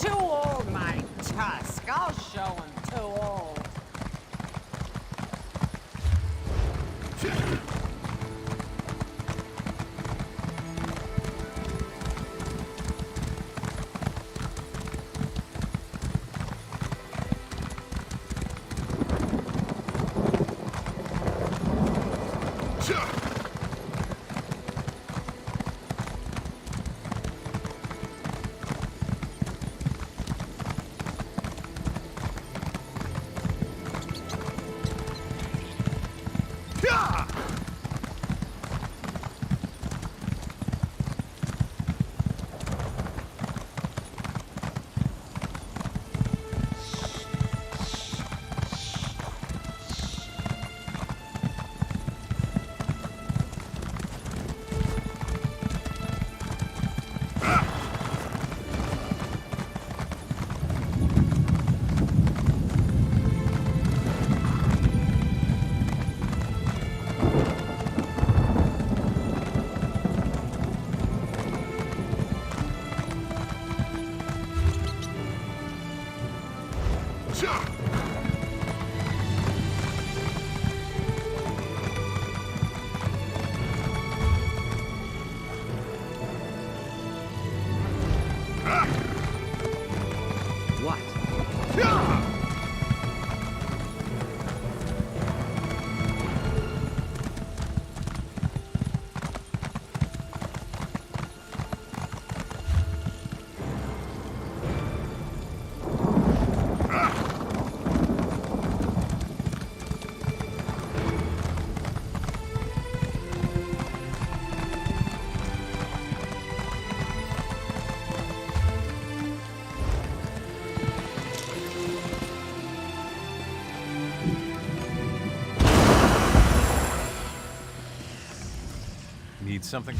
Too old, my Tusk. I'll show him too old. Need something?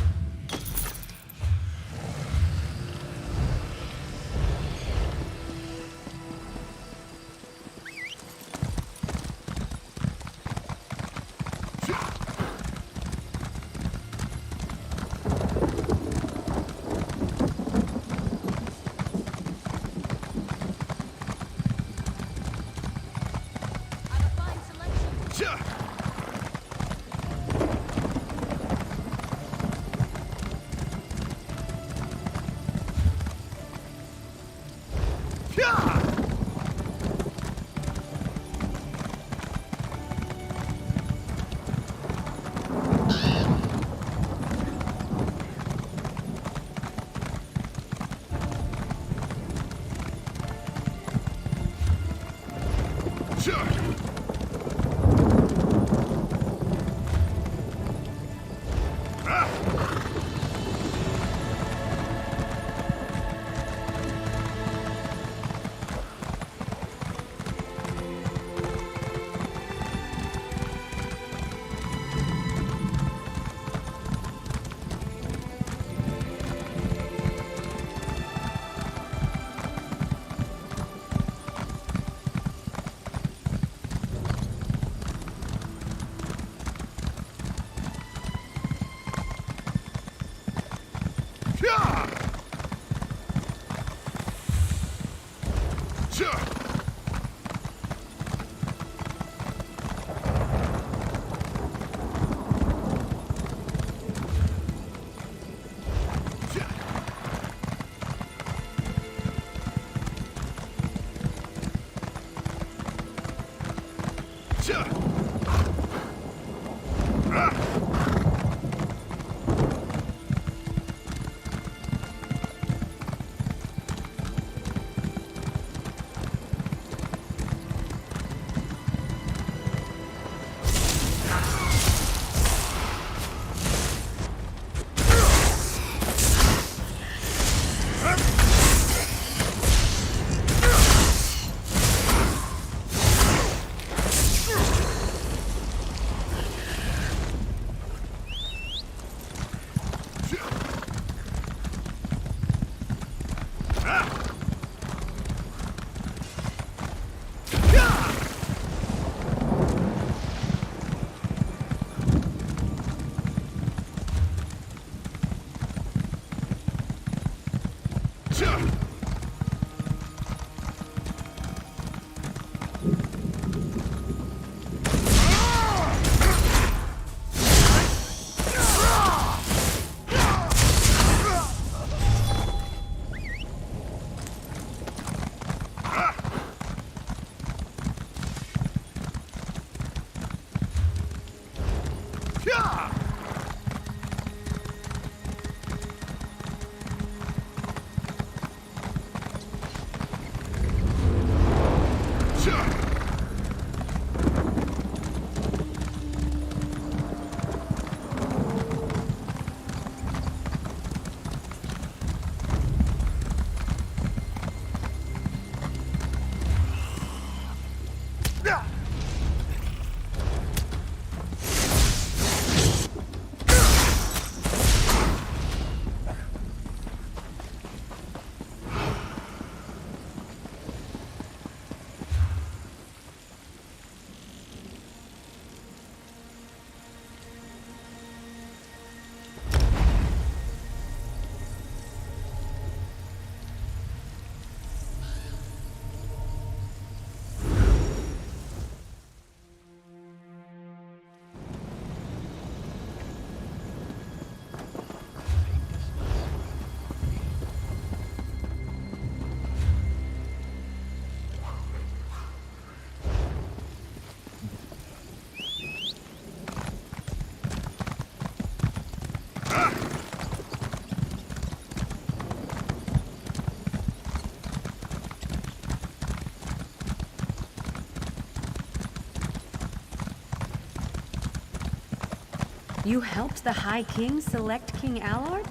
You helped the High King select King Allard?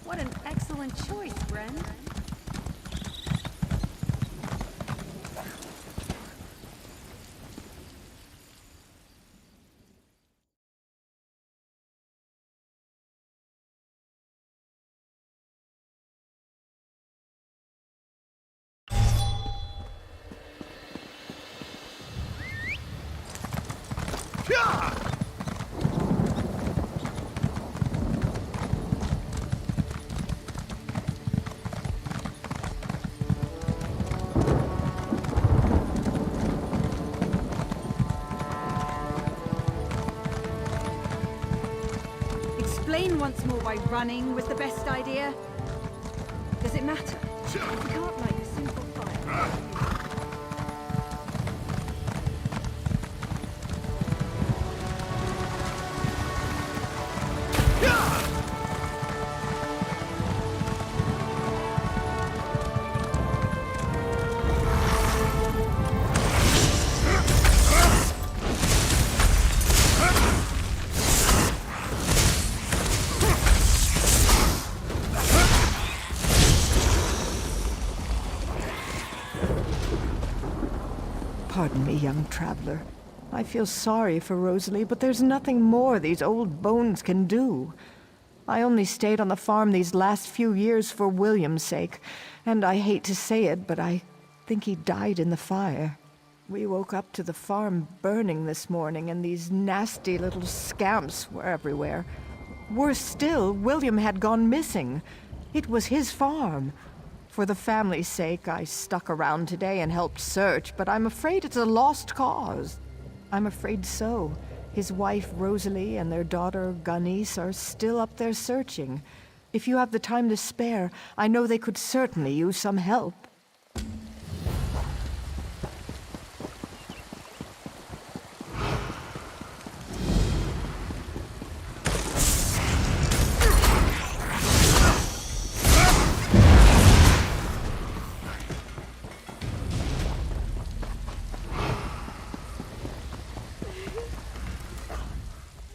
What an excellent choice, friend. Explain once more why running was the best idea. Does it matter? We can't light a single fire. Pardon me, young traveler. I feel sorry for Rosalie, but there's nothing more these old bones can do. I only stayed on the farm these last few years for William's sake, and I hate to say it, but I think he died in the fire. We woke up to the farm burning this morning, and these nasty little scamps were everywhere. Worse still, William had gone missing. It was his farm. For the family's sake, I stuck around today and helped search, but I'm afraid it's a lost cause. I'm afraid so. His wife, Rosalie, and their daughter, Ganice, are still up there searching. If you have the time to spare, I know they could certainly use some help.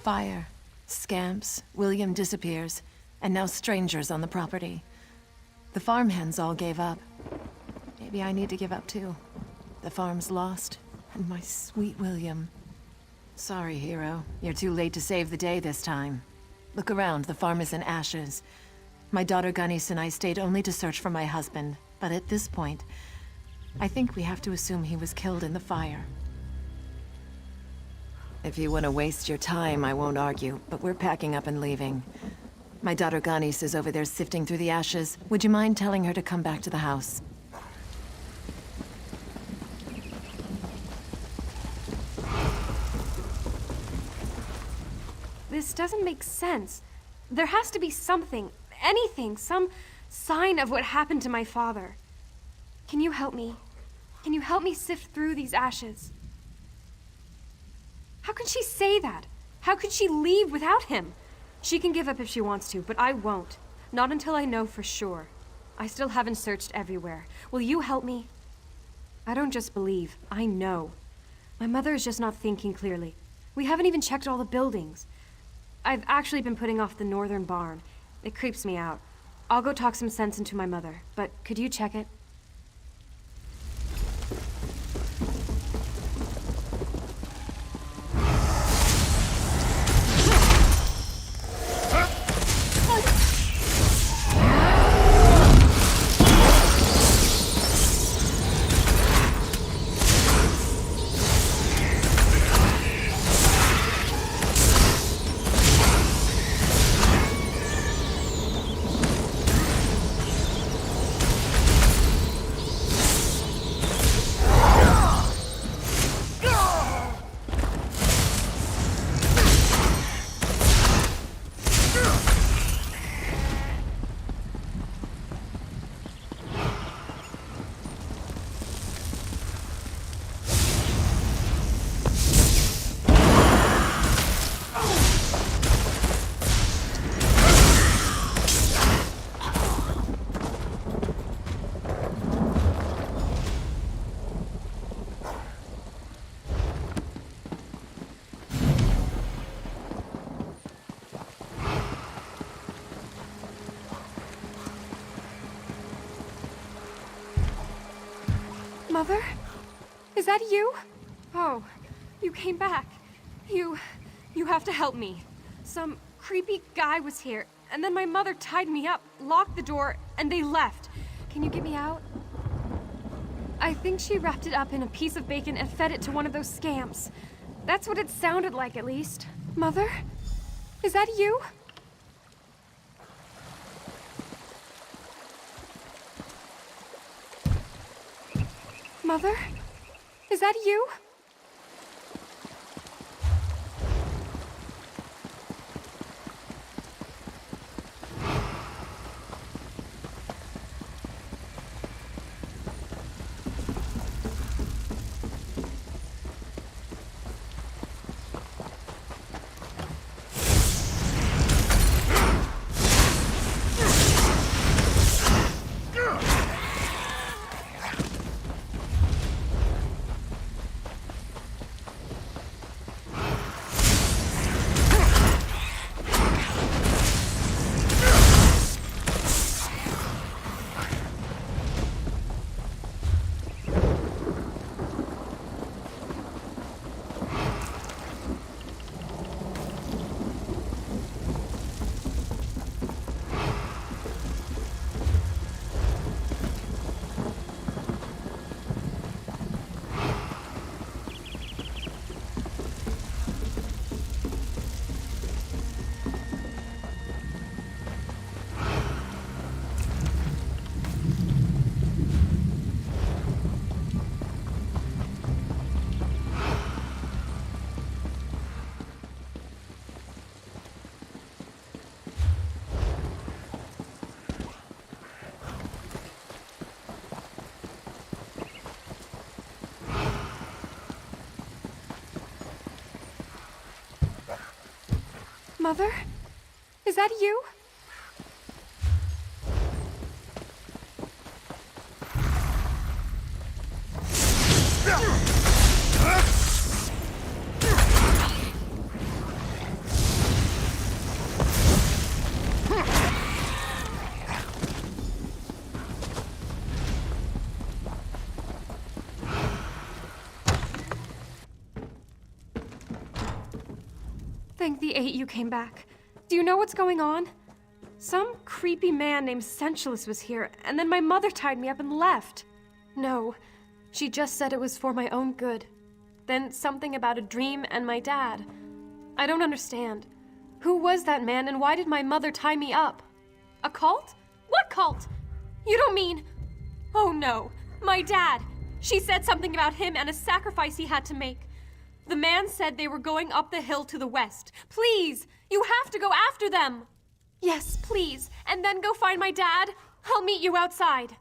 Fire, scamps, William disappears, and now strangers on the property. The farmhands all gave up. Maybe I need to give up too. The farm's lost, and my sweet William. Sorry, hero. You're too late to save the day this time. Look around, the farm is in ashes. My daughter Ganice and I stayed only to search for my husband, but at this point, I think we have to assume he was killed in the fire. If you want to waste your time, I won't argue, but we're packing up and leaving. My daughter Ganice is over there sifting through the ashes. Would you mind telling her to come back to the house? This doesn't make sense. There has to be something, anything, some sign of what happened to my father. Can you help me? Can you help me sift through these ashes? How could she say that? How could she leave without him? She can give up if she wants to, but I won't. Not until I know for sure. I still haven't searched everywhere. Will you help me? I don't just believe, I know. My mother is just not thinking clearly. We haven't even checked all the buildings. I've actually been putting off the northern barn. It creeps me out. I'll go talk some sense into my mother, but could you check it? Mother? Is that you? Oh, you came back. You have to help me. Some creepy guy was here, and then my mother tied me up, locked the door, and they left. Can you get me out? I think she wrapped it up in a piece of bacon and fed it to one of those scamps. That's what it sounded like, at least. Mother? Is that you? Mother? Is that you? Mother? Is that you? Thank the eight you came back. Do you know what's going on? Some creepy man named Sensualist was here, and then my mother tied me up and left. No, she just said it was for my own good. Then something about a dream and my dad. I don't understand. Who was that man, and why did my mother tie me up? A cult? What cult? You don't mean... Oh no, my dad. She said something about him and a sacrifice he had to make. The man said they were going up the hill to the west. Please, you have to go after them. Yes, please, and then go find my dad. I'll meet you outside.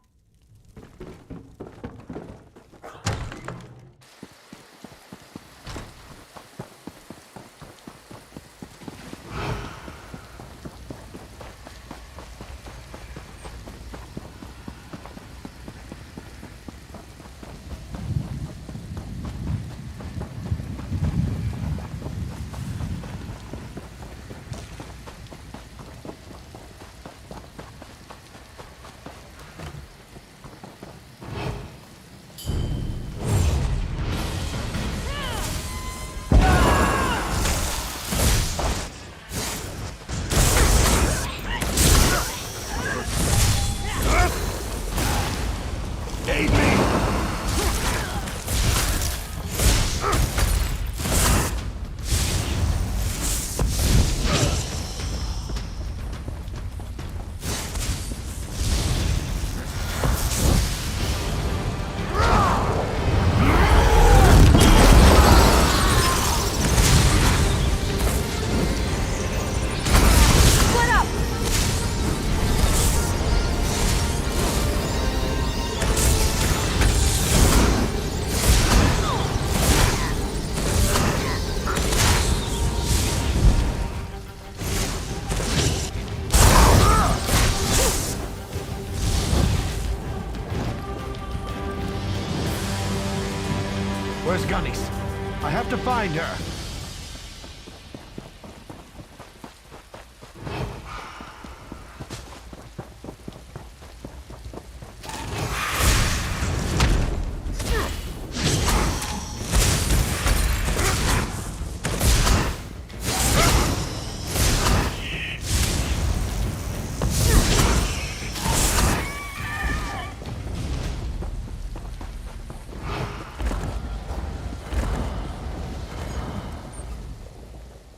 Where's Gunny's? I have to find her.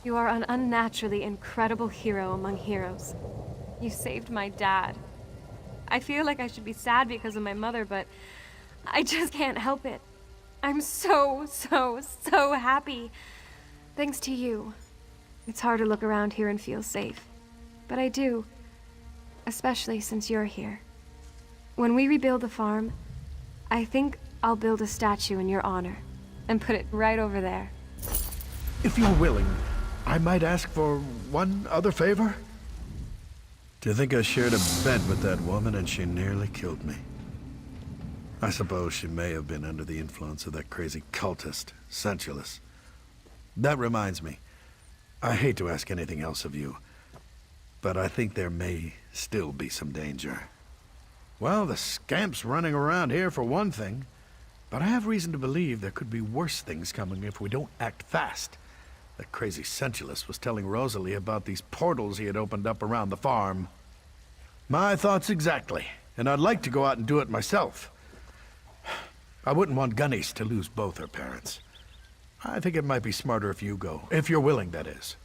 You are an unnaturally incredible hero among heroes. You saved my dad. I feel like I should be sad because of my mother, but I just can't help it. I'm so happy. Thanks to you. It's hard to look around here and feel safe. But I do. Especially since you're here. When we rebuild the farm, I think I'll build a statue in your honor and put it right over there. If you're willing, I might ask for one other favor? To think I shared a bed with that woman and she nearly killed me. I suppose she may have been under the influence of that crazy cultist, Sensualist. That reminds me, I hate to ask anything else of you, but I think there may still be some danger. Well, the scamp's running around here for one thing, but I have reason to believe there could be worse things coming if we don't act fast. That crazy Sensualist was telling Rosalie about these portals he had opened up around the farm. My thoughts exactly, and I'd like to go out and do it myself. I wouldn't want Gunnis to lose both her parents. I think it might be smarter if you go. If you're willing, that is.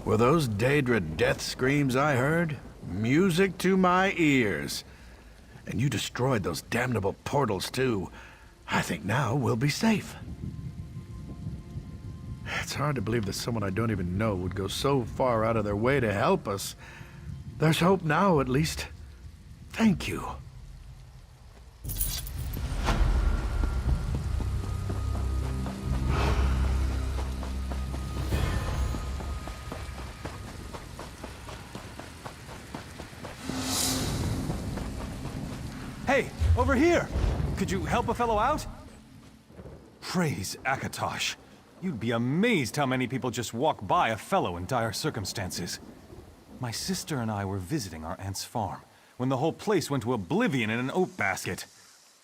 Were those Daedra death screams I heard? Music to my ears. And you destroyed those damnable portals too. I think now we'll be safe. It's hard to believe that someone I don't even know would go so far out of their way to help us. There's hope now, at least. Thank you. Hey, over here! Could you help a fellow out? Praise Akatosh. You'd be amazed how many people just walk by a fellow in dire circumstances. My sister and I were visiting our aunt's farm when the whole place went to oblivion in an oat basket.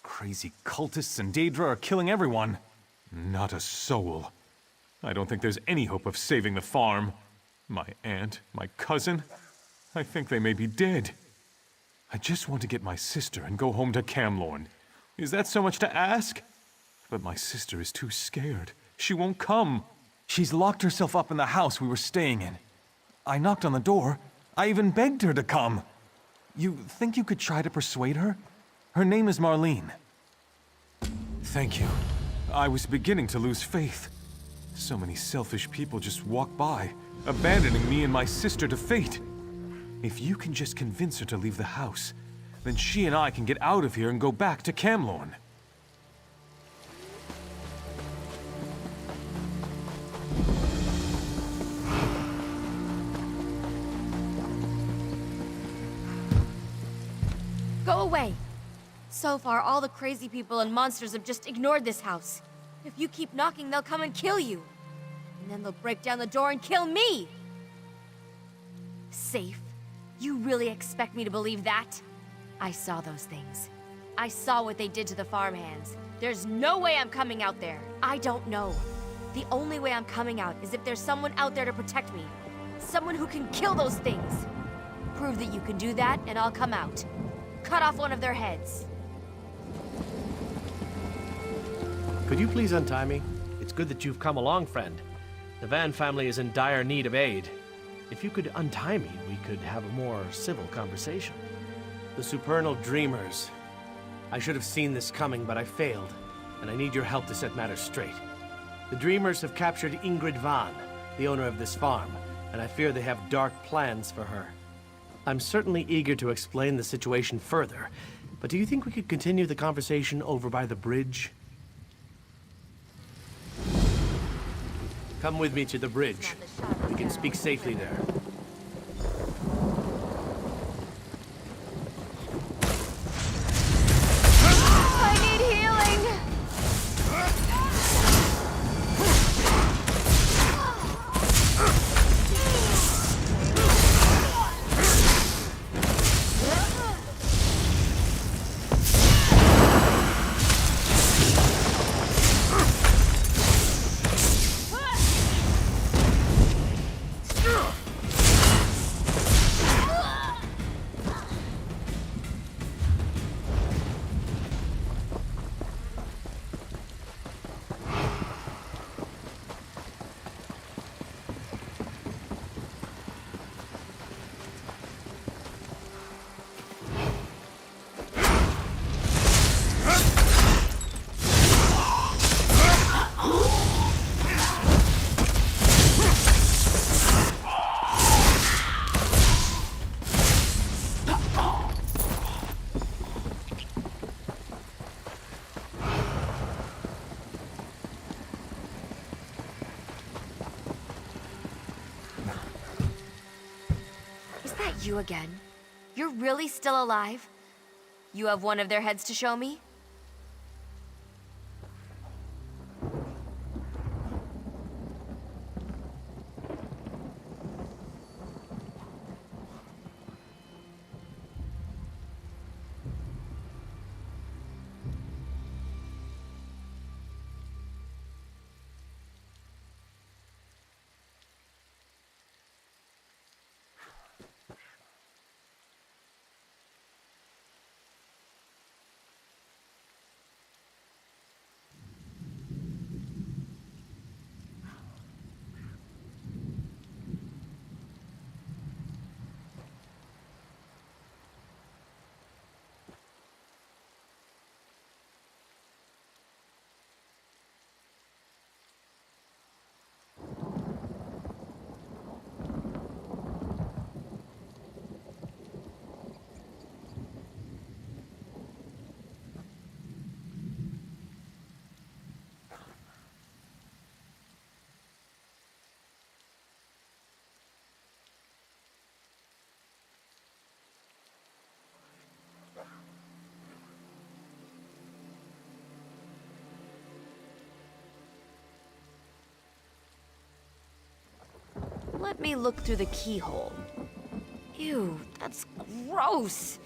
Crazy cultists and Daedra are killing everyone. Not a soul. I don't think there's any hope of saving the farm. My aunt, my cousin, I think they may be dead. I just want to get my sister and go home to Camlorn. Is that so much to ask? But my sister is too scared. She won't come. She's locked herself up in the house we were staying in. I knocked on the door, I even begged her to come. You think you could try to persuade her? Her name is Marlene. Thank you. I was beginning to lose faith. So many selfish people just walk by, abandoning me and my sister to fate. If you can just convince her to leave the house, then she and I can get out of here and go back to Camlorn. Go away! So far, all the crazy people and monsters have just ignored this house. If you keep knocking, they'll come and kill you. And then they'll break down the door and kill me! Safe? You really expect me to believe that? I saw those things. I saw what they did to the farmhands. There's no way I'm coming out there. I don't know. The only way I'm coming out is if there's someone out there to protect me. Someone who can kill those things. Prove that you can do that, and I'll come out. Cut off one of their heads. Could you please untie me? It's good that you've come along, friend. The Van family is in dire need of aid. If you could untie me, we could have a more civil conversation. The Supernal Dreamers. I should have seen this coming, but I failed, and I need your help to set matters straight. The Dreamers have captured Ingrid Van, the owner of this farm, and I fear they have dark plans for her. I'm certainly eager to explain the situation further, but do you think we could continue the conversation over by the bridge? Come with me to the bridge. We can speak safely there. I need healing! You again? You're really still alive? You have one of their heads to show me? Let me look through the keyhole. Ew, that's gross.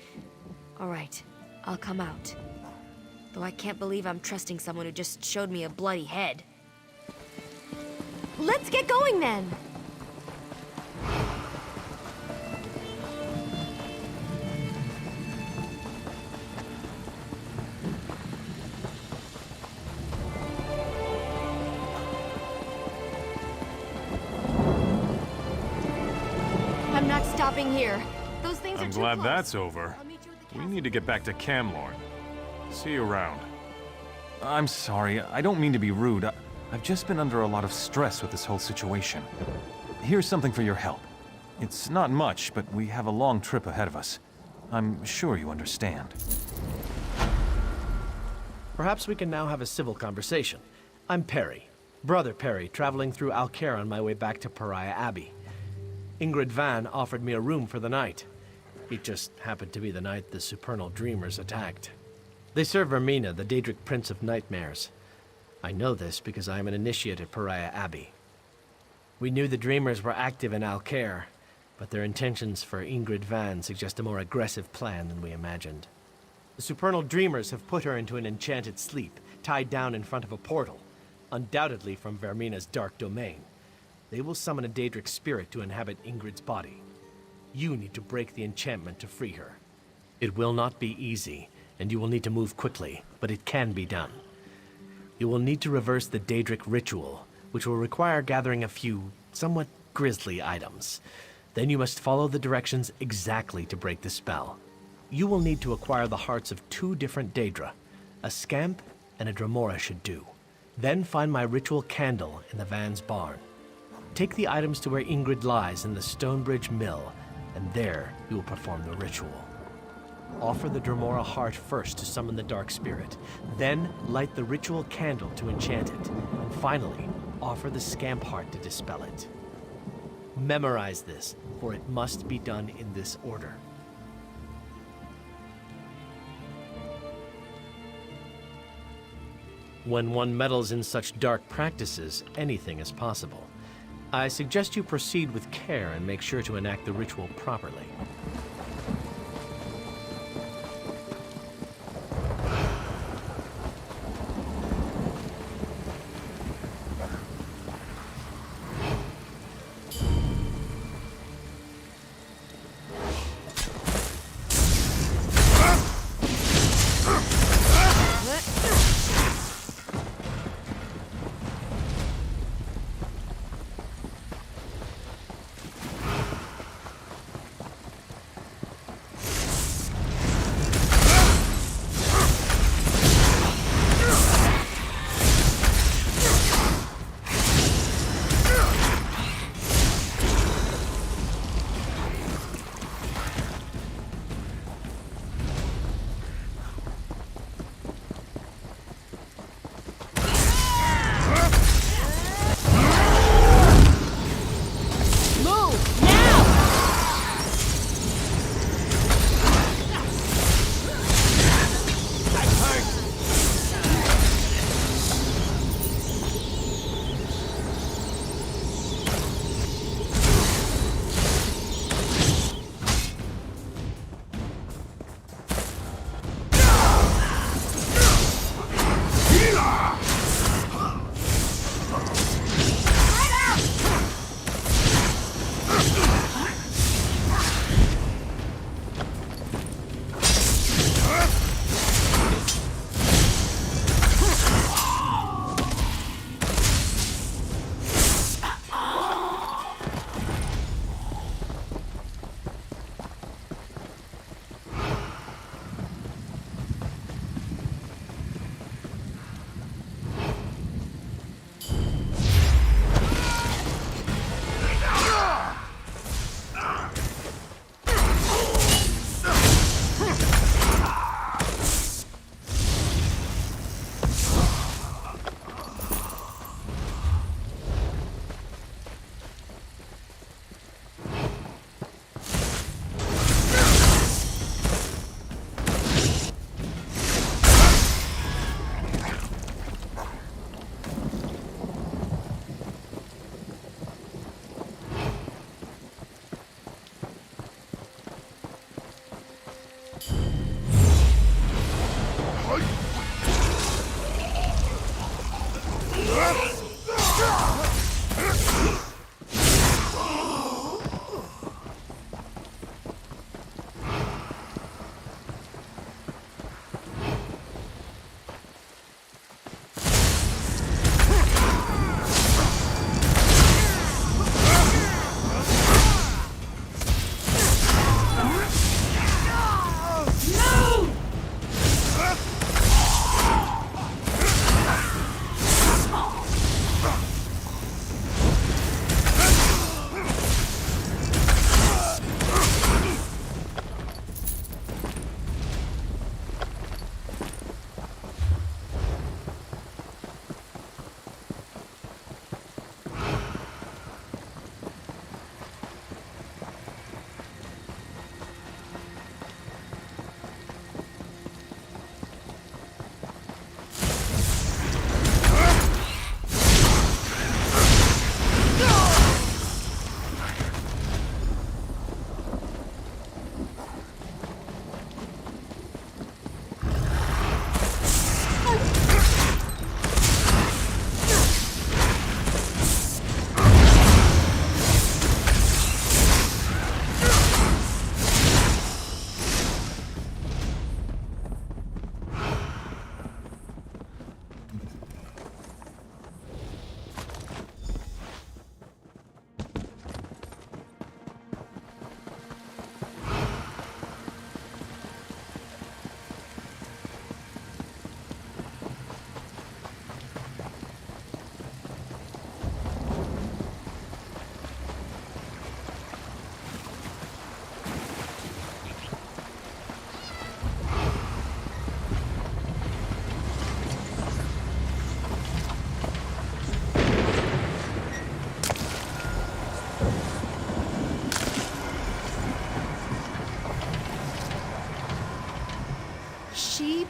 All right, I'll come out. Though I can't believe I'm trusting someone who just showed me a bloody head. Let's get going then! I'm I'm not stopping here. Those things are I'm too glad close. that's over. I'll meet you at the We castle. need to get back to Camlorn. See you around. I'm sorry, I don't mean to be rude. I've just been under a lot of stress with this whole situation. Here's something for your help. It's not much, but we have a long trip ahead of us. I'm sure you understand. Perhaps we can now have a civil conversation. I'm Perry, Brother Perry, traveling through Alcaire on my way back to Pariah Abbey. Ingrid Van offered me a room for the night. It just happened to be the night the Supernal Dreamers attacked. They serve Vermina, the Daedric Prince of Nightmares. I know this because I am an initiate at Pariah Abbey. We knew the Dreamers were active in Alcaire, but their intentions for Ingrid Van suggest a more aggressive plan than we imagined. The Supernal Dreamers have put her into an enchanted sleep, tied down in front of a portal, undoubtedly from Vermina's dark domain. They will summon a Daedric spirit to inhabit Ingrid's body. You need to break the enchantment to free her. It will not be easy, and you will need to move quickly, but it can be done. You will need to reverse the Daedric ritual, which will require gathering a few somewhat grisly items. Then you must follow the directions exactly to break the spell. You will need to acquire the hearts of 2 different Daedra. A Scamp and a Dremora should do. Then find my ritual candle in the Van's barn. Take the items to where Ingrid lies in the Stonebridge Mill, and there you will perform the ritual. Offer the Dremora heart first to summon the dark spirit, then light the ritual candle to enchant it, and finally, offer the Scamp heart to dispel it. Memorize this, for it must be done in this order. When one meddles in such dark practices, anything is possible. I suggest you proceed with care and make sure to enact the ritual properly.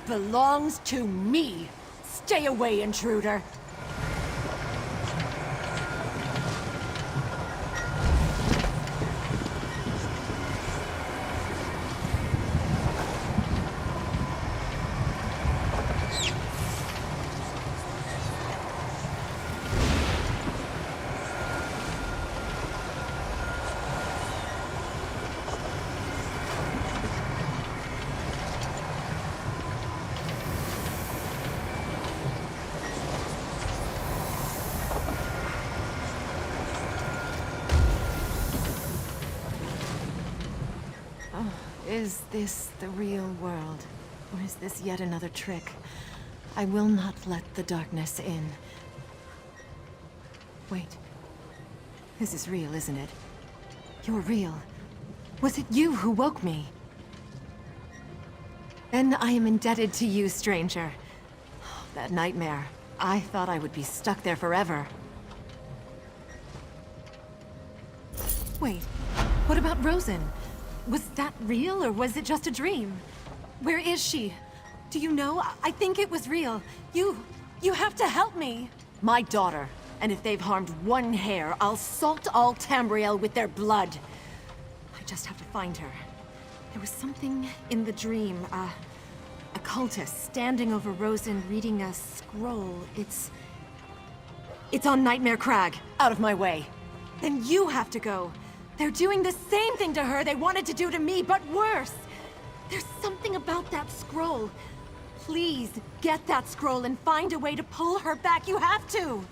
belongs to me. Stay away, intruder. Is this the real world? Or is this yet another trick? I will not let the darkness in. Wait. This is real, isn't it? You're real. Was it you who woke me? Then I am indebted to you, stranger. That nightmare. I thought I would be stuck there forever. Wait, what about Rosen? Was that real, or was it just a dream? Where is she? Do you know? I think it was real. You have to help me. My daughter. And if they've harmed one hair, I'll salt all Tamriel with their blood. I just have to find her. There was something in the dream, a cultist standing over Rosen reading a scroll. It's on Nightmare Crag. Out of my way. Then you have to go. They're doing the same thing to her they wanted to do to me, but worse. There's something about that scroll. Please, get that scroll and find a way to pull her back. You have to!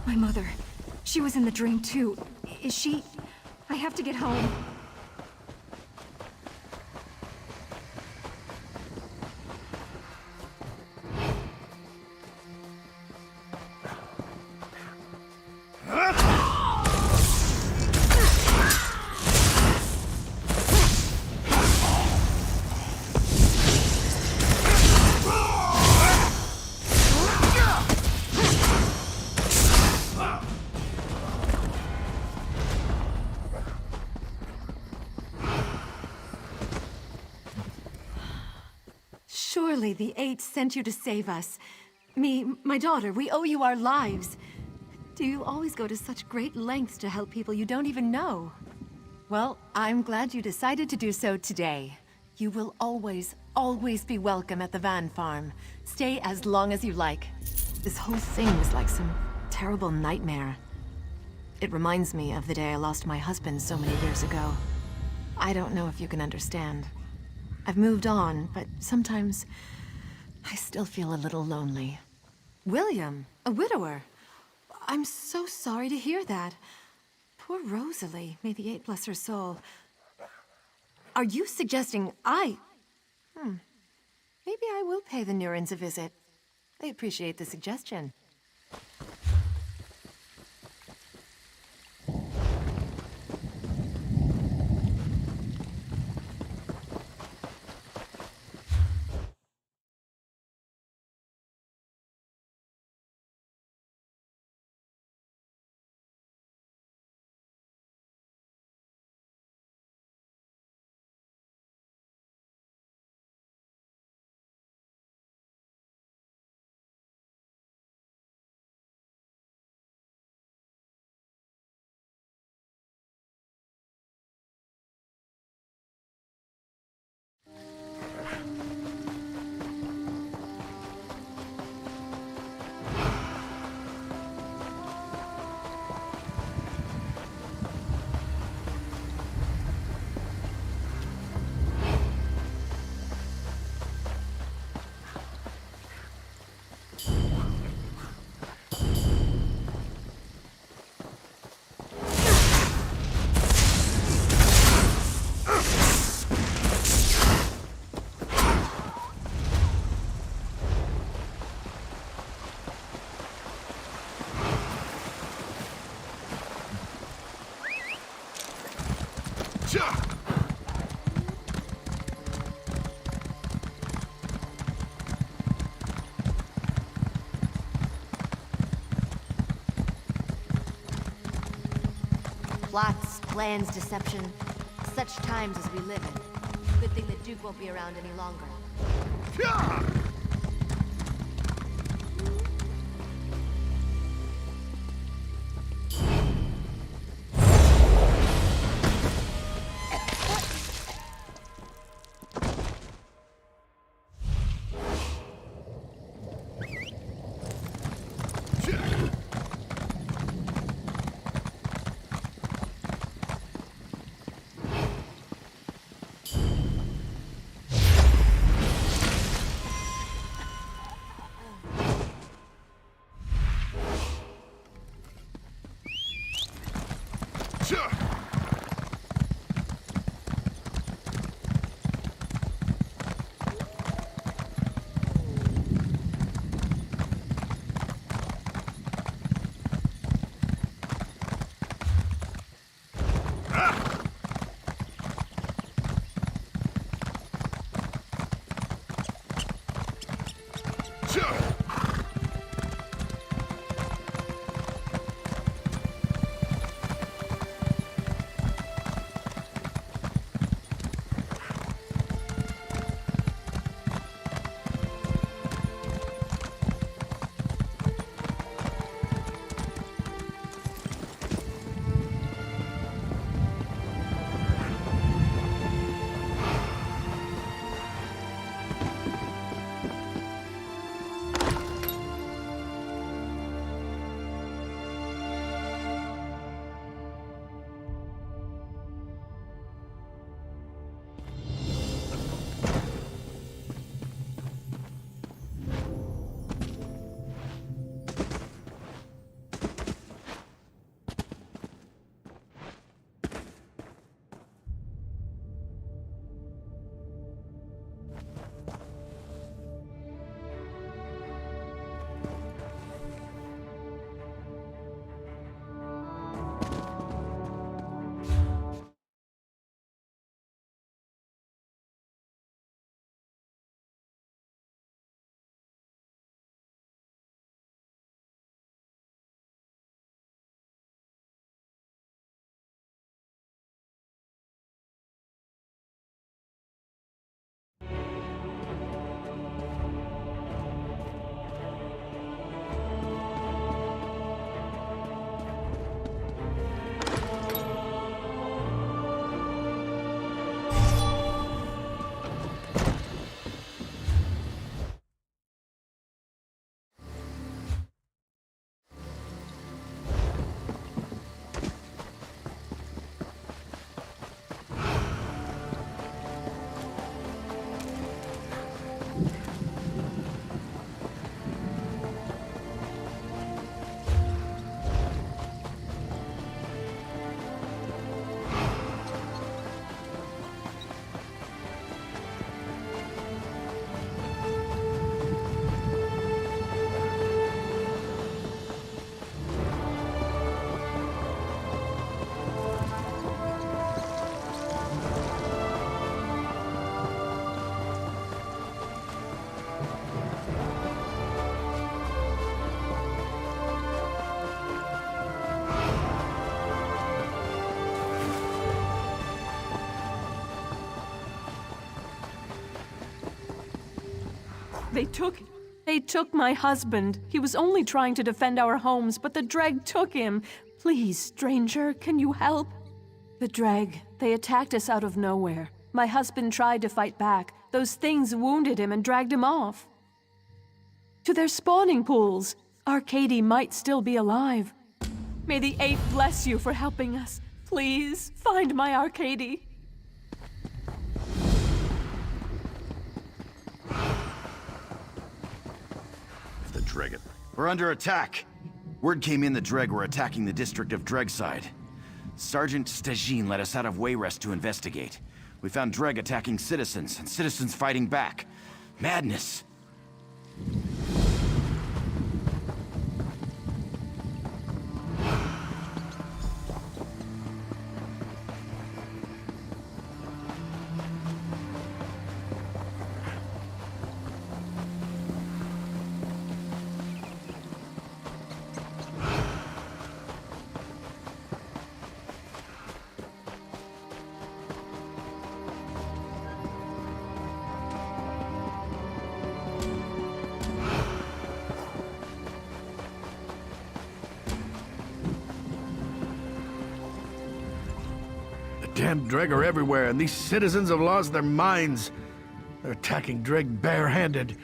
My mother. She was in the drain too. Is she... I have to get home. Surely the Eight sent you to save us. Me, my daughter, we owe you our lives. Do you always go to such great lengths to help people you don't even know? Well, I'm glad you decided to do so today. You will always, always be welcome at the Van Farm. Stay as long as you like. This whole thing was like some terrible nightmare. It reminds me of the day I lost my husband so many years ago. I don't know if you can understand. I've moved on, but sometimes I still feel a little lonely. William, a widower. I'm so sorry to hear that. Poor Rosalie, may the Eight bless her soul. Are you suggesting I... Maybe I will pay the Nurins a visit. I appreciate the suggestion. Plots, plans, deception. Such times as we live in. Good thing the Duke won't be around any longer. They took my husband. He was only trying to defend our homes, but the Dreg took him. Please, stranger, can you help? The Dreg, they attacked us out of nowhere. My husband tried to fight back. Those things wounded him and dragged him off. To their spawning pools. Arcady might still be alive. May the Eight bless you for helping us. Please, find my Arcady. The Dreg. We're under attack. Word came in the Dreg were attacking the district of Dregside. Sergeant Stajin led us out of Wayrest to investigate. We found Dreg attacking citizens, and citizens fighting back. Madness. Damn Dreg are everywhere, and these citizens have lost their minds. They're attacking Dreg barehanded.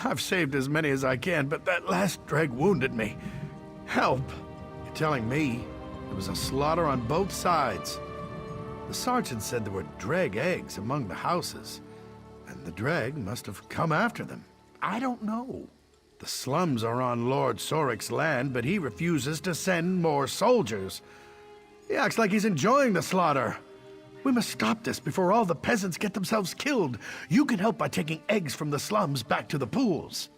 I've saved as many as I can, but that last Dreg wounded me. Help! You're telling me there was a slaughter on both sides. The sergeant said there were Dreg eggs among the houses, and the Dreg must have come after them. I don't know. The slums are on Lord Sorik's land, but he refuses to send more soldiers. He acts like he's enjoying the slaughter. We must stop this before all the peasants get themselves killed. You can help by taking eggs from the slums back to the pools.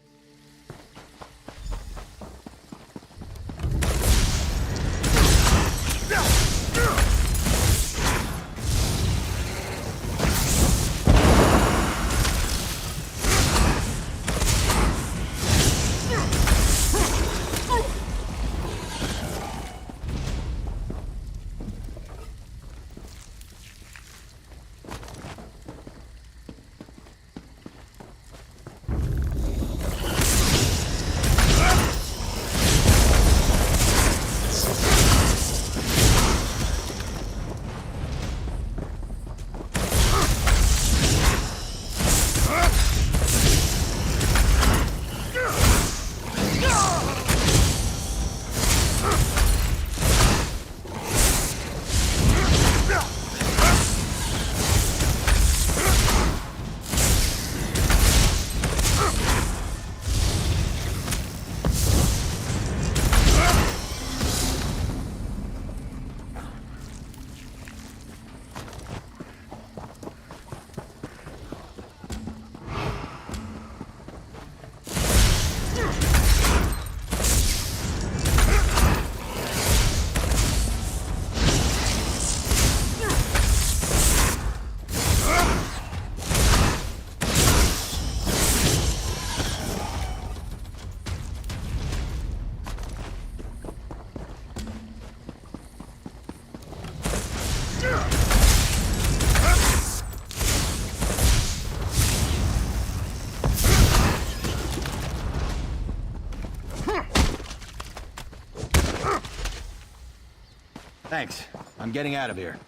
Thanks. I'm getting out of here.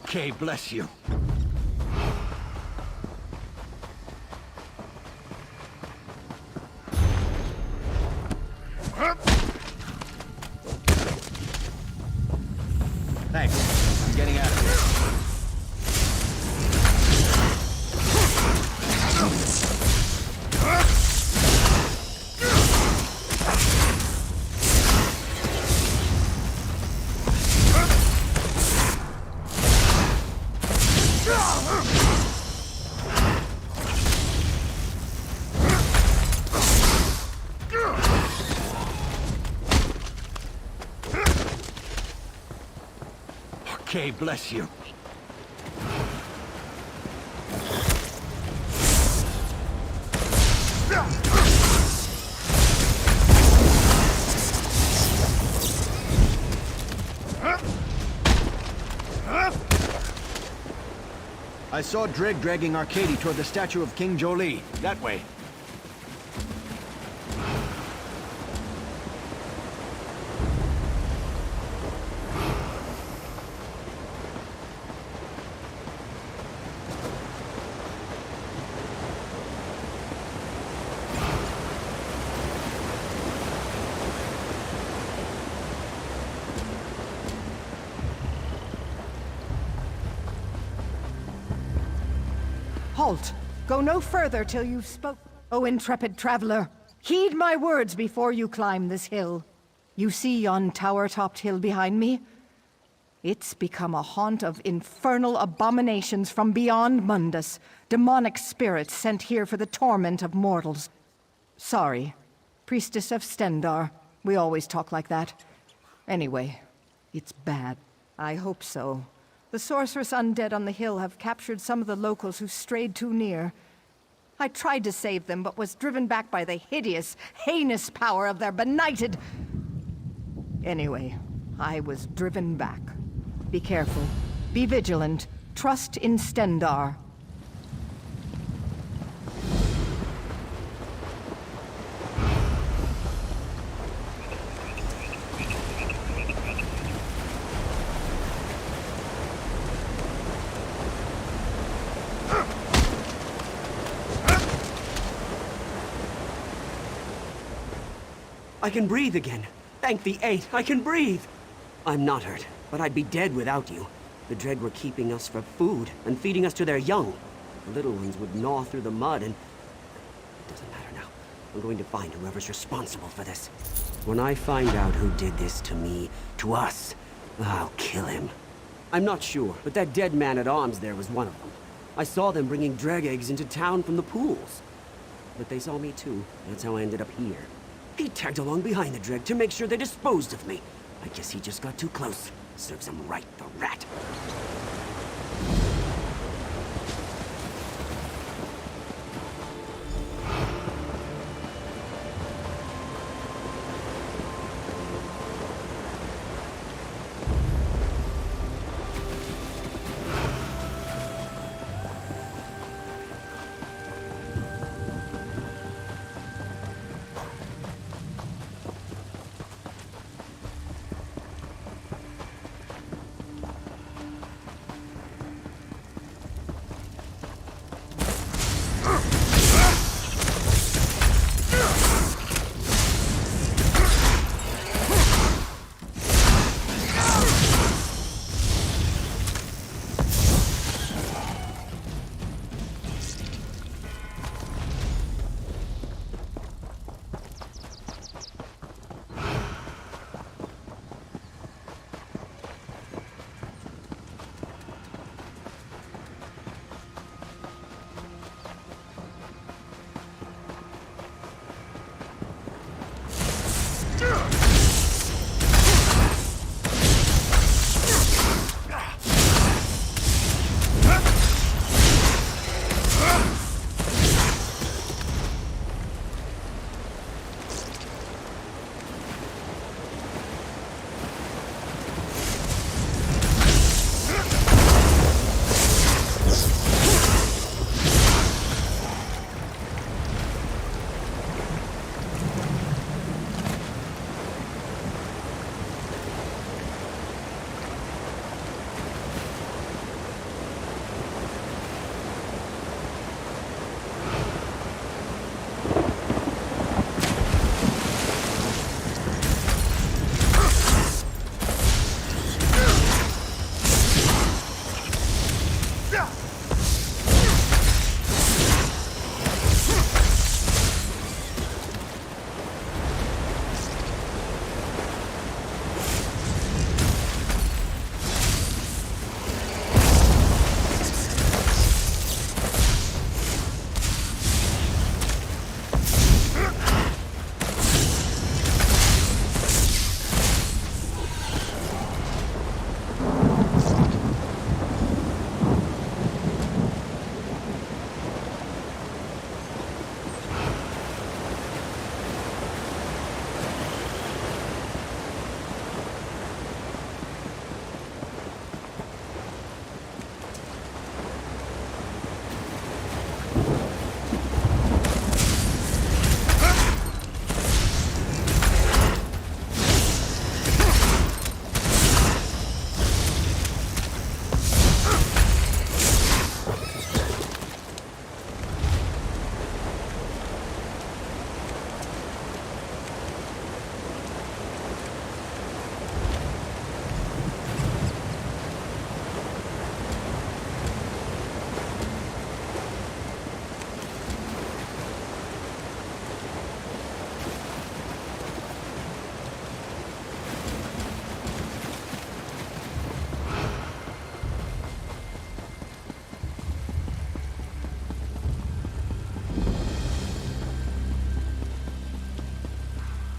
Okay, bless you. Thanks. I'm getting out of here. Okay, bless you. I saw Dreg dragging Arcady toward the statue of King Jolee. That way. Halt! Go no further till you've spoke. O intrepid traveler, heed my words before you climb this hill. You see yon tower-topped hill behind me? It's become a haunt of infernal abominations from beyond Mundus, demonic spirits sent here for the torment of mortals. Sorry, Priestess of Stendarr. We always talk like that. Anyway, it's bad. I hope so. The sorceress undead on the hill have captured some of the locals who strayed too near. I tried to save them, but was driven back by the hideous, heinous power of their benighted... Anyway, I was driven back. Be careful. Be vigilant. Trust in Stendarr. I can breathe again. Thank the Eight, I can breathe! I'm not hurt, but I'd be dead without you. The Dreg were keeping us for food and feeding us to their young. The little ones would gnaw through the mud and... It doesn't matter now. I'm going to find whoever's responsible for this. When I find out who did this to me, to us, I'll kill him. I'm not sure, but that dead man at arms there was one of them. I saw them bringing Dreg eggs into town from the pools. But they saw me too. That's how I ended up here. He tagged along behind the Dreg to make sure they disposed of me. I guess he just got too close. Serves him right, the rat.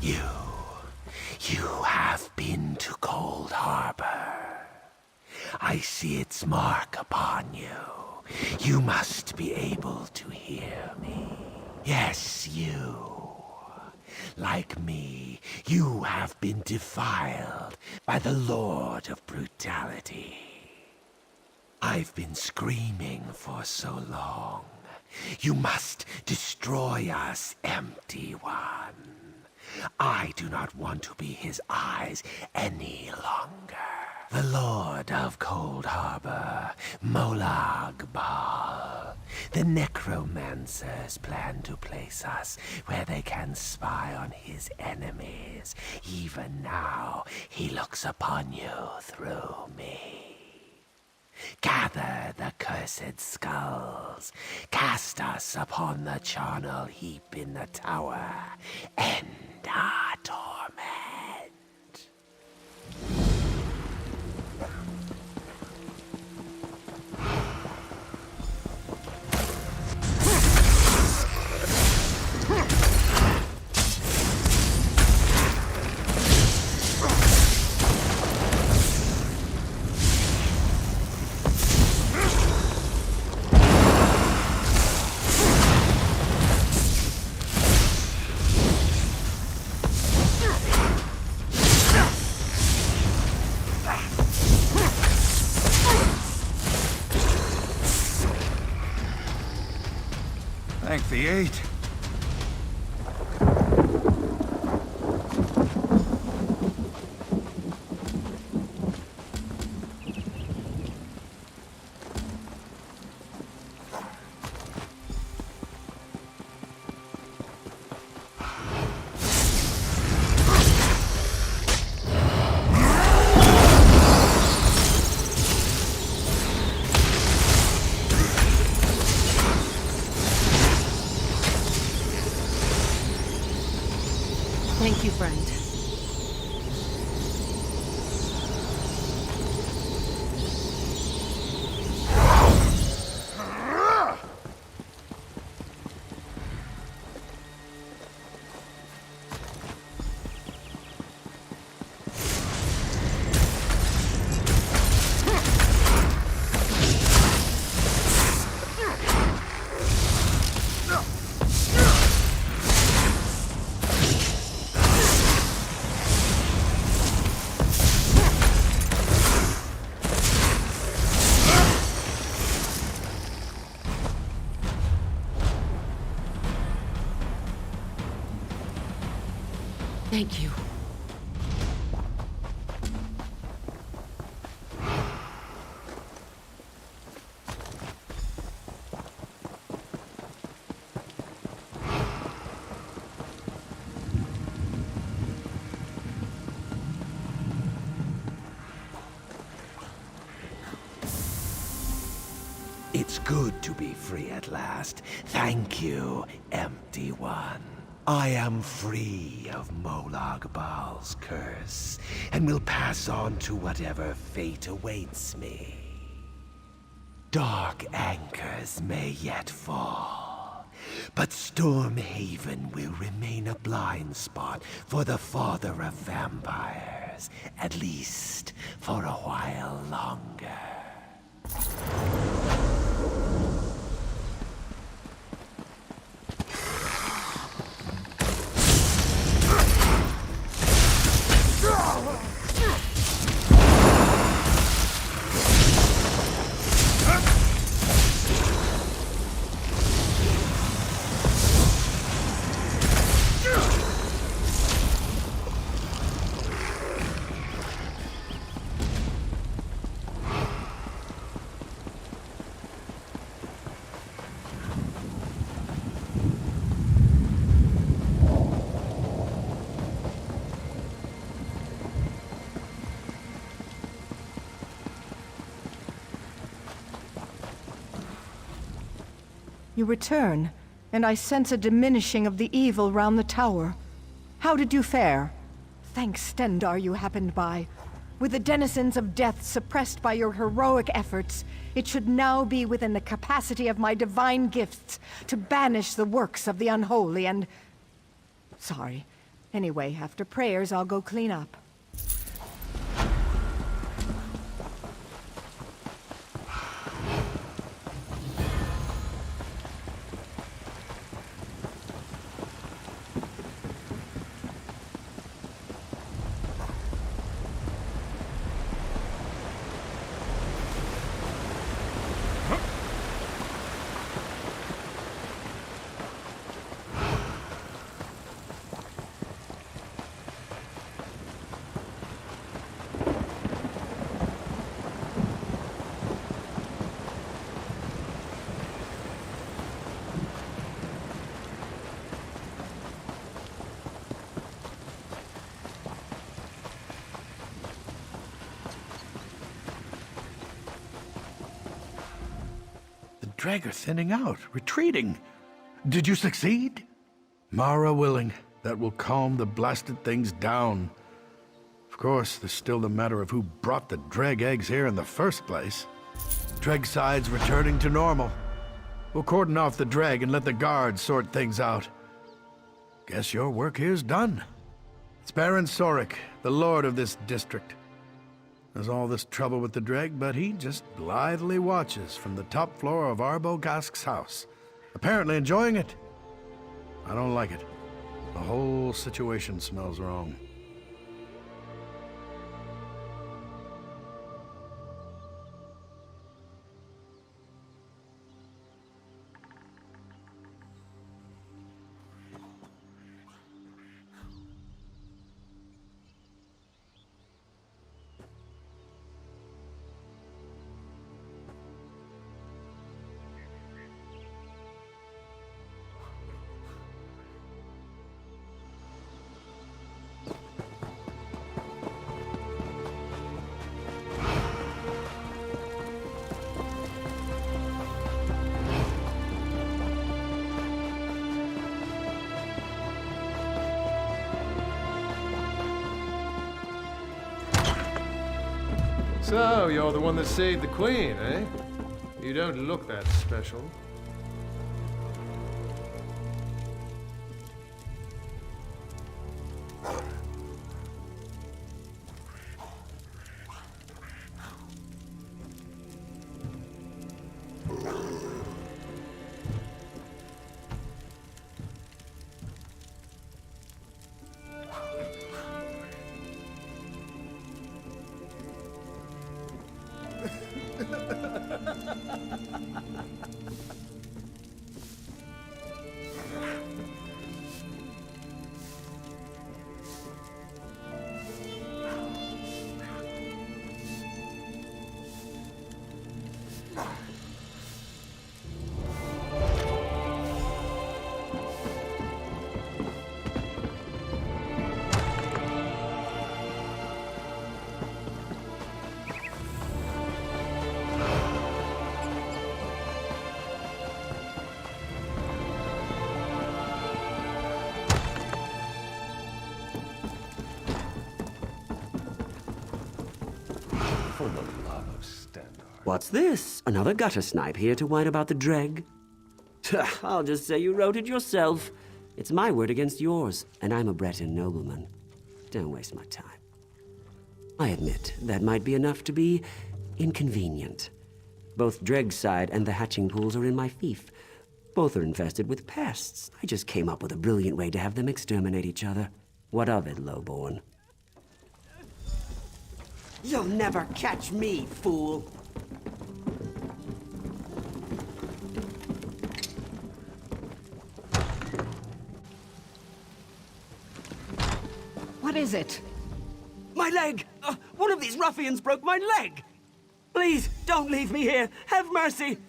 You have been to Cold Harbor. I see its mark upon you. You must be able to hear me. Yes, you. Like me, you have been defiled by the Lord of Brutality. I've been screaming for so long. You must destroy us, Empty One. I do not want to be his eyes any longer. The Lord of Cold Harbor, Molag Bal. The necromancers plan to place us where they can spy on his enemies. Even now, he looks upon you through me. Gather the cursed skulls, cast us upon the charnel heap in the tower, end our torment. Thank the Eight. Thank you, friend. Thank you. It's good to be free at last. Thank you, Empty One. I am free of Molag Bal's curse, and will pass on to whatever fate awaits me. Dark anchors may yet fall, but Stormhaven will remain a blind spot for the father of vampires, at least for a while longer. You return, and I sense a diminishing of the evil round the tower. How did you fare? Thank Stendarr you happened by. With the denizens of death suppressed by your heroic efforts, it should now be within the capacity of my divine gifts to banish the works of the unholy and... Sorry, Anyway, after prayers, I'll go clean up. Dreg are thinning out, retreating. Did you succeed? Mara willing, that will calm the blasted things down. Of course, there's still the matter of who brought the Dreg eggs here in the first place. Dreg side's returning to normal. We'll cordon off the Dreg and let the guards sort things out. Guess your work here's done. It's Baron Sorik, the lord of this district. There's all this trouble with the Dreg, but he just blithely watches from the top floor of Arbogast's house, apparently enjoying it. I don't like it. The whole situation smells wrong. So, you're the one that saved the Queen, eh? You don't look that special. For the love of Stendarr. What's this? Another gutter snipe here to whine about the Dreg? I'll just say you wrote it yourself. It's my word against yours, and I'm a Breton nobleman. Don't waste my time. I admit, that might be enough to be inconvenient. Both Dreg's side and the hatching pools are in my fief. Both are infested with pests. I just came up with a brilliant way to have them exterminate each other. What of it, lowborn? You'll never catch me, fool! What is it? My leg! One of these ruffians broke my leg! Please, don't leave me here! Have mercy!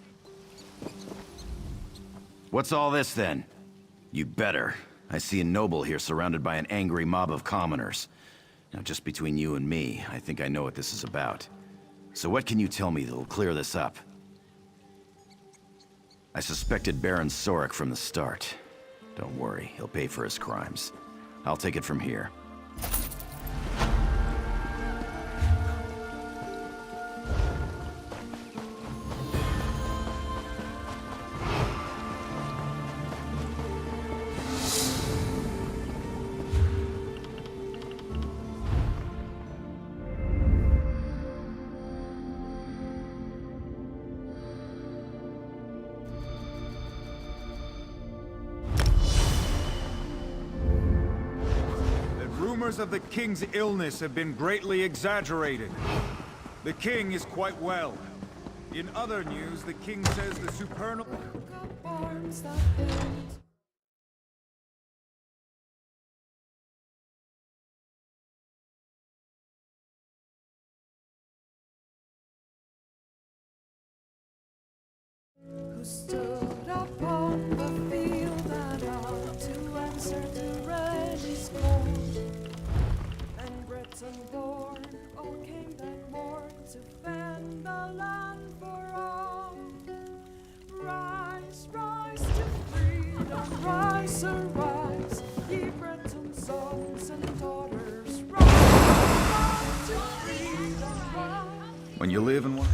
What's all this, then? You better. I see a noble here surrounded by an angry mob of commoners. Now, just between you and me, I think I know what this is about. So what can you tell me that'll clear this up? I suspected Baron Sorik from the start. Don't worry, he'll pay for his crimes. I'll take it from here. rumors of the king's illness have been greatly exaggerated. The king is quite well. In other news, the king says the supernal... Who stood upon the field and out to answer to Reggie's call. And Breton born all came that morn to fend the land for all. Rise, rise to freedom, rise, arise, ye Breton sons and daughters, rise to freedom, rise. When you live in one...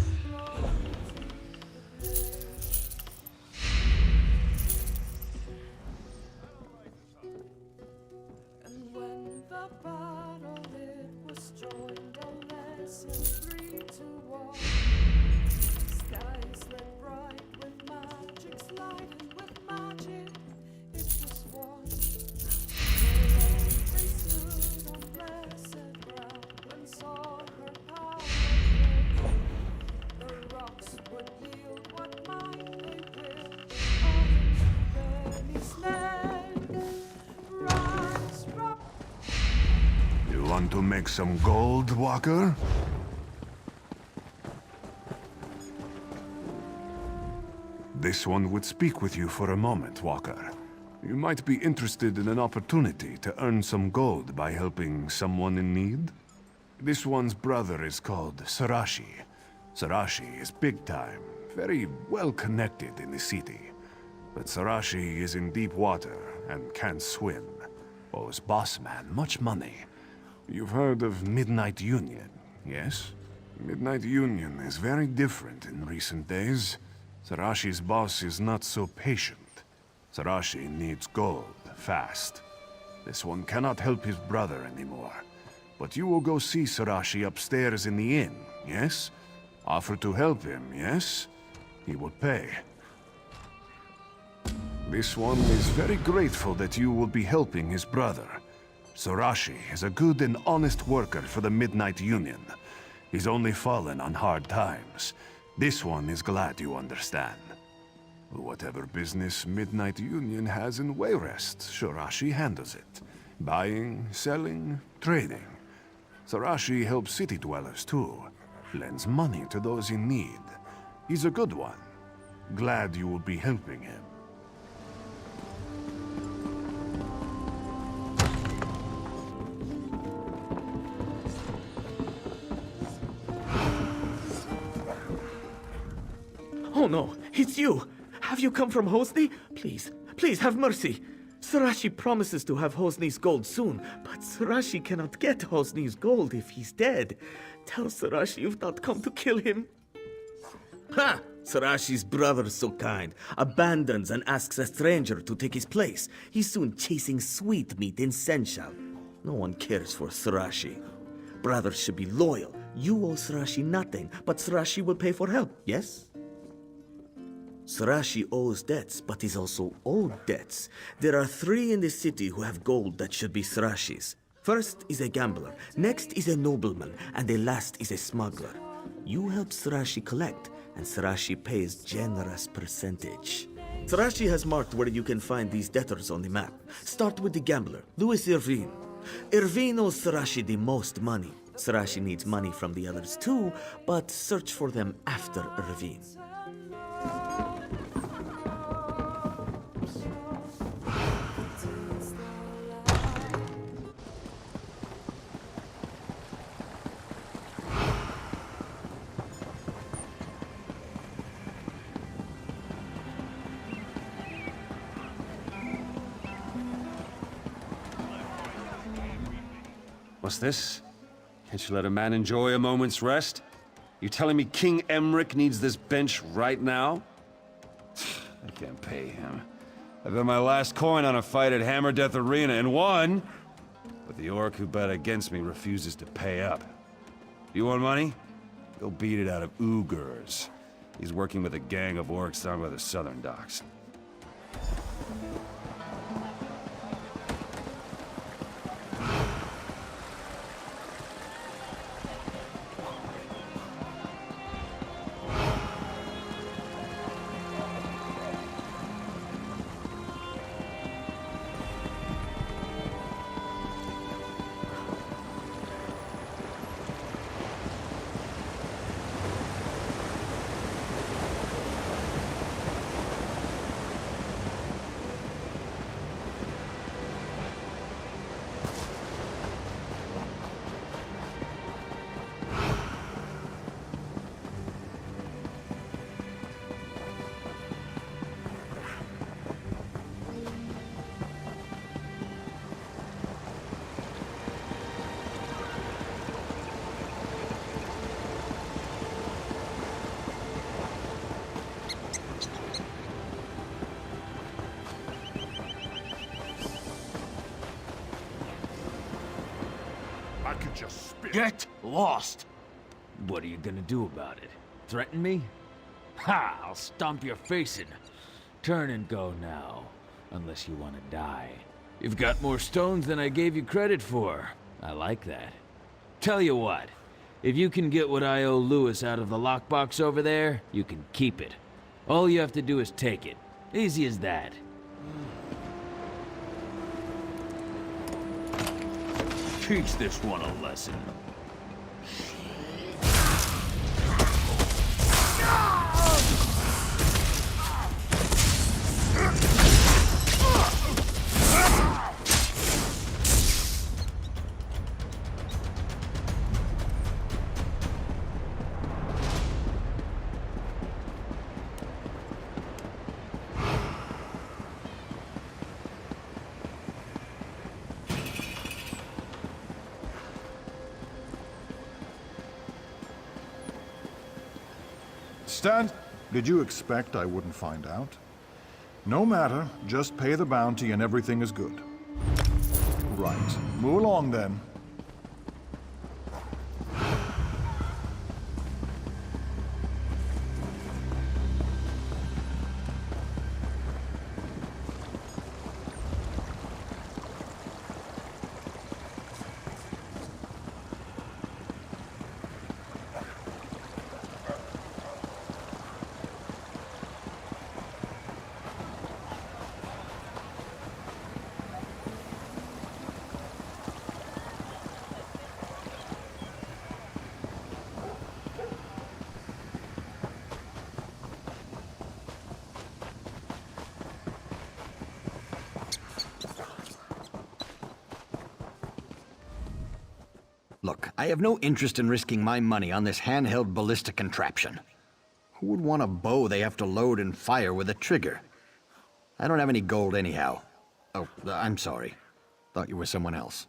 Want to make some gold, Walker? This one would speak with you for a moment, Walker. You might be interested in an opportunity to earn some gold by helping someone in need. This one's brother is called Sarashi. Sarashi is big time, very well connected in the city. But Sarashi is in deep water and can't swim. Owes boss man much money. You've heard of Midnight Union, yes? Midnight Union is very different in recent days. Sarashi's boss is not so patient. Sarashi needs gold, fast. This one cannot help his brother anymore. But you will go see Sarashi upstairs in the inn, yes? Offer to help him, yes? He will pay. This one is very grateful that you will be helping his brother. Sarashi is a good and honest worker for the Midnight Union. He's only fallen on hard times. This one is glad you understand. Whatever business Midnight Union has in Wayrest, Sarashi handles it. Buying, selling, trading. Sarashi helps city dwellers too. Lends money to those in need. He's a good one. Glad you will be helping him. Oh no, it's you! Have you come from Hosni? Please, please have mercy. Sarashi promises to have Hosni's gold soon, but Sarashi cannot get Hosni's gold if he's dead. Tell Sarashi you've not come to kill him. Ha! Sarashi's brother's so kind. Abandons and asks a stranger to take his place. He's soon chasing sweetmeat in Senshal. No one cares for Sarashi. Brothers should be loyal. You owe Sarashi nothing, but Sarashi will pay for help, yes? Sarashi owes debts, but he's also owed debts. There are 3 in the city who have gold that should be Sarashi's. First is a gambler, next is a nobleman, and the last is a smuggler. You help Sarashi collect, and Sarashi pays generous percentage. Sarashi has marked where you can find these debtors on the map. Start with the gambler, Louis Irvine. Irvine owes Sarashi the most money. Sarashi needs money from the others too, but search for them after Irvine. What's this? Can't you let a man enjoy a moment's rest? You telling me King Emmerich needs this bench right now? I can't pay him. I bet my last coin on a fight at Hammerdeath Arena and won! But the orc who bet against me refuses to pay up. You want money? Go beat it out of Ugurs. He's working with a gang of orcs down by the southern docks. I could just spit. Get lost! What are you gonna do about it? Threaten me? Ha! I'll stomp your face in. Turn and go now, unless you want to die. You've got more stones than I gave you credit for. I like that. Tell you what, if you can get what I owe Lewis out of the lockbox over there, you can keep it. All you have to do is take it. Easy as that. Teach this one a lesson. Stand. Did you expect I wouldn't find out? No matter, just pay the bounty and everything is good. Right. Move along then. Look, I have no interest in risking my money on this handheld ballistic contraption. Who would want a bow they have to load and fire with a trigger? I don't have any gold anyhow. Oh, I'm sorry. Thought you were someone else.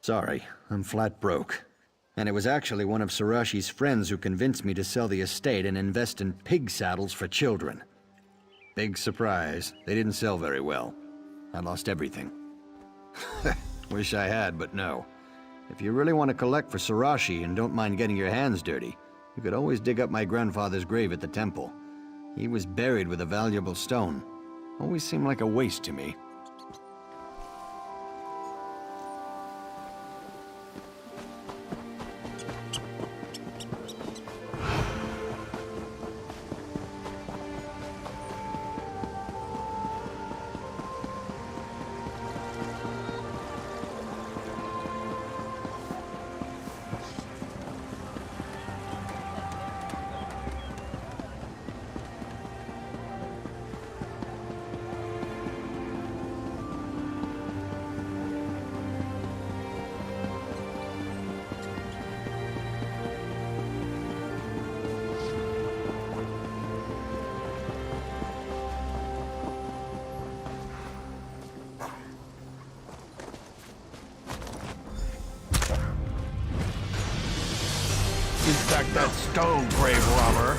Sorry, I'm flat broke. And it was actually one of Sarashi's friends who convinced me to sell the estate and invest in pig saddles for children. Big surprise, they didn't sell very well. I lost everything. Wish I had, but no. If you really want to collect for Sarashi and don't mind getting your hands dirty, you could always dig up my grandfather's grave at the temple. He was buried with a valuable stone. Always seemed like a waste to me. Inspect that stone, grave robber.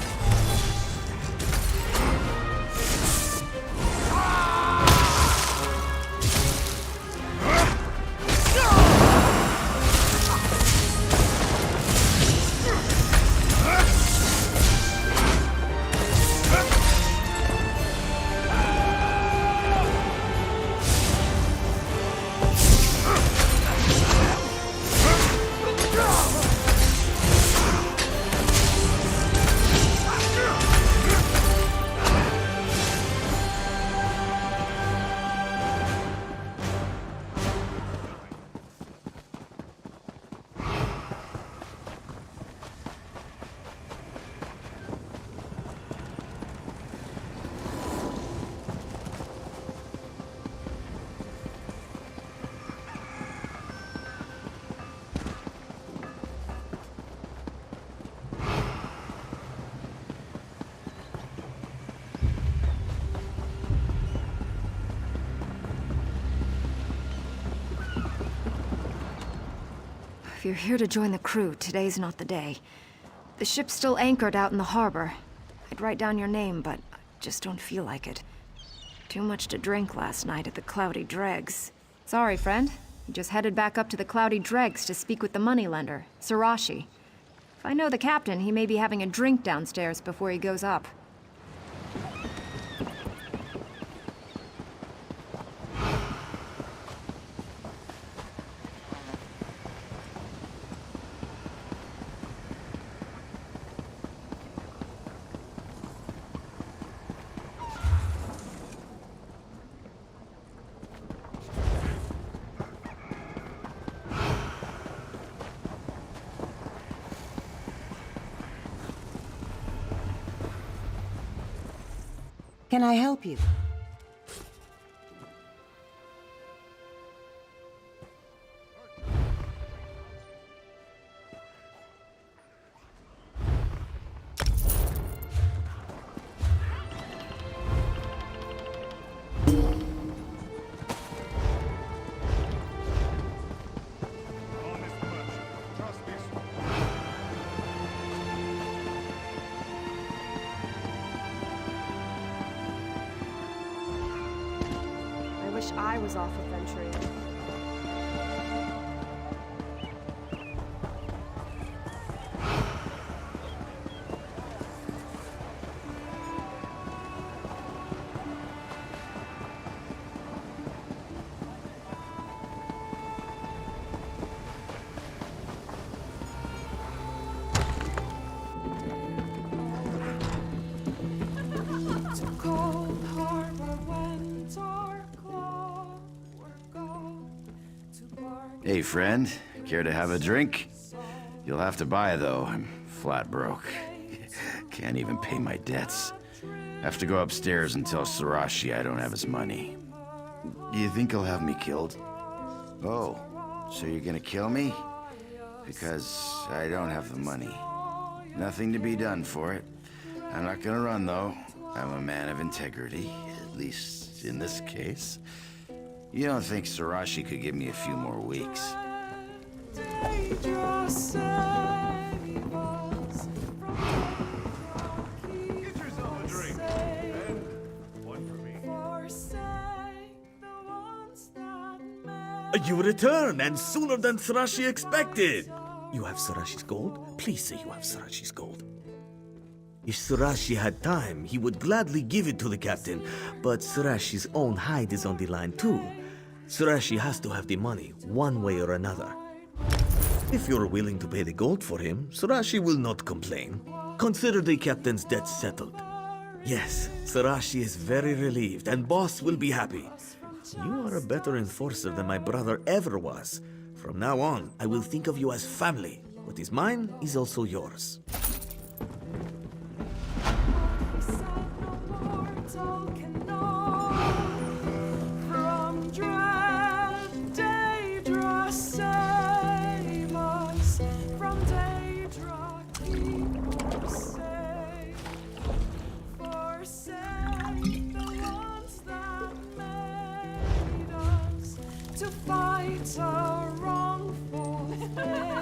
If you're here to join the crew, today's not the day. The ship's still anchored out in the harbor. I'd write down your name, but I just don't feel like it. Too much to drink last night at the Cloudy Dregs. Sorry, friend. He just headed back up to the Cloudy Dregs to speak with the moneylender, Sarashi. If I know the captain, he may be having a drink downstairs before he goes up. Can I help you? I was off adventuring. To Cold Harbor went our clock were gone. Hey, friend. Care to have a drink? You'll have to buy, though. I'm flat broke. Can't even pay my debts. Have to go upstairs and tell Sarashi I don't have his money. You think he'll have me killed? Oh, so you're gonna kill me? Because I don't have the money. Nothing to be done for it. I'm not gonna run, though. I'm a man of integrity, at least in this case. You don't think Sarashi could give me a few more weeks? You return, and sooner than Sarashi expected! You have Sarashi's gold? Please say you have Sarashi's gold. If Sarashi had time, he would gladly give it to the captain, but Sarashi's own hide is on the line too. Sarashi has to have the money, one way or another. If you're willing to pay the gold for him, Sarashi will not complain. Consider the captain's debt settled. Yes, Sarashi is very relieved, and boss will be happy. You are a better enforcer than my brother ever was. From now on, I will think of you as family. What is mine is also yours. From dread Daedra save us. From Daedra keep us safe. Forsake the ones that made us to fight a wrongful thing.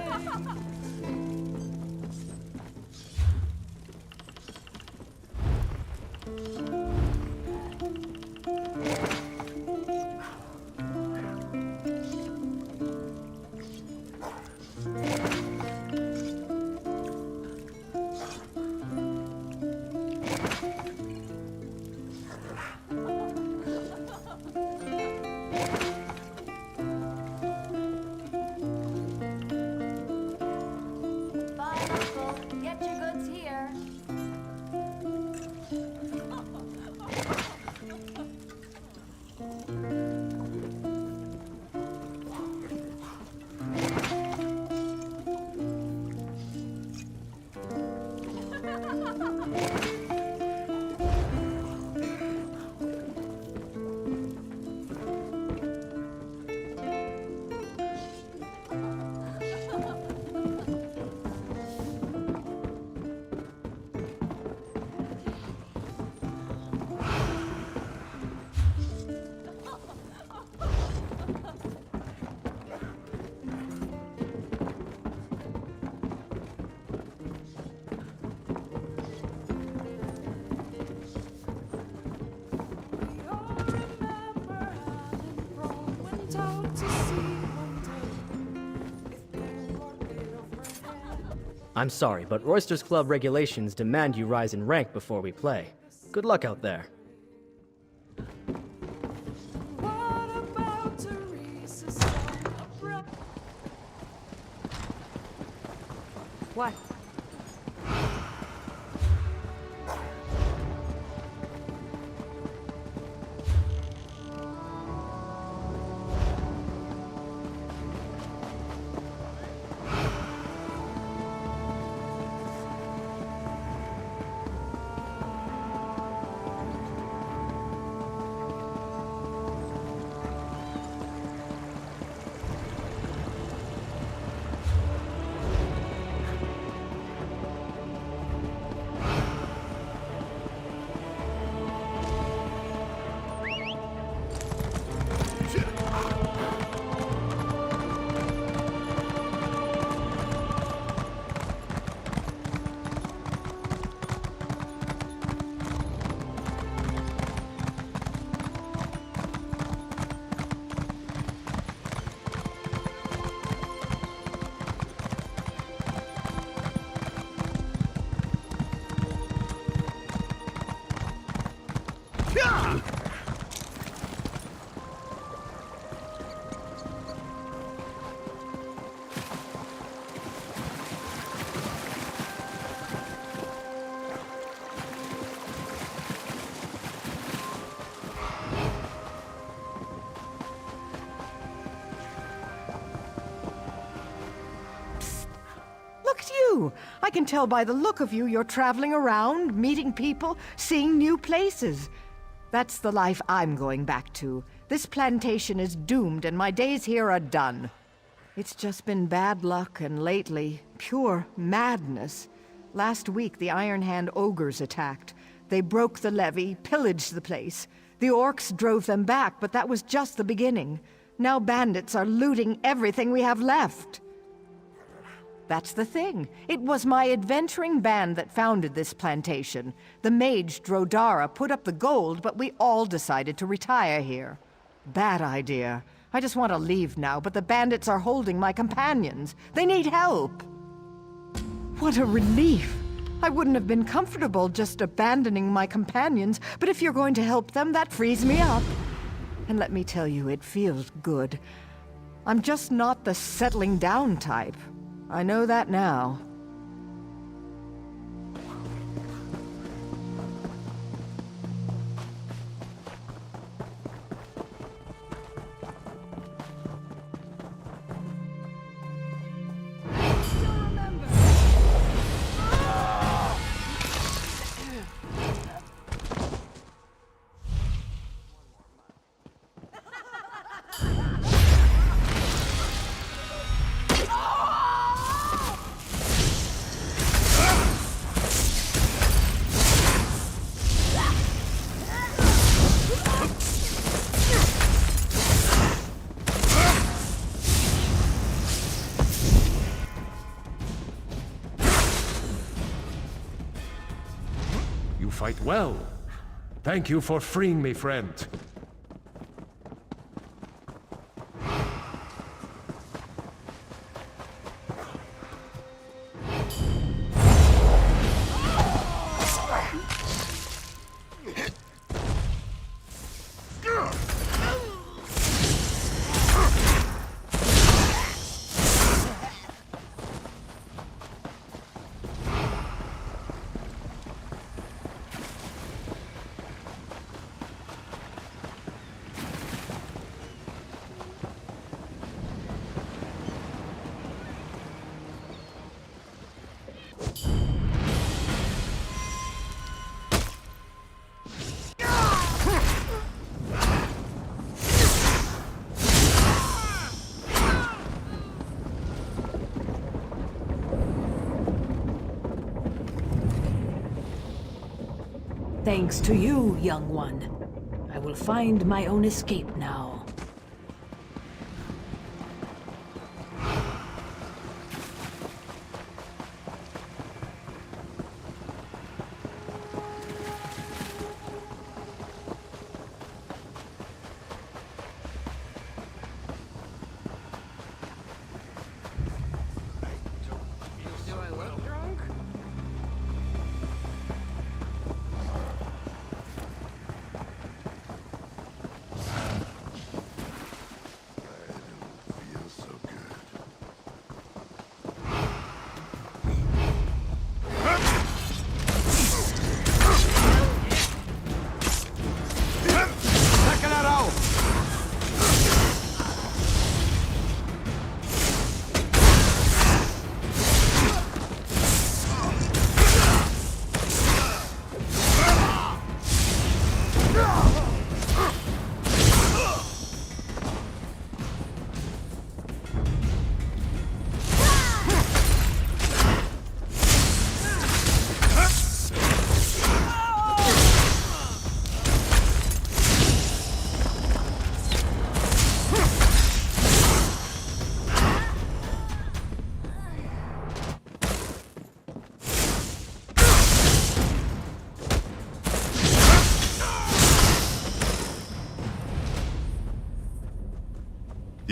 I'm sorry, but Royster's Club regulations demand you rise in rank before we play. Good luck out there. What? Look at you! I can tell by the look of you you're traveling around, meeting people, seeing new places. That's the life I'm going back to. This plantation is doomed and my days here are done. It's just been bad luck and lately, pure madness. Last week the Iron Hand ogres attacked. They broke the levee, pillaged the place. The orcs drove them back, but that was just the beginning. Now bandits are looting everything we have left. That's the thing. It was my adventuring band that founded this plantation. The mage Drodara put up the gold, but we all decided to retire here. Bad idea. I just want to leave now, but the bandits are holding my companions. They need help. What a relief. I wouldn't have been comfortable just abandoning my companions, but if you're going to help them, that frees me up. And let me tell you, it feels good. I'm just not the settling down type. I know that now. Fight well. Thank you for freeing me, friend. Thanks to you, young one. I will find my own escape now.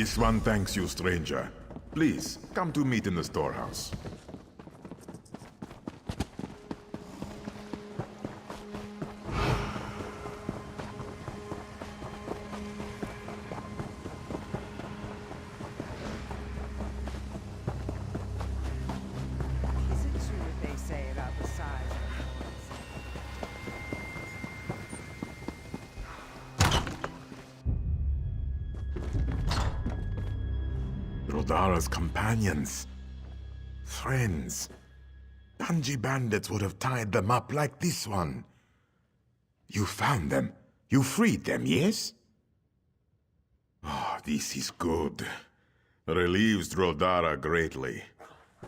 This one thanks you, stranger. Please, come to meet in the storehouse. Is it true what they say about the size of Rodara's companions. Friends. Tangi bandits would have tied them up like this one. You found them. You freed them, yes? Oh, this is good. Relieves Rodara greatly.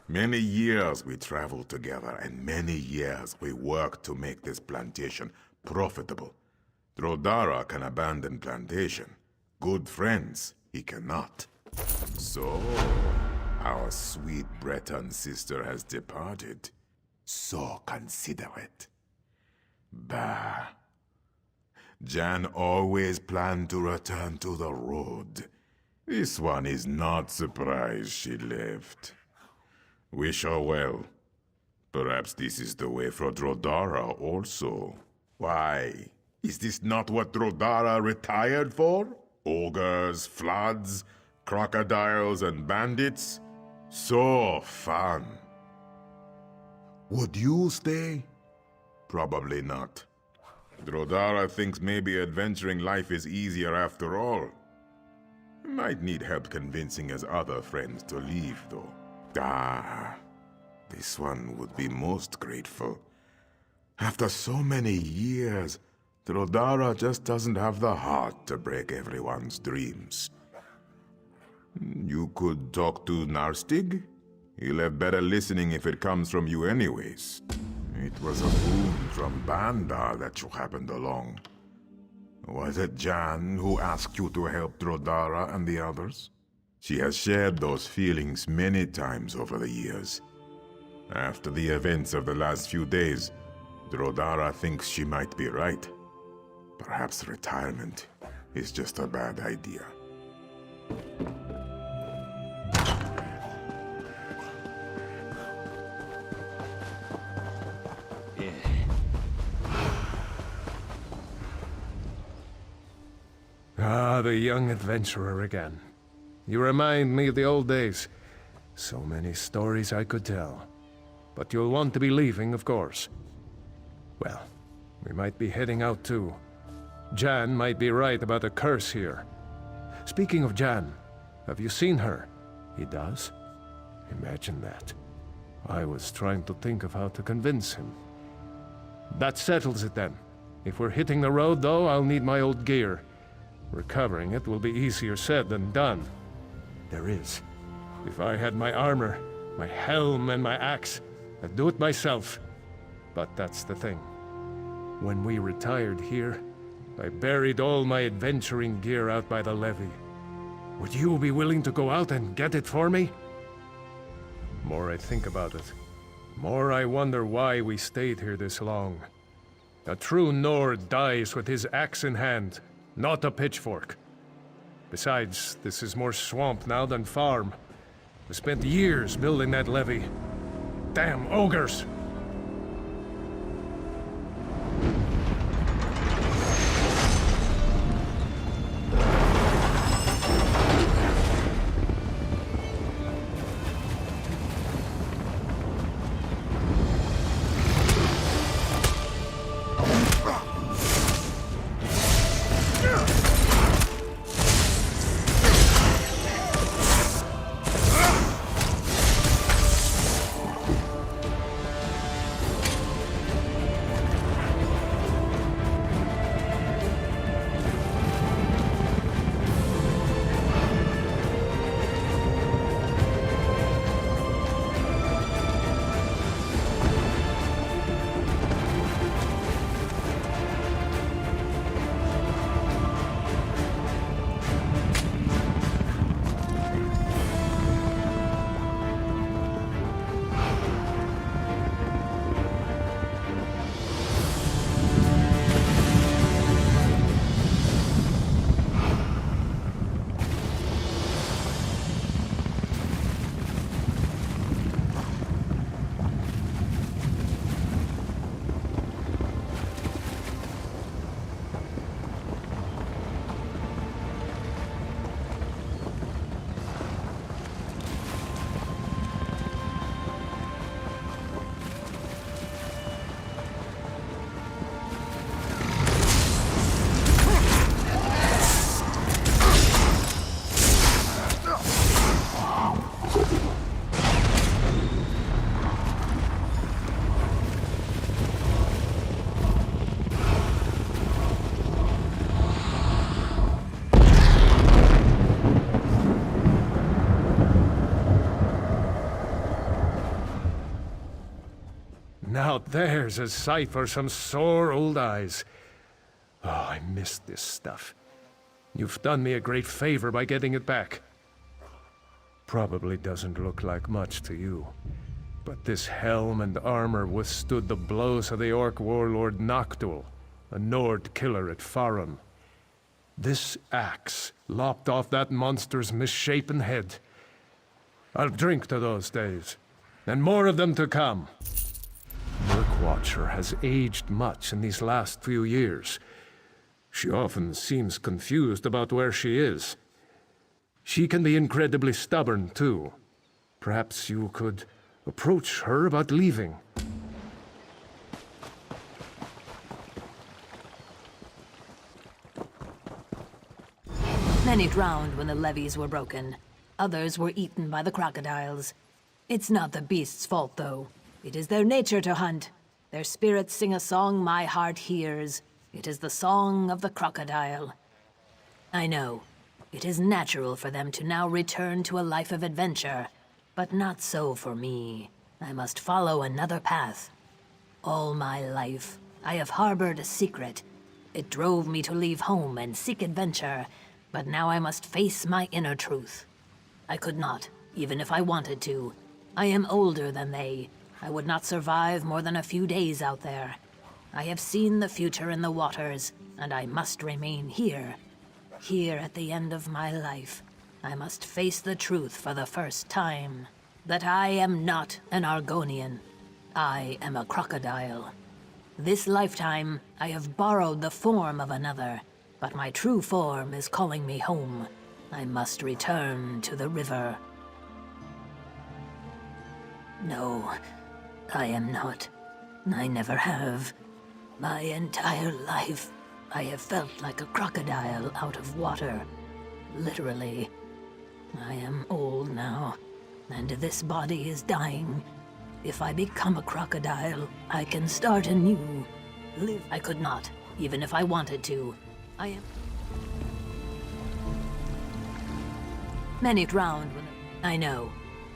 Many years we traveled together, and many years we worked to make this plantation profitable. Rodara can abandon plantation. Good friends, he cannot. So, our sweet Breton sister has departed. So considerate. Bah. Jan always planned to return to the road. This one is not surprised she left. Wish her well. Perhaps this is the way for Rodara also. Why? Is this not what Rodara retired for? Ogres, floods, crocodiles, and bandits? So fun. Would you stay? Probably not. Rodara thinks maybe adventuring life is easier after all. Might need help convincing his other friends to leave, though. Ah, this one would be most grateful. After so many years, Rodara just doesn't have the heart to break everyone's dreams. You could talk to Narstig? He'll have better listening if it comes from you anyways. It was a boon from Bandar that you happened along. Was it Jan who asked you to help Rodara and the others? She has shared those feelings many times over the years. After the events of the last few days, Rodara thinks she might be right. Perhaps retirement is just a bad idea. Ah, the young adventurer again. You remind me of the old days. So many stories I could tell. But you'll want to be leaving, of course. Well, we might be heading out too. Jan might be right about a curse here. Speaking of Jan, have you seen her? He does? Imagine that. I was trying to think of how to convince him. That settles it then. If we're hitting the road, though, I'll need my old gear. Recovering it will be easier said than done. There is. If I had my armor, my helm, and my axe, I'd do it myself. But that's the thing. When we retired here, I buried all my adventuring gear out by the levee. Would you be willing to go out and get it for me? More I think about it, more I wonder why we stayed here this long. A true Nord dies with his axe in hand, not a pitchfork. Besides, this is more swamp now than farm. We spent years building that levee. Damn ogres! Now there's a sight for some sore old eyes. Oh, I missed this stuff. You've done me a great favor by getting it back. Probably doesn't look like much to you, but this helm and armor withstood the blows of the Orc warlord Noctul, a Nord killer at Farum. This axe lopped off that monster's misshapen head. I'll drink to those days, and more of them to come. Murkwatcher has aged much in these last few years. She often seems confused about where she is. She can be incredibly stubborn, too. Perhaps you could approach her about leaving. Many drowned when the levees were broken. Others were eaten by the crocodiles. It's not the beasts' fault, though. It is their nature to hunt. Their spirits sing a song my heart hears. It is the song of the crocodile. I know. It is natural for them to now return to a life of adventure. But not so for me. I must follow another path. All my life, I have harbored a secret. It drove me to leave home and seek adventure. But now I must face my inner truth. I could not, even if I wanted to. I am older than they. I would not survive more than a few days out there. I have seen the future in the waters, and I must remain here. Here at the end of my life, I must face the truth for the first time. That I am not an Argonian. I am a crocodile. This lifetime, I have borrowed the form of another, but my true form is calling me home. I must return to the river. No, I am not. I never have. My entire life, I have felt like a crocodile out of water. Literally. I am old now, and this body is dying. If I become a crocodile, I can start anew. Live. I could not, even if I wanted to. I am... Many drowned when... I know.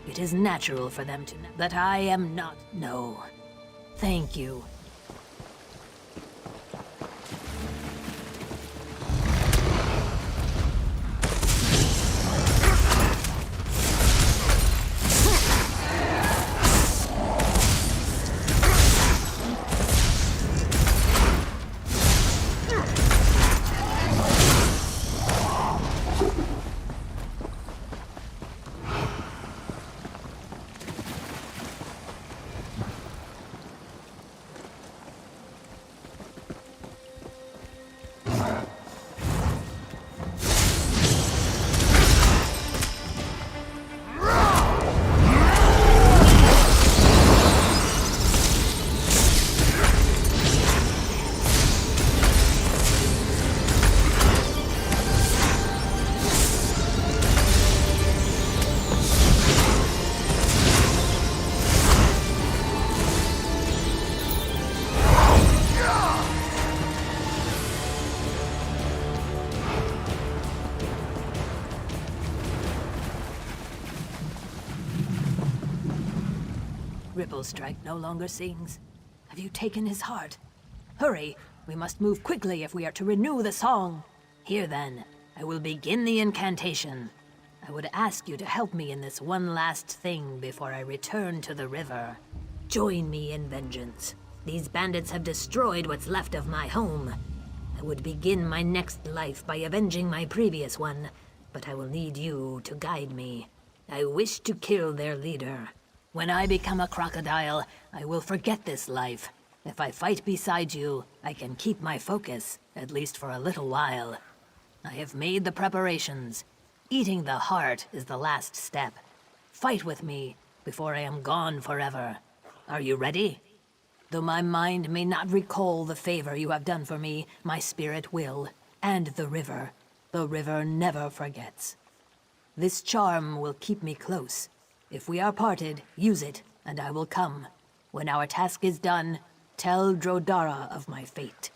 It is natural for them to know that I am not... No. Thank you. Ripplestrike no longer sings. Have you taken his heart? Hurry! We must move quickly if we are to renew the song. Here then, I will begin the incantation. I would ask you to help me in this one last thing before I return to the river. Join me in vengeance. These bandits have destroyed what's left of my home. I would begin my next life by avenging my previous one, but I will need you to guide me. I wish to kill their leader. When I become a crocodile, I will forget this life. If I fight beside you, I can keep my focus, at least for a little while. I have made the preparations. Eating the heart is the last step. Fight with me before I am gone forever. Are you ready? Though my mind may not recall the favor you have done for me, my spirit will. And the river. The river never forgets. This charm will keep me close. If we are parted, use it, and I will come. When our task is done, tell Drodara of my fate.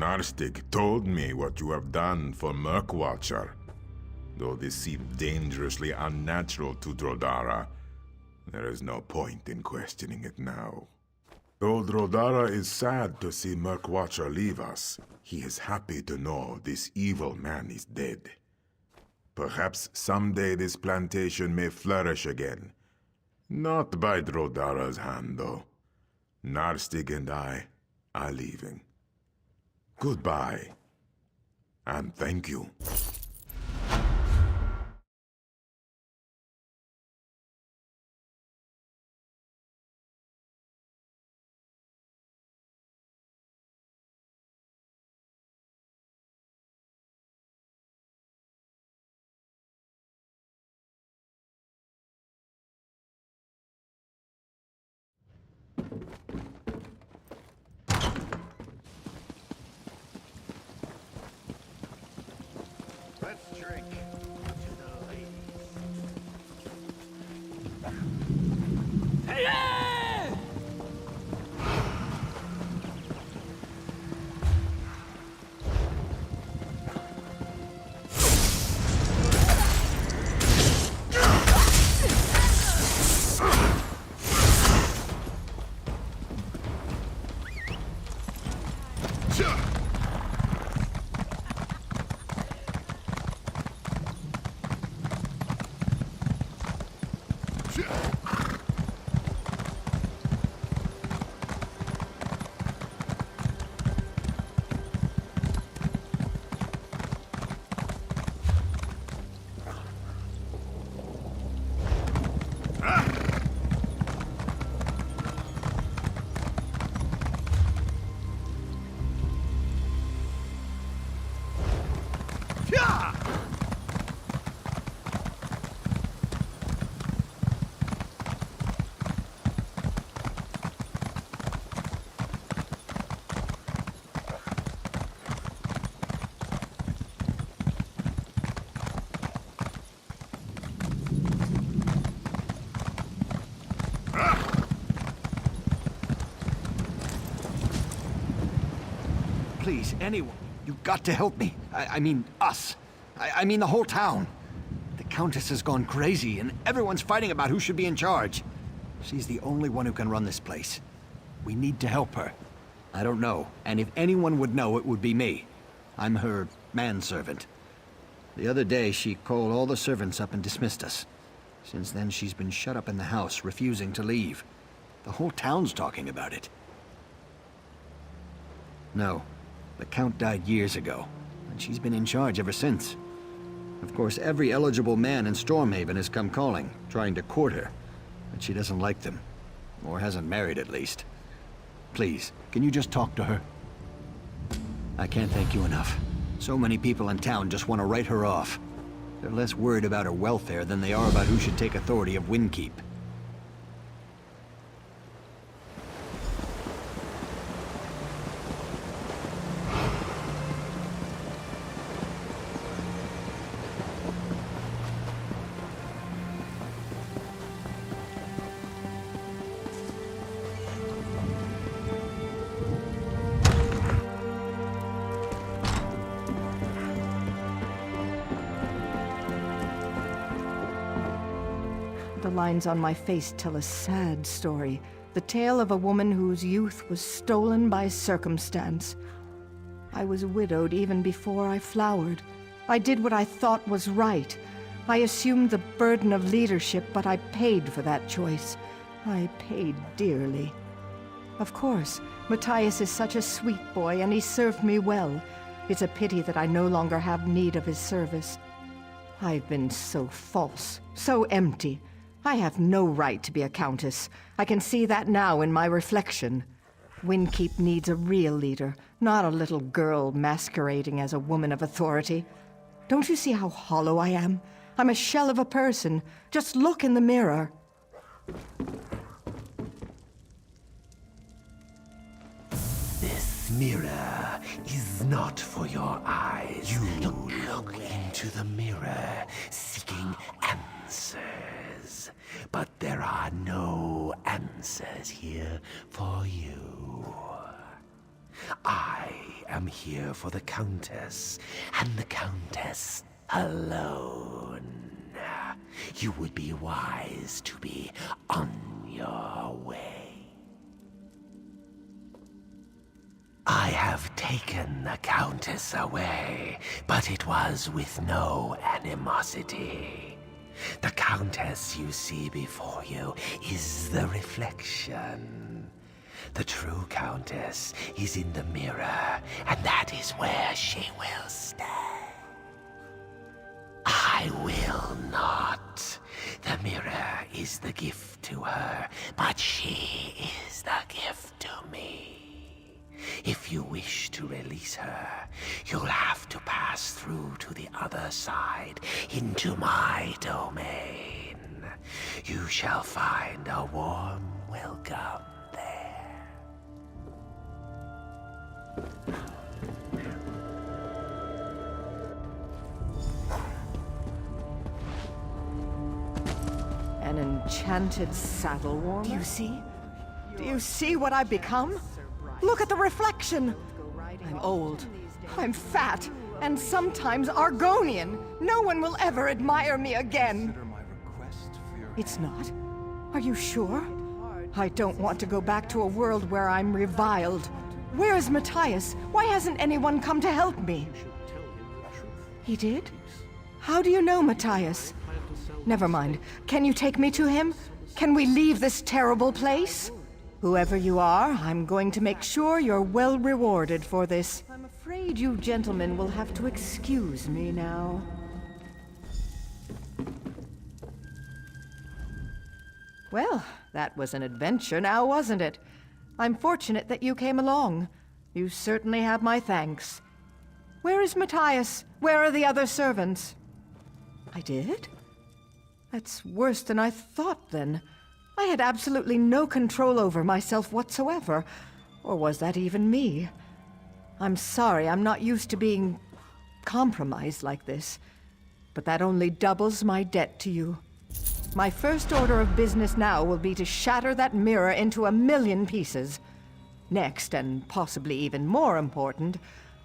Narstig told me what you have done for Murkwatcher. Though this seemed dangerously unnatural to Drodara, there is no point in questioning it now. Though Drodara is sad to see Murkwatcher leave us, he is happy to know this evil man is dead. Perhaps someday this plantation may flourish again. Not by Drodara's hand, though. Narstig and I are leaving. Goodbye, and thank you. Let's drink to the ladies. Please, anyone. You've got to help me. I mean, us. I mean the whole town. The Countess has gone crazy, and everyone's fighting about who should be in charge. She's the only one who can run this place. We need to help her. I don't know, and if anyone would know, it would be me. I'm her manservant. The other day, she called all the servants up and dismissed us. Since then, she's been shut up in the house, refusing to leave. The whole town's talking about it. No. The Count died years ago, and she's been in charge ever since. Of course, every eligible man in Stormhaven has come calling, trying to court her, but she doesn't like them. Or hasn't married, at least. Please, can you just talk to her? I can't thank you enough. So many people in town just want to write her off. They're less worried about her welfare than they are about who should take authority of Windkeep. The lines on my face tell a sad story. The tale of a woman whose youth was stolen by circumstance. I was widowed even before I flowered. I did what I thought was right. I assumed the burden of leadership, but I paid for that choice. I paid dearly. Of course, Matthias is such a sweet boy, and he served me well. It's a pity that I no longer have need of his service. I've been so false, so empty. I have no right to be a countess. I can see that now in my reflection. Windkeep needs a real leader, not a little girl masquerading as a woman of authority. Don't you see how hollow I am? I'm a shell of a person. Just look in the mirror. This mirror is not for your eyes. You look into the mirror, seeking answers. But there are no answers here for you. I am here for the Countess, and the Countess alone. You would be wise to be on your way. I have taken the Countess away, but it was with no animosity. The Countess you see before you is the reflection. The true Countess is in the mirror, and that is where she will stay. I will not. The mirror is the gift to her, but she is the gift to me. If you wish to release her, you'll have to pass through to the other side, into my domain. You shall find a warm welcome there. An enchanted saddle warmer? Do you see? Do you see what I've become? Look at the reflection! I'm old, I'm fat, and sometimes Argonian. No one will ever admire me again. It's not? Are you sure? I don't want to go back to a world where I'm reviled. Where is Matthias? Why hasn't anyone come to help me? He did? How do you know Matthias? Never mind. Can you take me to him? Can we leave this terrible place? Whoever you are, I'm going to make sure you're well rewarded for this. I'm afraid you gentlemen will have to excuse me now. Well, that was an adventure now, wasn't it? I'm fortunate that you came along. You certainly have my thanks. Where is Matthias? Where are the other servants? I did? That's worse than I thought, then. I had absolutely no control over myself whatsoever. Or was that even me? I'm sorry, I'm not used to being compromised like this. But that only doubles my debt to you. My first order of business now will be to shatter that mirror into 1,000,000 pieces. Next, and possibly even more important,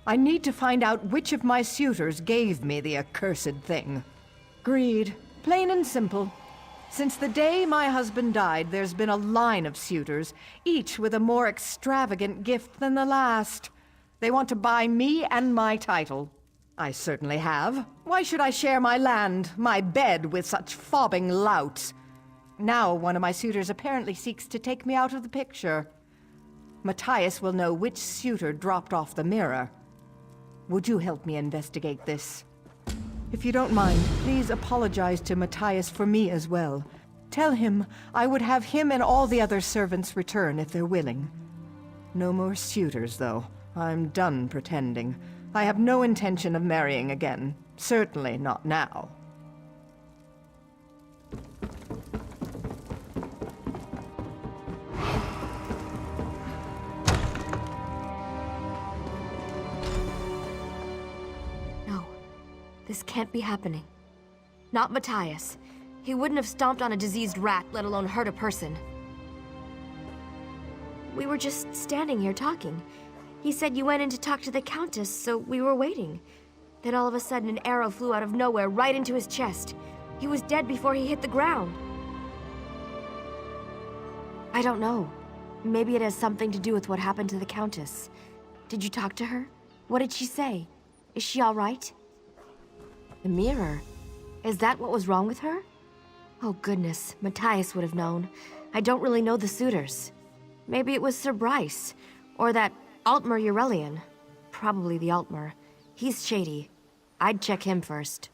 I need to find out which of my suitors gave me the accursed thing. Greed. Plain and simple. Since the day my husband died, there's been a line of suitors, each with a more extravagant gift than the last. They want to buy me and my title. I certainly have. Why should I share my land, my bed, with such fobbing louts? Now one of my suitors apparently seeks to take me out of the picture. Matthias will know which suitor dropped off the mirror. Would you help me investigate this? If you don't mind, please apologize to Matthias for me as well. Tell him I would have him and all the other servants return if they're willing. No more suitors, though. I'm done pretending. I have no intention of marrying again. Certainly not now. This can't be happening. Not Matthias. He wouldn't have stomped on a diseased rat, let alone hurt a person. We were just standing here talking. He said you went in to talk to the Countess, so we were waiting. Then all of a sudden an arrow flew out of nowhere right into his chest. He was dead before he hit the ground. I don't know. Maybe it has something to do with what happened to the Countess. Did you talk to her? What did she say? Is she all right? The mirror. Is that what was wrong with her? Oh goodness, Matthias would have known. I don't really know the suitors. Maybe it was Sir Bryce, or that Altmer Eurelian. Probably the Altmer. He's shady. I'd check him first.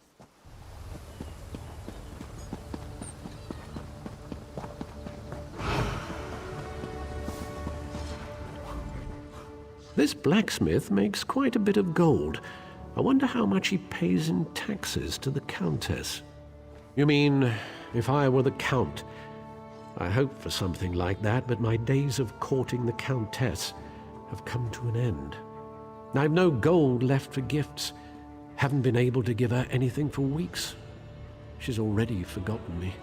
This blacksmith makes quite a bit of gold. I wonder how much he pays in taxes to the Countess. You mean, if I were the Count? I hoped for something like that, but my days of courting the Countess have come to an end. I've no gold left for gifts. Haven't been able to give her anything for weeks. She's already forgotten me.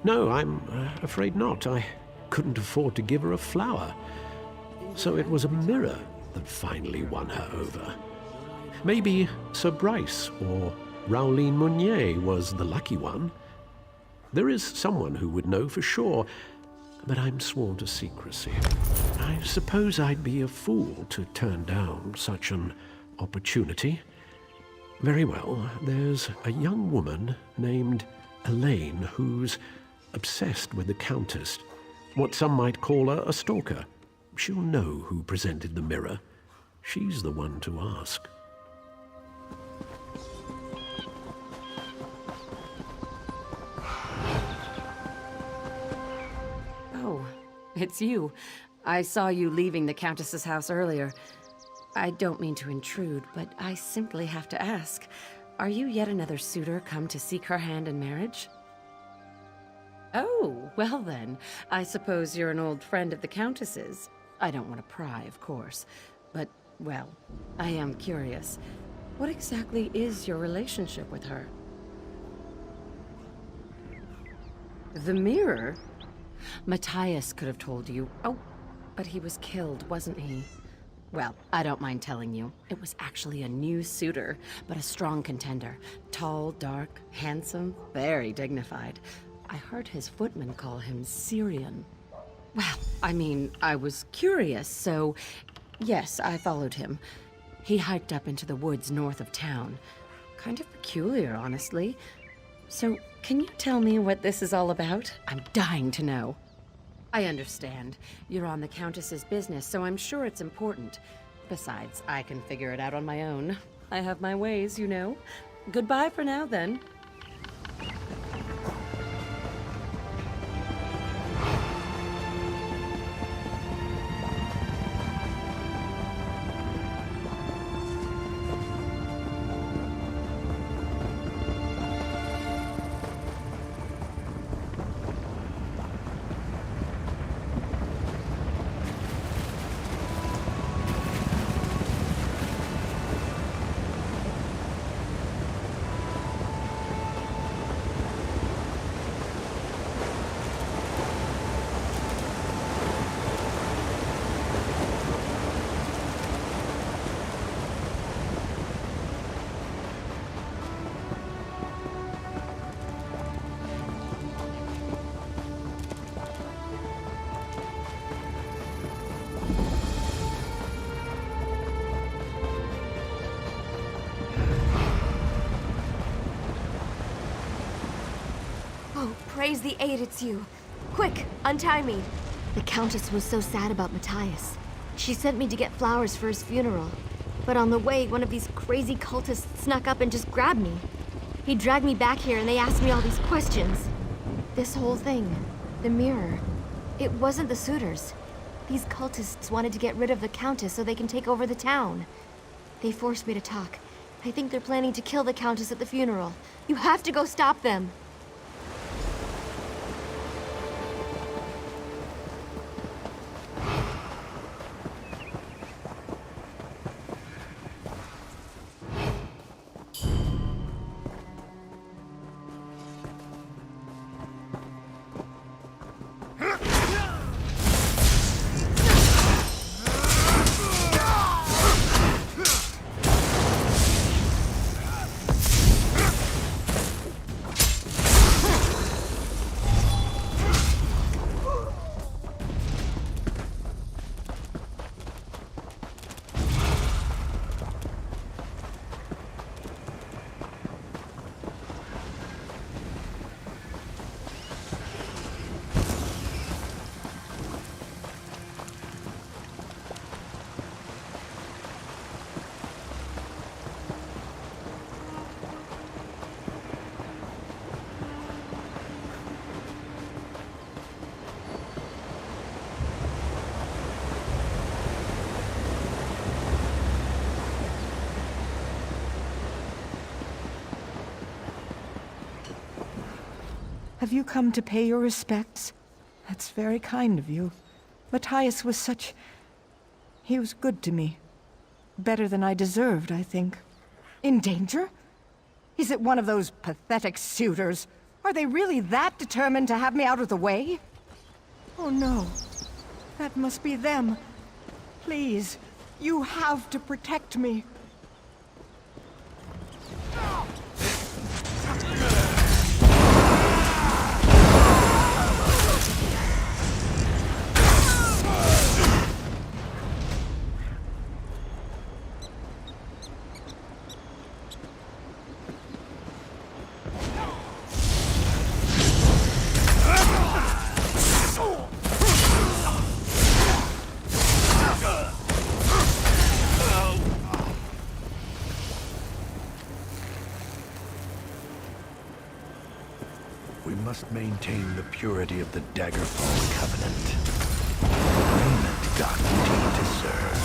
No, I'm afraid not. I couldn't afford to give her a flower. So it was a mirror that finally won her over. Maybe Sir Bryce or Rowleen Mounier was the lucky one. There is someone who would know for sure, but I'm sworn to secrecy. I suppose I'd be a fool to turn down such an opportunity. Very well, there's a young woman named Elaine who's obsessed with the Countess. What some might call a stalker. She'll know who presented the mirror. She's the one to ask. Oh, it's you. I saw you leaving the Countess's house earlier. I don't mean to intrude, but I simply have to ask. Are you yet another suitor come to seek her hand in marriage? Oh, well then, I suppose you're an old friend of the Countess's. I don't want to pry, of course, but, well, I am curious. What exactly is your relationship with her? The mirror? Matthias could have told you. Oh, but he was killed, wasn't he? Well, I don't mind telling you. It was actually a new suitor, but a strong contender. Tall, dark, handsome, very dignified. I heard his footman call him Syrian. Well, I mean, I was curious, so yes, I followed him. He hiked up into the woods north of town. Kind of peculiar, honestly. So, can you tell me what this is all about? I'm dying to know. I understand. You're on the Countess's business, so I'm sure it's important. Besides, I can figure it out on my own. I have my ways, you know. Goodbye for now, then. Oh, praise the aid, it's you. Quick, untie me. The Countess was so sad about Matthias. She sent me to get flowers for his funeral. But on the way, one of these crazy cultists snuck up and just grabbed me. He dragged me back here and they asked me all these questions. This whole thing, the mirror, it wasn't the suitors. These cultists wanted to get rid of the Countess so they can take over the town. They forced me to talk. I think they're planning to kill the Countess at the funeral. You have to go stop them. Have you come to pay your respects? That's very kind of you. Matthias was such... He was good to me. Better than I deserved, I think. In danger? Is it one of those pathetic suitors? Are they really that determined to have me out of the way? Oh no. That must be them. Please, you have to protect me. We must maintain the purity of the Daggerfall Covenant. Raymond got duty to serve.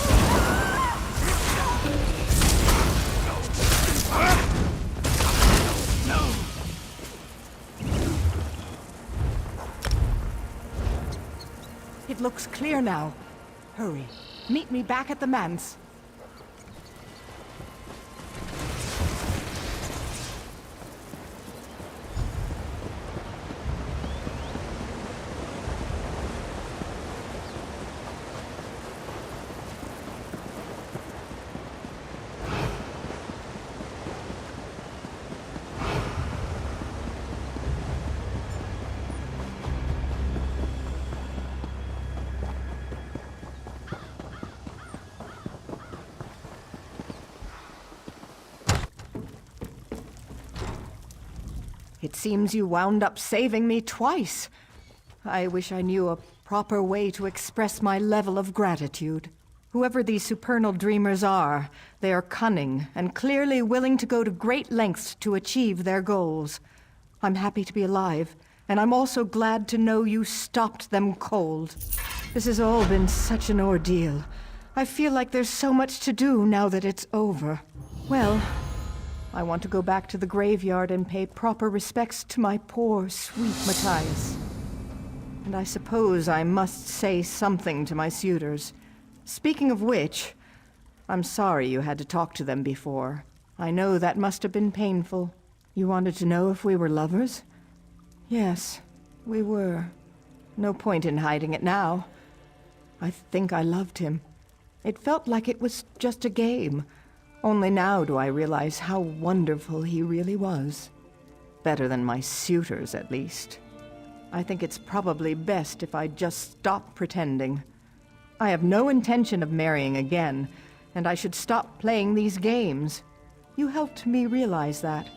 It looks clear now. Hurry. Meet me back at the manse. It seems you wound up saving me twice. I wish I knew a proper way to express my level of gratitude. Whoever these supernal dreamers are, they are cunning and clearly willing to go to great lengths to achieve their goals. I'm happy to be alive, and I'm also glad to know you stopped them cold. This has all been such an ordeal. I feel like there's so much to do now that it's over. Well, I want to go back to the graveyard and pay proper respects to my poor, sweet Matthias. And I suppose I must say something to my suitors. Speaking of which, I'm sorry you had to talk to them before. I know that must have been painful. You wanted to know if we were lovers? Yes, we were. No point in hiding it now. I think I loved him. It felt like it was just a game. Only now do I realize how wonderful he really was. Better than my suitors, at least. I think it's probably best if I just stop pretending. I have no intention of marrying again, and I should stop playing these games. You helped me realize that.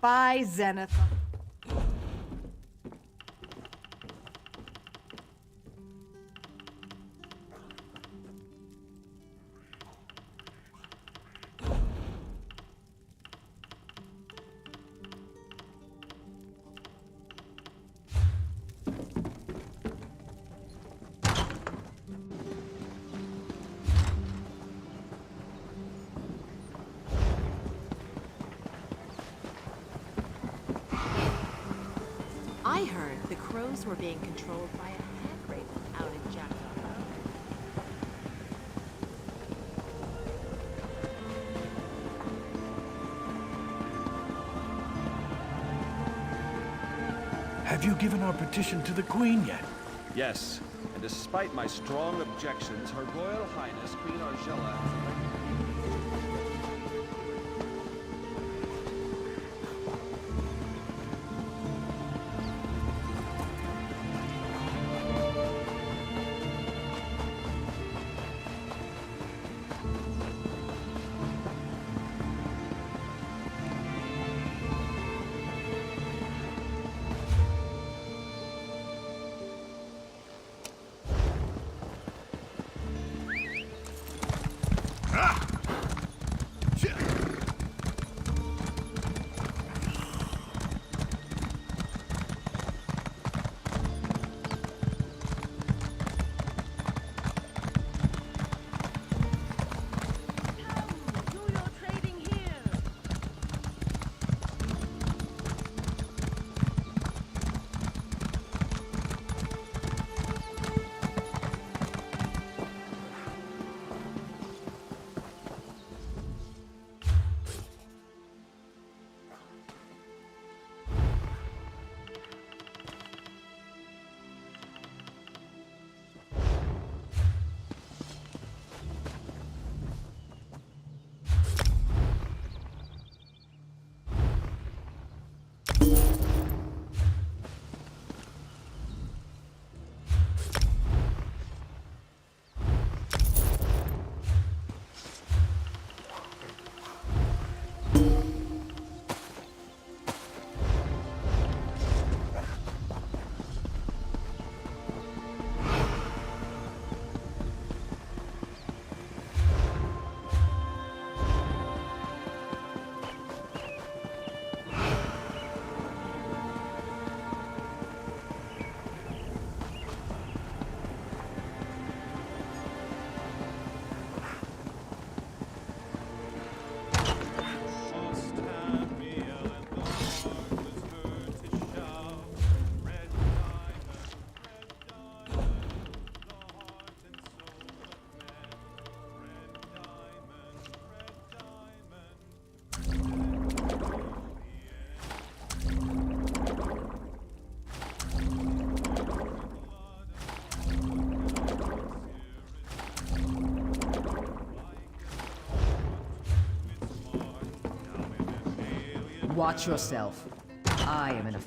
Bye, Zenith. I heard the crows were being controlled by a hag raven out in Jackdaw. Have you given our petition to the Queen yet? Yes, and despite my strong objections, Her Royal Highness Queen Argella Watch yourself. I am in a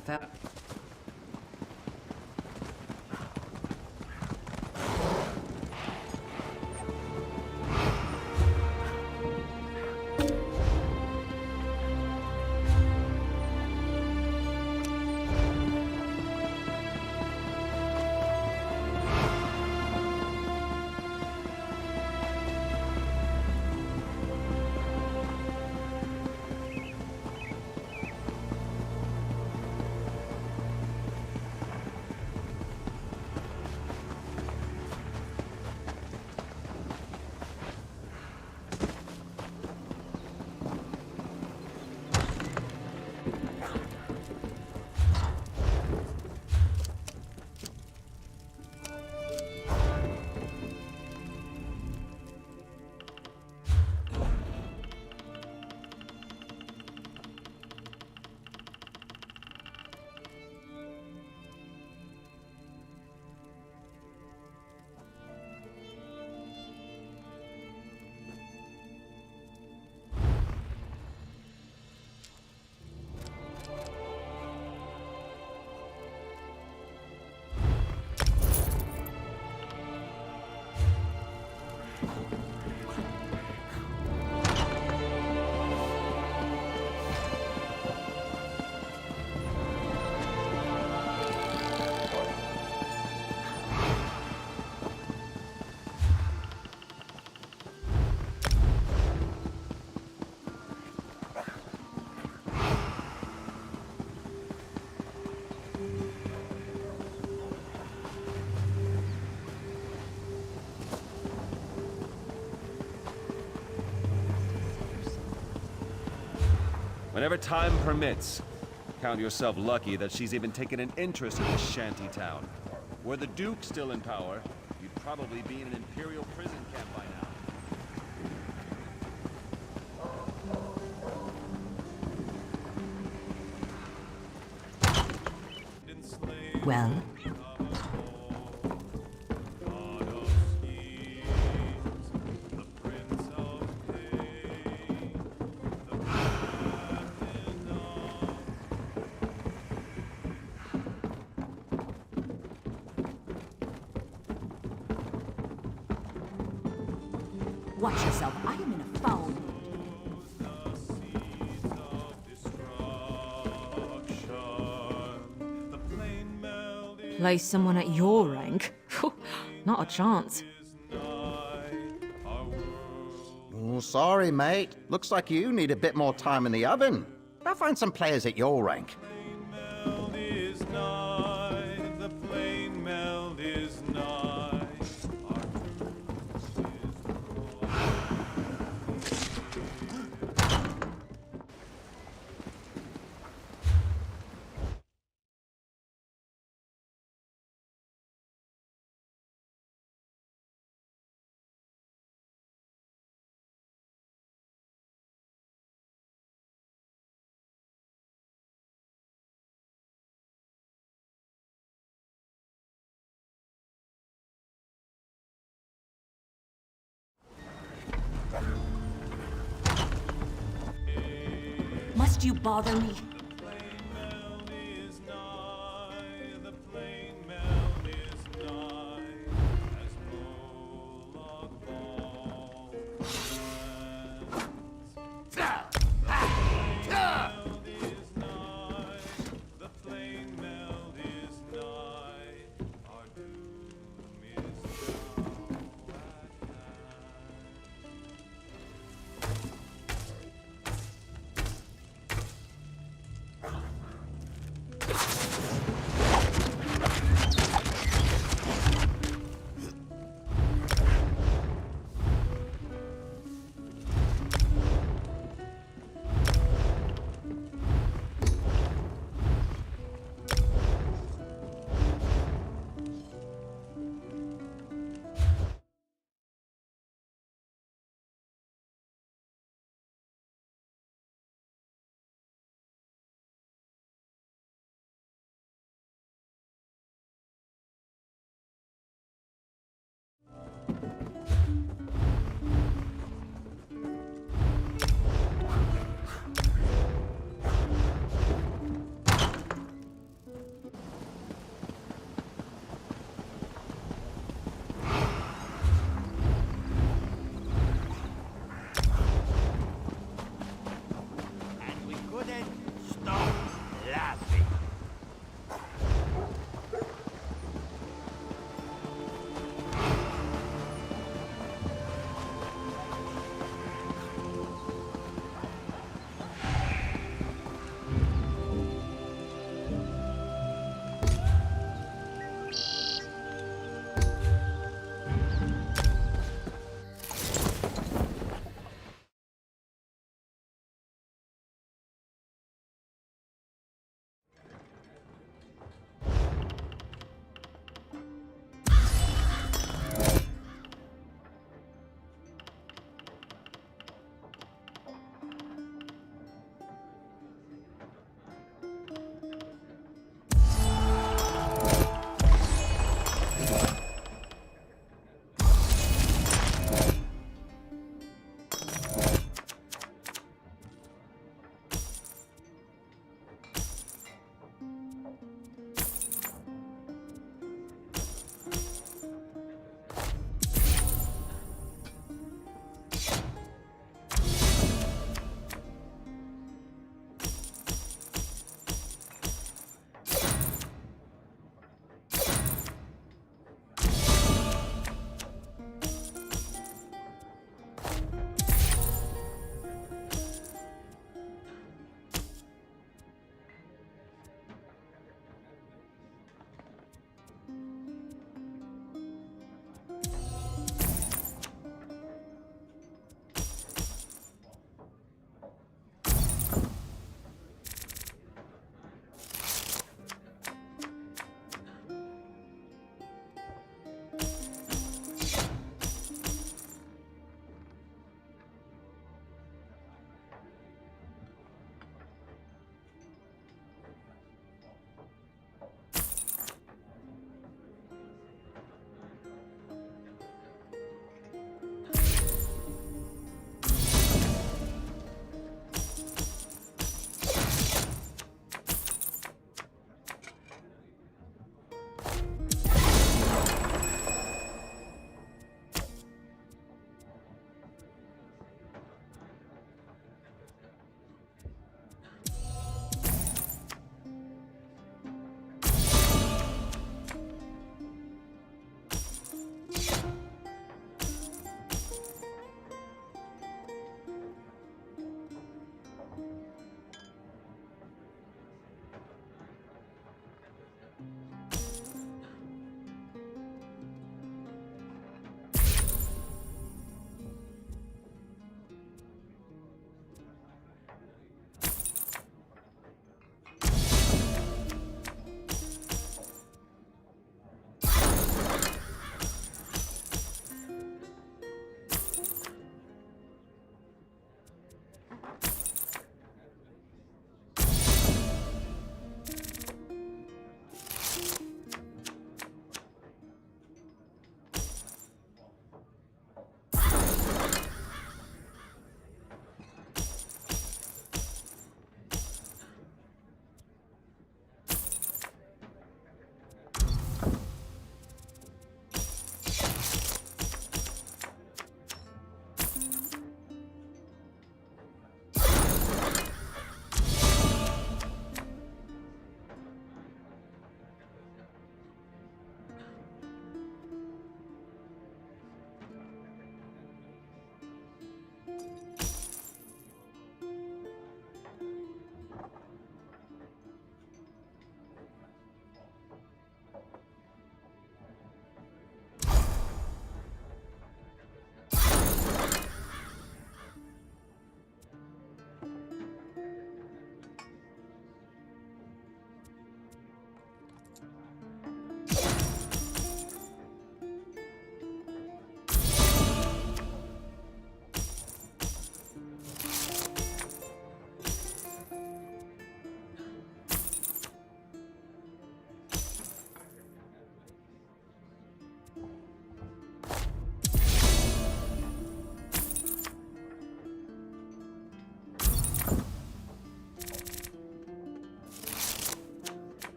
Whenever time permits. Count yourself lucky that she's even taken an interest in this shanty town. Were the Duke still in power, you'd probably be in an Imperial prison camp by now. Well? Watch yourself. I am in a foul mood. Play someone at your rank? Not a chance. Oh, sorry, mate. Looks like you need a bit more time in the oven. I'll find some players at your rank. Must you bother me?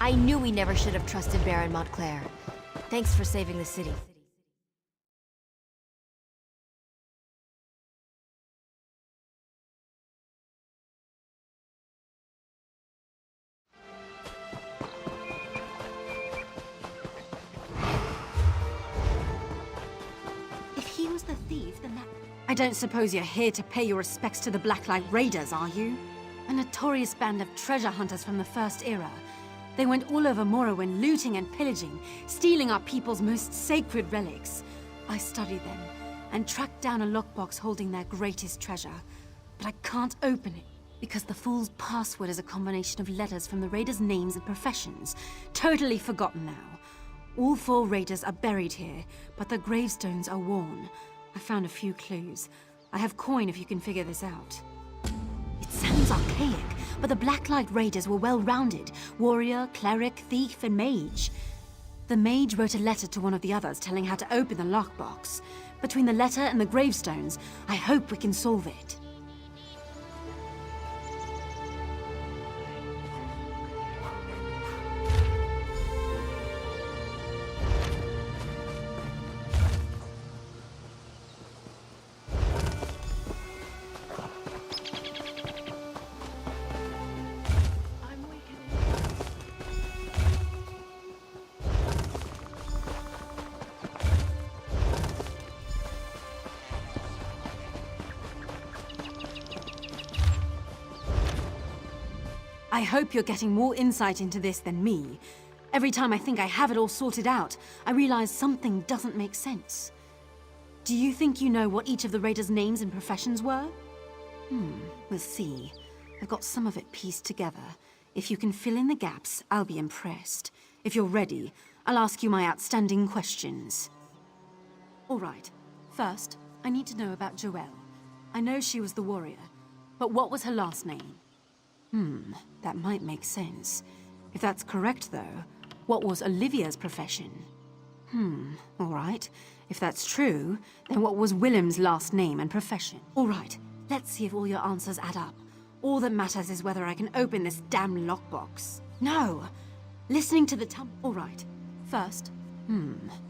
I knew we never should have trusted Baron Montclair. Thanks for saving the city. If he was the thief, then that... I don't suppose you're here to pay your respects to the Blacklight Raiders, are you? A notorious band of treasure hunters from the First Era. They went all over Morrowind, looting and pillaging, stealing our people's most sacred relics. I studied them, and tracked down a lockbox holding their greatest treasure. But I can't open it, because the fool's password is a combination of letters from the raiders' names and professions, totally forgotten now. All 4 raiders are buried here, but the gravestones are worn. I found a few clues. I have coin if you can figure this out. It sounds archaic, but the Blacklight Raiders were well-rounded. Warrior, cleric, thief, and mage. The mage wrote a letter to one of the others telling how to open the lockbox. Between the letter and the gravestones, I hope we can solve it. I hope you're getting more insight into this than me. Every time I think I have it all sorted out, I realize something doesn't make sense. Do you think you know what each of the raiders' names and professions were? We'll see. I've got some of it pieced together. If you can fill in the gaps, I'll be impressed. If you're ready, I'll ask you my outstanding questions. All right. First, I need to know about Joelle. I know she was the warrior, but what was her last name? That might make sense. If that's correct, though, what was Olivia's profession? All right. If that's true, then what was Willem's last name and profession? All right. Let's see if all your answers add up. All that matters is whether I can open this damn lockbox. No! Listening to the all right. First,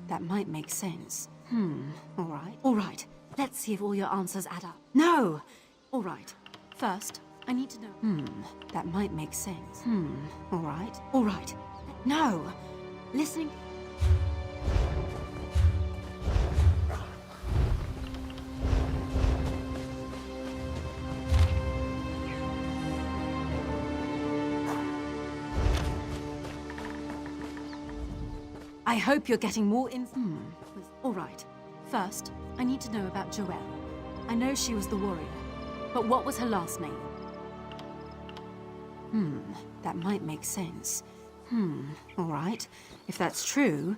that might make sense. All right. All right. Let's see if all your answers add up. No! All right. First, I need to know. That might make sense. All right. All right. No! Listening... I hope you're getting more All right. First, I need to know about Joelle. I know she was the warrior, but what was her last name? That might make sense. All right. If that's true...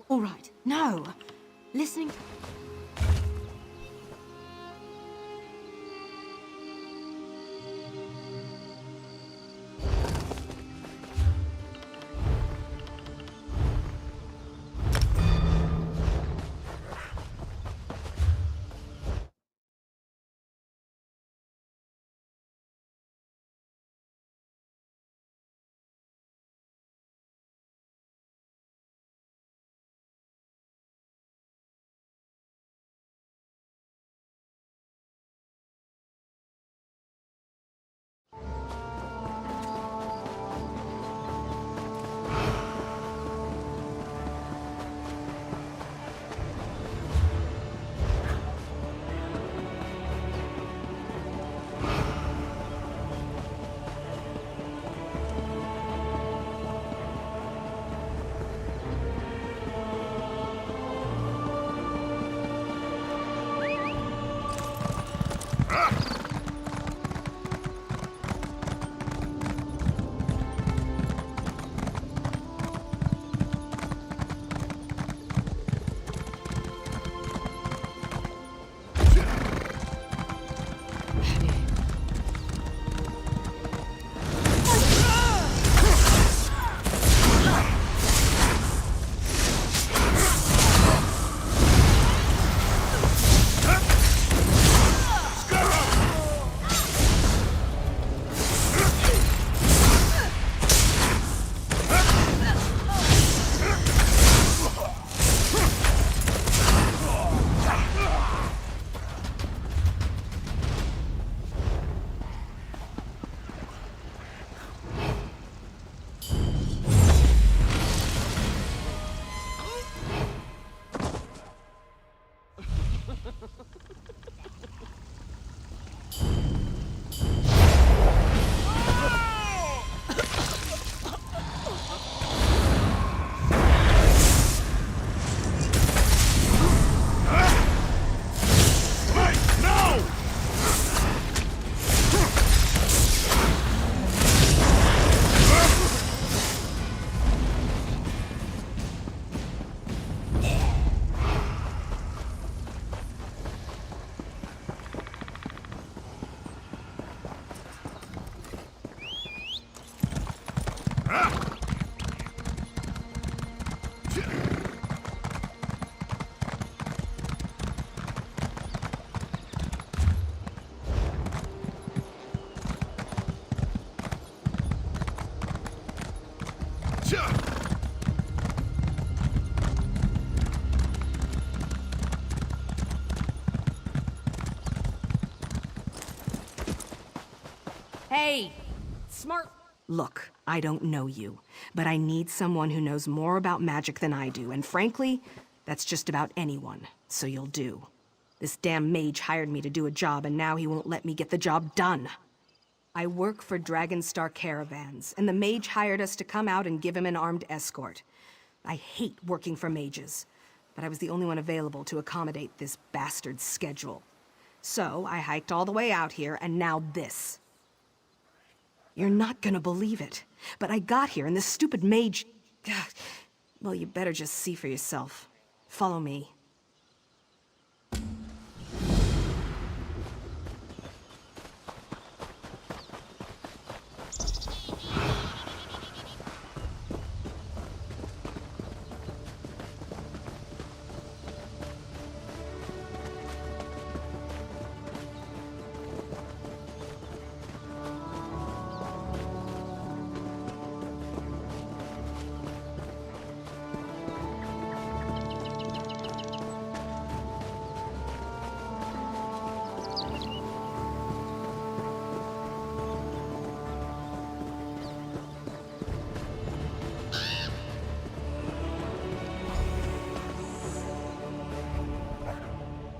All right. No! Listening... Hey! Smart... Look, I don't know you, but I need someone who knows more about magic than I do, and frankly, that's just about anyone, so you'll do. This damn mage hired me to do a job, and now he won't let me get the job done. I work for Dragonstar Caravans, and the mage hired us to come out and give him an armed escort. I hate working for mages, but I was the only one available to accommodate this bastard's schedule. So I hiked all the way out here, and now this. You're not gonna believe it, but I got here and this stupid mage... Well, you better just see for yourself. Follow me.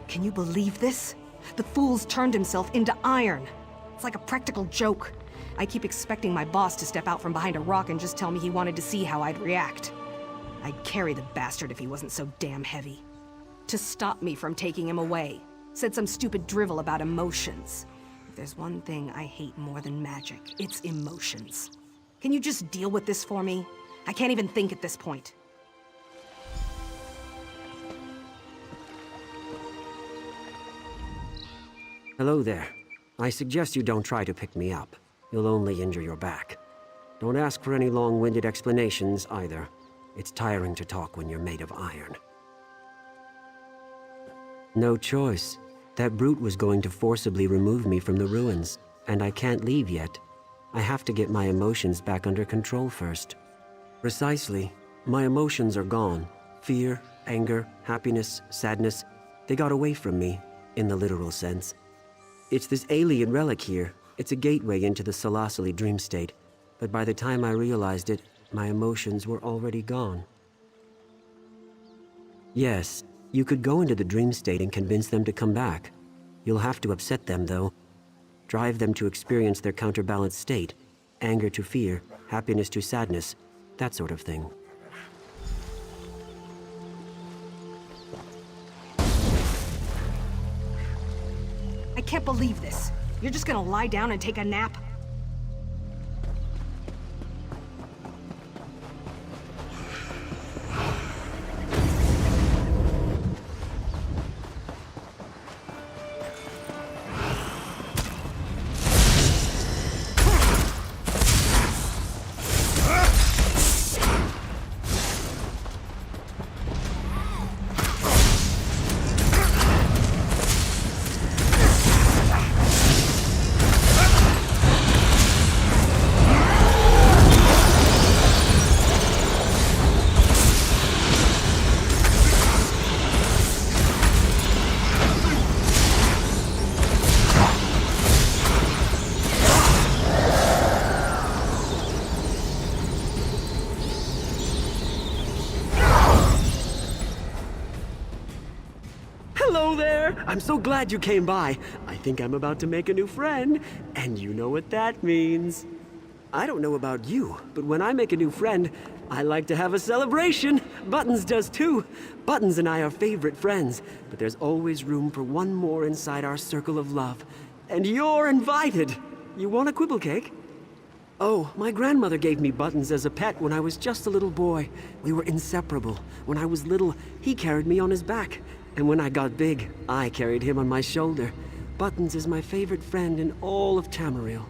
Can you believe this? The fool's turned himself into iron. It's like a practical joke. I keep expecting my boss to step out from behind a rock and just tell me he wanted to see how I'd react. I'd carry the bastard if he wasn't so damn heavy. To stop me from taking him away. Said some stupid drivel about emotions. If there's one thing I hate more than magic, it's emotions. Can you just deal with this for me? I can't even think at this point. Hello there. I suggest you don't try to pick me up. You'll only injure your back. Don't ask for any long-winded explanations, either. It's tiring to talk when you're made of iron. No choice. That brute was going to forcibly remove me from the ruins, and I can't leave yet. I have to get my emotions back under control first. Precisely. My emotions are gone. Fear, anger, happiness, sadness. They got away from me, in the literal sense. It's this alien relic here. It's a gateway into the Salasili dream state. But by the time I realized it, my emotions were already gone. Yes, you could go into the dream state and convince them to come back. You'll have to upset them, though. Drive them to experience their counterbalanced state. Anger to fear, happiness to sadness, that sort of thing. I can't believe this. You're just gonna lie down and take a nap? I'm so glad you came by. I think I'm about to make a new friend, and you know what that means. I don't know about you, but when I make a new friend, I like to have a celebration. Buttons does too. Buttons and I are favorite friends, but there's always room for one more inside our circle of love. And you're invited. You want a quibble cake? Oh, my grandmother gave me Buttons as a pet when I was just a little boy. We were inseparable. When I was little, he carried me on his back. And when I got big, I carried him on my shoulder. Buttons is my favorite friend in all of Tamriel.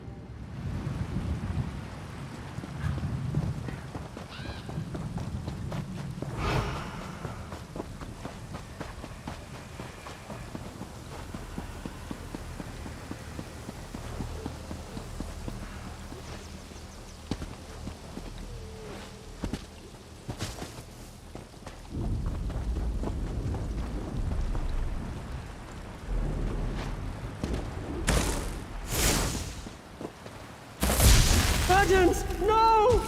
Buttons! No!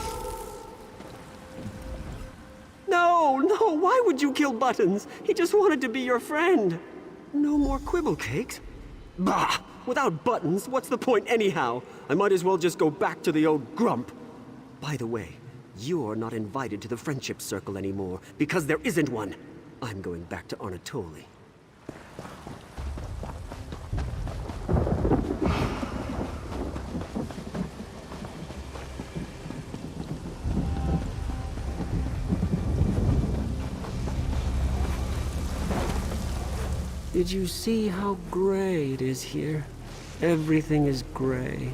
No, why would you kill Buttons? He just wanted to be your friend. No more quibble cakes? Bah! Without Buttons, what's the point anyhow? I might as well just go back to the old grump. By the way, you're not invited to the friendship circle anymore, because there isn't one. I'm going back to Anatoly. Did you see how gray it is here? Everything is gray,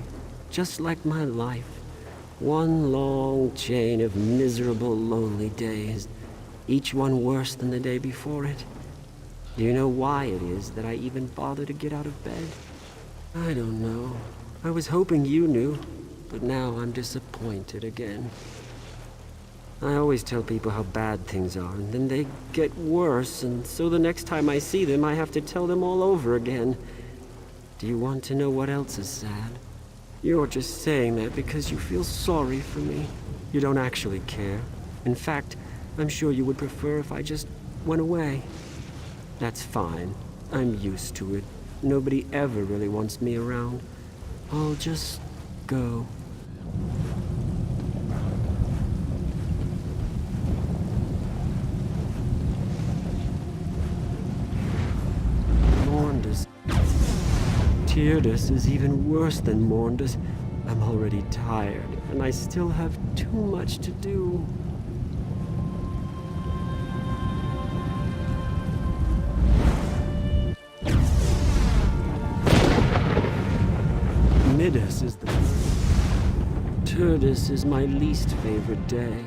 just like my life. One long chain of miserable, lonely days, each one worse than the day before it. Do you know why it is that I even bother to get out of bed? I don't know. I was hoping you knew, but now I'm disappointed again. I always tell people how bad things are, and then they get worse, and so the next time I see them, I have to tell them all over again. Do you want to know what else is sad? You're just saying that because you feel sorry for me. You don't actually care. In fact, I'm sure you would prefer if I just went away. That's fine. I'm used to it. Nobody ever really wants me around. I'll just go. Morndus. Tyrdes is even worse than Morndus. I'm already tired, and I still have too much to do. Middas is the... Tyrdes is my least favorite day.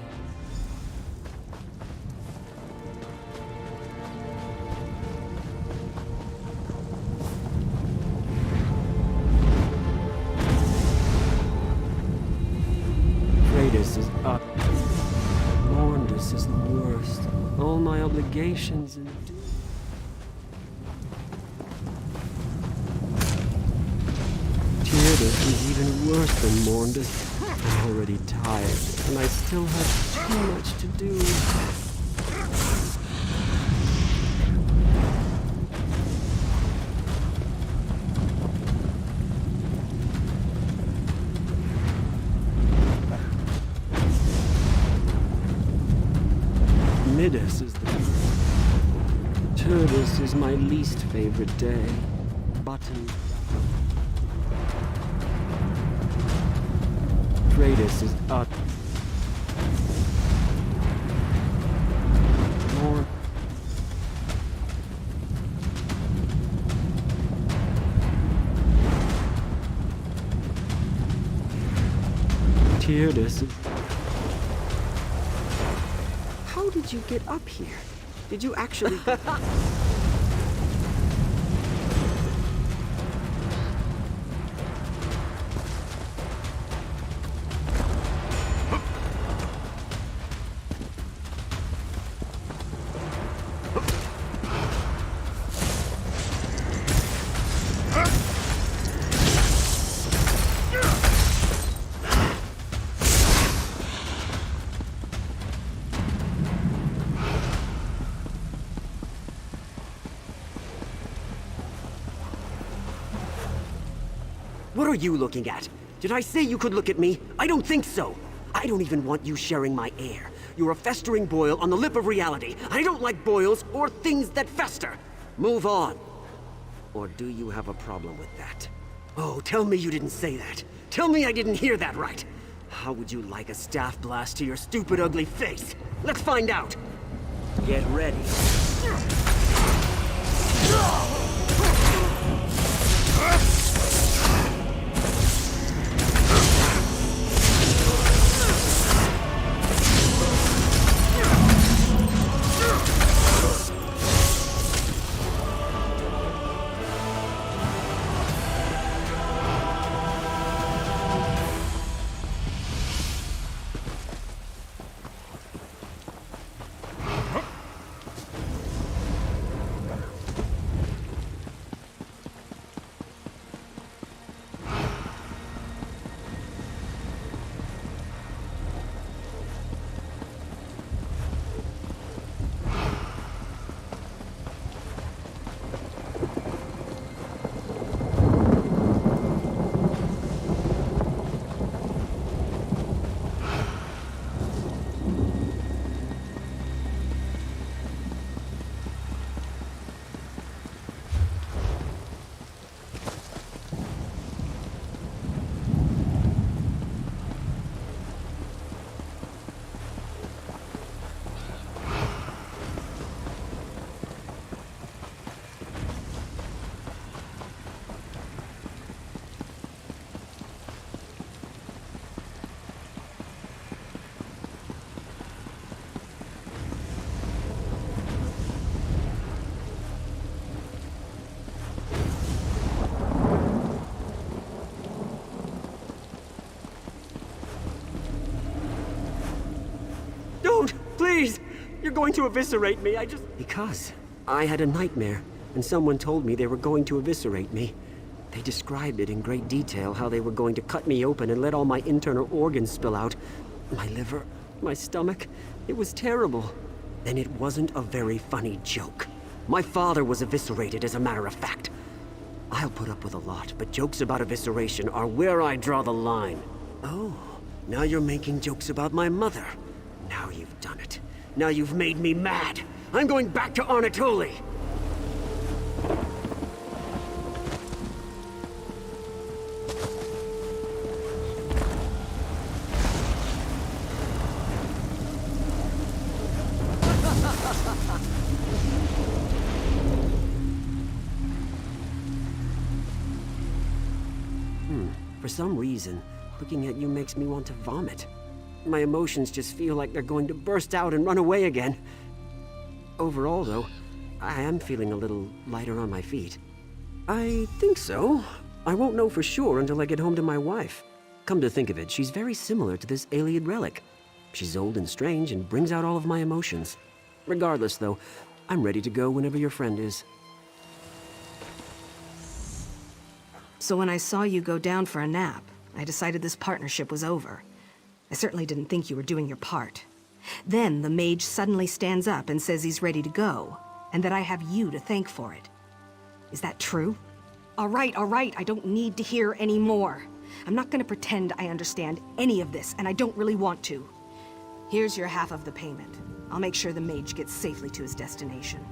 Kratos is up. Morndus is the worst. All my obligations and... Tyrdes is even worse than Morndus. I'm already tired, and I still have too much to do. Middas is the... Tyrdes is my least favorite day. Button... Kratos is up. More. Tyrdes is... How did you get up here? Did you actually... What are you looking at? Did I say you could look at me? I don't think so. I don't even want you sharing my air. You're a festering boil on the lip of reality. I don't like boils or things that fester. Move on. Or do you have a problem with that? Oh, tell me you didn't say that. Tell me I didn't hear that right. How would you like a staff blast to your stupid, ugly face? Let's find out. Get ready. please! You're going to eviscerate me, Because I had a nightmare, and someone told me they were going to eviscerate me. They described it in great detail, how they were going to cut me open and let all my internal organs spill out. My liver, my stomach. It was terrible. And it wasn't a very funny joke. My father was eviscerated, as a matter of fact. I'll put up with a lot, but jokes about evisceration are where I draw the line. Oh, now you're making jokes about my mother. Now you've done it. Now you've made me mad. I'm going back to Arnatoli. For some reason, looking at you makes me want to vomit. My emotions just feel like they're going to burst out and run away again. Overall, though, I am feeling a little lighter on my feet. I think so. I won't know for sure until I get home to my wife. Come to think of it, she's very similar to this Ayleid relic. She's old and strange and brings out all of my emotions. Regardless, though, I'm ready to go whenever your friend is. So when I saw you go down for a nap, I decided this partnership was over. I certainly didn't think you were doing your part. Then the mage suddenly stands up and says he's ready to go, and that I have you to thank for it. Is that true? All right, I don't need to hear any more. I'm not gonna pretend I understand any of this, and I don't really want to. Here's your half of the payment. I'll make sure the mage gets safely to his destination.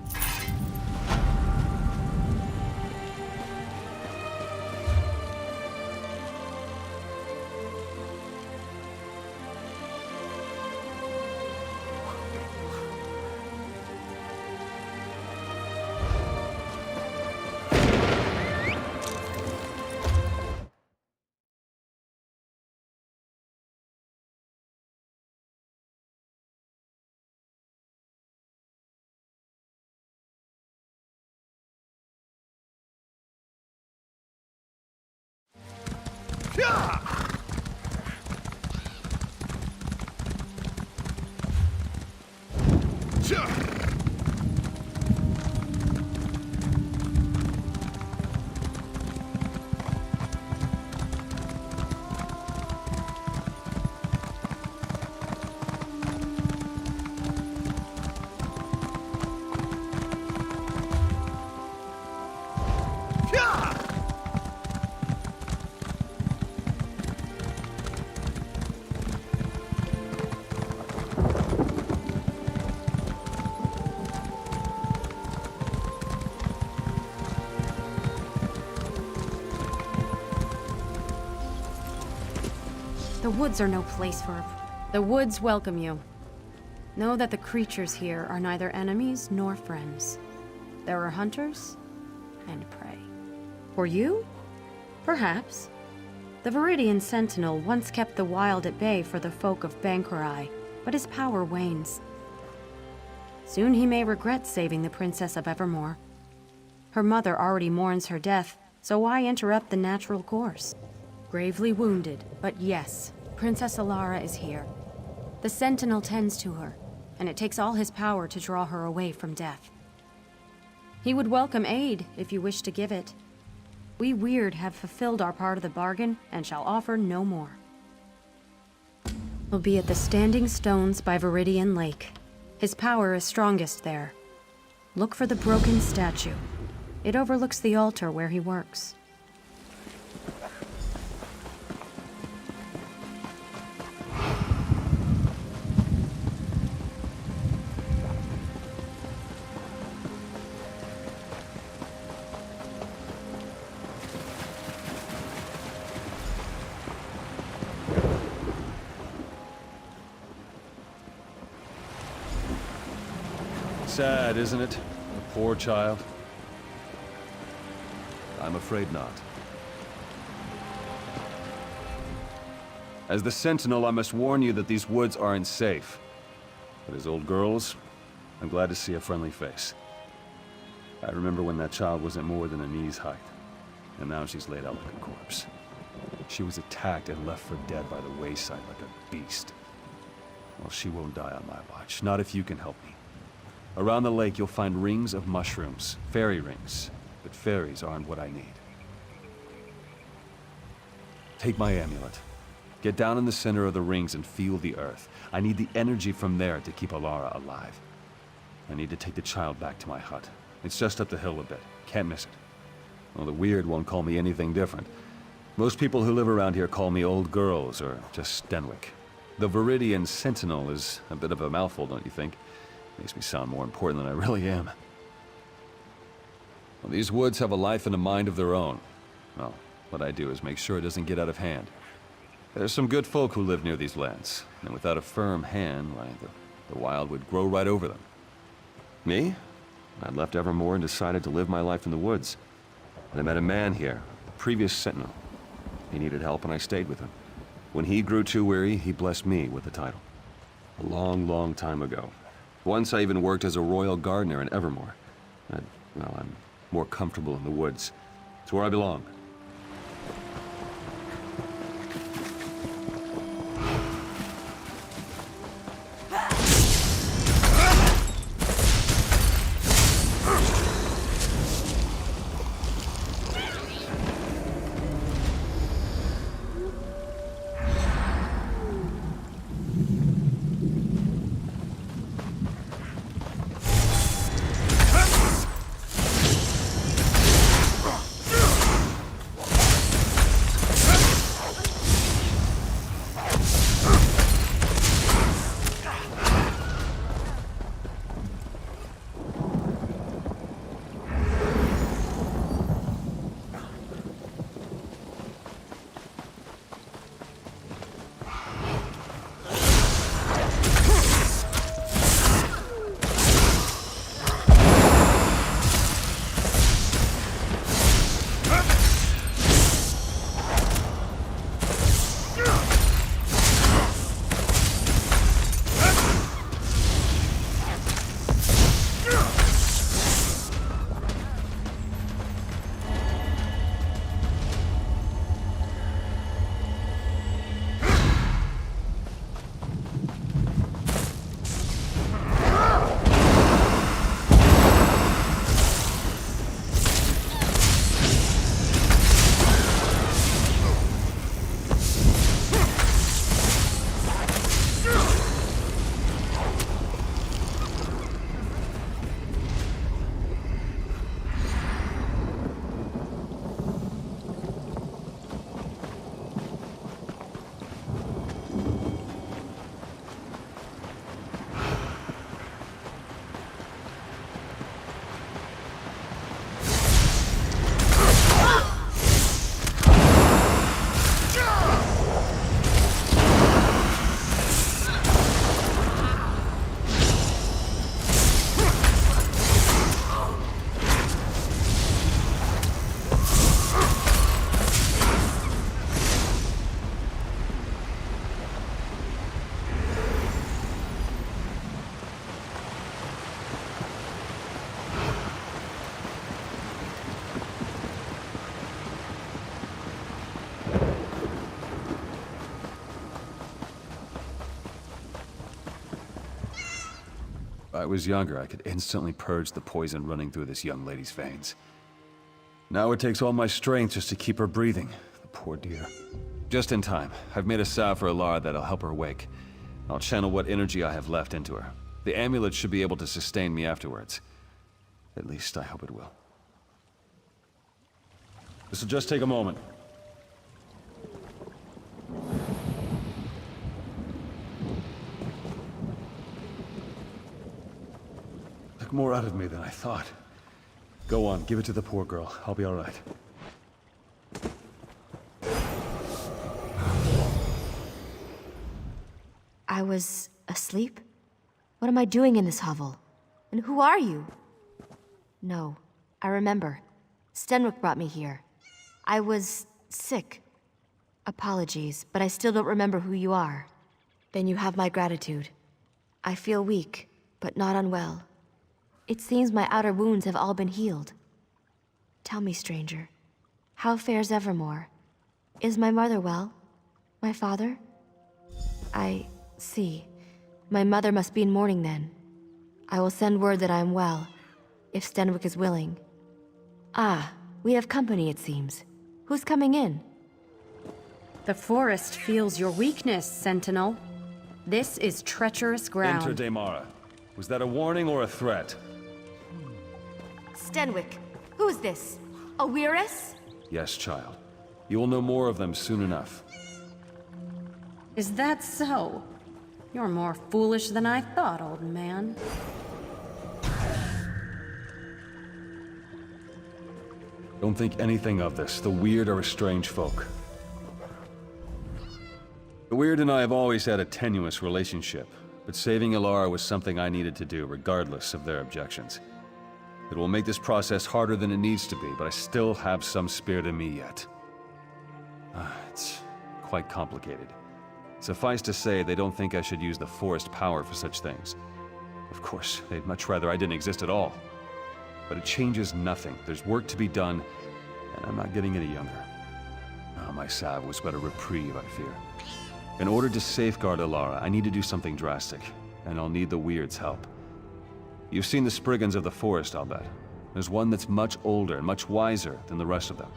The woods are no place for... The woods welcome you. Know that the creatures here are neither enemies nor friends. There are hunters and prey. For you? Perhaps. The Viridian Sentinel once kept the wild at bay for the folk of Banquerai, but his power wanes. Soon he may regret saving the Princess of Evermore. Her mother already mourns her death, so why interrupt the natural course? Gravely wounded, but yes, Princess Alara is here. The Sentinel tends to her, and it takes all his power to draw her away from death. He would welcome aid if you wish to give it. We Weird have fulfilled our part of the bargain and shall offer no more. We'll be at the Standing Stones by Viridian Lake. His power is strongest there. Look for the broken statue. It overlooks the altar where he works. Sad, isn't it? A poor child. I'm afraid not. As the Sentinel, I must warn you that these woods aren't safe. But as old girls, I'm glad to see a friendly face. I remember when that child wasn't more than a knee's height, and now she's laid out like a corpse. She was attacked and left for dead by the wayside like a beast. Well, she won't die on my watch. Not if you can help me. Around the lake, you'll find rings of mushrooms. Fairy rings. But fairies aren't what I need. Take my amulet. Get down in the center of the rings and feel the earth. I need the energy from there to keep Alara alive. I need to take the child back to my hut. It's just up the hill a bit. Can't miss it. Well, the weird won't call me anything different. Most people who live around here call me Old Girls or just Stenwick. The Viridian Sentinel is a bit of a mouthful, don't you think? Makes me sound more important than I really am. Well, these woods have a life and a mind of their own. Well, what I do is make sure it doesn't get out of hand. There's some good folk who live near these lands, and without a firm hand, why, the wild would grow right over them. Me? I'd left Evermore and decided to live my life in the woods. And I met a man here, the previous Sentinel. He needed help and I stayed with him. When he grew too weary, he blessed me with the title. A long, long time ago. Once I even worked as a royal gardener in Evermore. Well, I'm more comfortable in the woods. It's where I belong. If I was younger, I could instantly purge the poison running through this young lady's veins. Now it takes all my strength just to keep her breathing. The poor dear. Just in time. I've made a salve for Alara that'll help her wake. I'll channel what energy I have left into her. The amulet should be able to sustain me afterwards. At least I hope it will. This'll just take a moment. Took more out of me than I thought. Go on, give it to the poor girl. I'll be all right. I was asleep? What am I doing in this hovel? And who are you? No, I remember. Stenwick brought me here. I was sick. Apologies, but I still don't remember who you are. Then you have my gratitude. I feel weak, but not unwell. It seems my outer wounds have all been healed. Tell me, stranger, how fares Evermore? Is my mother well? My father? I see. My mother must be in mourning then. I will send word that I am well, if Stenwick is willing. Ah, we have company, it seems. Who's coming in? The forest feels your weakness, Sentinel. This is treacherous ground. Enter Daemara. Was that a warning or a threat? Stenwick, who is this? Oeiris? Yes, child. You will know more of them soon enough. Is that so? You're more foolish than I thought, old man. Don't think anything of this. The Weird are a strange folk. The Weird and I have always had a tenuous relationship, but saving Ilara was something I needed to do, regardless of their objections. It will make this process harder than it needs to be, but I still have some spirit in me yet. It's quite complicated. Suffice to say, they don't think I should use the forest power for such things. Of course, they'd much rather I didn't exist at all. But it changes nothing. There's work to be done, and I'm not getting any younger. My salve was but a reprieve, I fear. In order to safeguard Ilara, I need to do something drastic, and I'll need the Weird's help. You've seen the Spriggans of the forest, I'll bet. There's one that's much older and much wiser than the rest of them.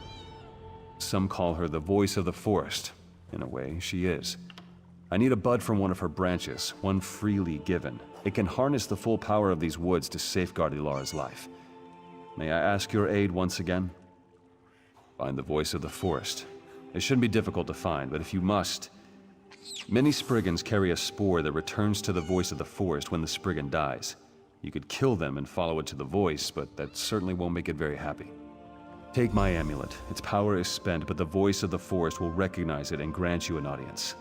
Some call her the voice of the forest. In a way, she is. I need a bud from one of her branches, one freely given. It can harness the full power of these woods to safeguard Ilara's life. May I ask your aid once again? Find the voice of the forest. It shouldn't be difficult to find, but if you must... Many Spriggans carry a spore that returns to the voice of the forest when the Spriggan dies. You could kill them and follow it to the voice, but that certainly won't make it very happy. Take my amulet. Its power is spent, but the voice of the forest will recognize it and grant you an audience.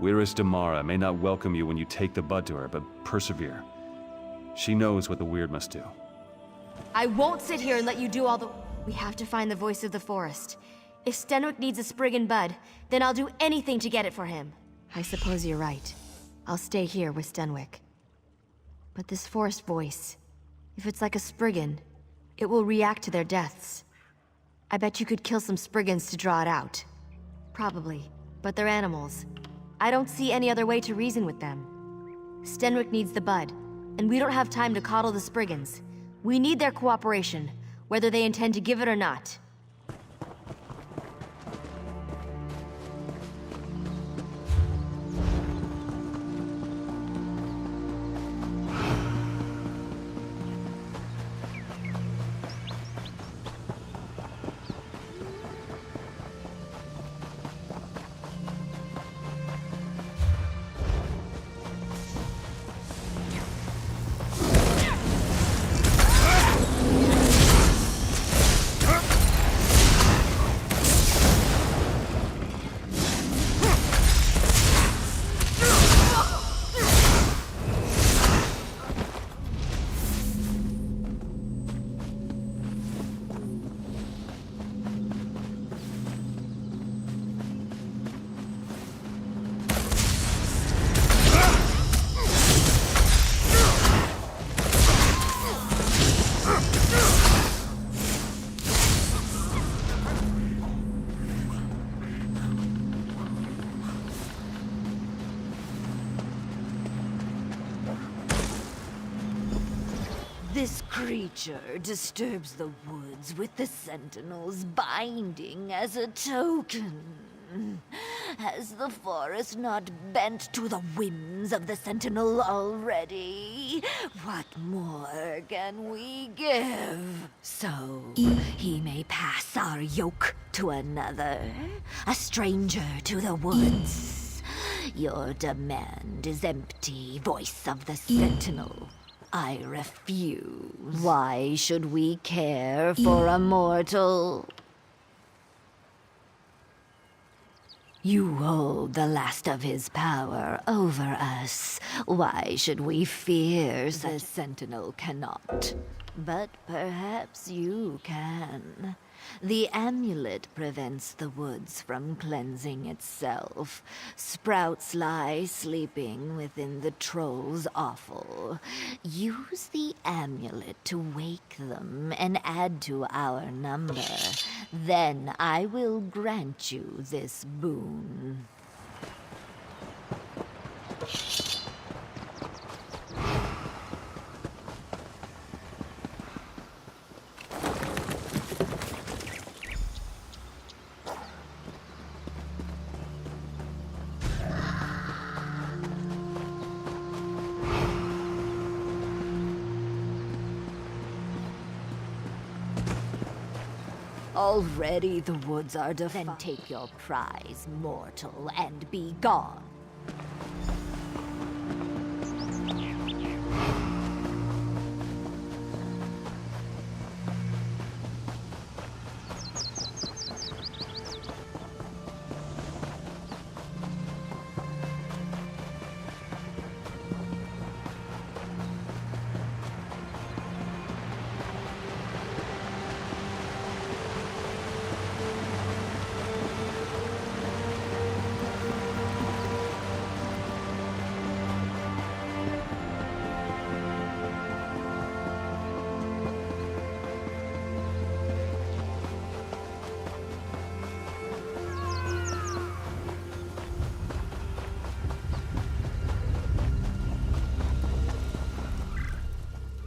Oeiris Daemara may not welcome you when you take the bud to her, but persevere. She knows what the Weird must do. I won't sit here and let you do all the... We have to find the voice of the forest. If Stenwick needs a Spriggan bud, then I'll do anything to get it for him. I suppose you're right. I'll stay here with Stenwick. But this forest voice, if it's like a Spriggan, it will react to their deaths. I bet you could kill some Spriggans to draw it out. Probably, but they're animals. I don't see any other way to reason with them. Stenwick needs the bud, and we don't have time to coddle the Spriggans. We need their cooperation, whether they intend to give it or not. This creature disturbs the woods with the Sentinel's binding as a token. Has the forest not bent to the whims of the Sentinel already? What more can we give? So, he may pass our yoke to another, a stranger to the woods. Your demand is empty, voice of the Sentinel. I refuse. Why should we care for a mortal? You hold the last of his power over us. Why should we fear? The Sentinel cannot. But perhaps you can. The amulet prevents the woods from cleansing itself. Sprouts lie sleeping within the troll's offal. Use the amulet to wake them and add to our number. Then I will grant you this boon. Already the woods are defiled. Then take your prize, mortal, and be gone.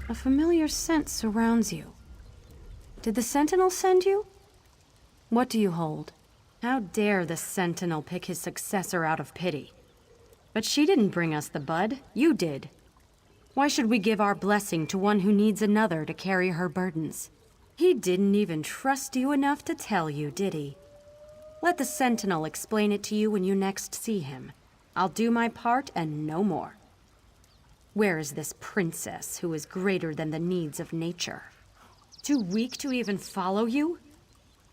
A familiar scent surrounds you. Did the Sentinel send you? What do you hold? How dare the Sentinel pick his successor out of pity? But she didn't bring us the bud, you did. Why should we give our blessing to one who needs another to carry her burdens? He didn't even trust you enough to tell you, did he? Let the Sentinel explain it to you when you next see him. I'll do my part and no more. Where is this princess who is greater than the needs of nature? Too weak to even follow you?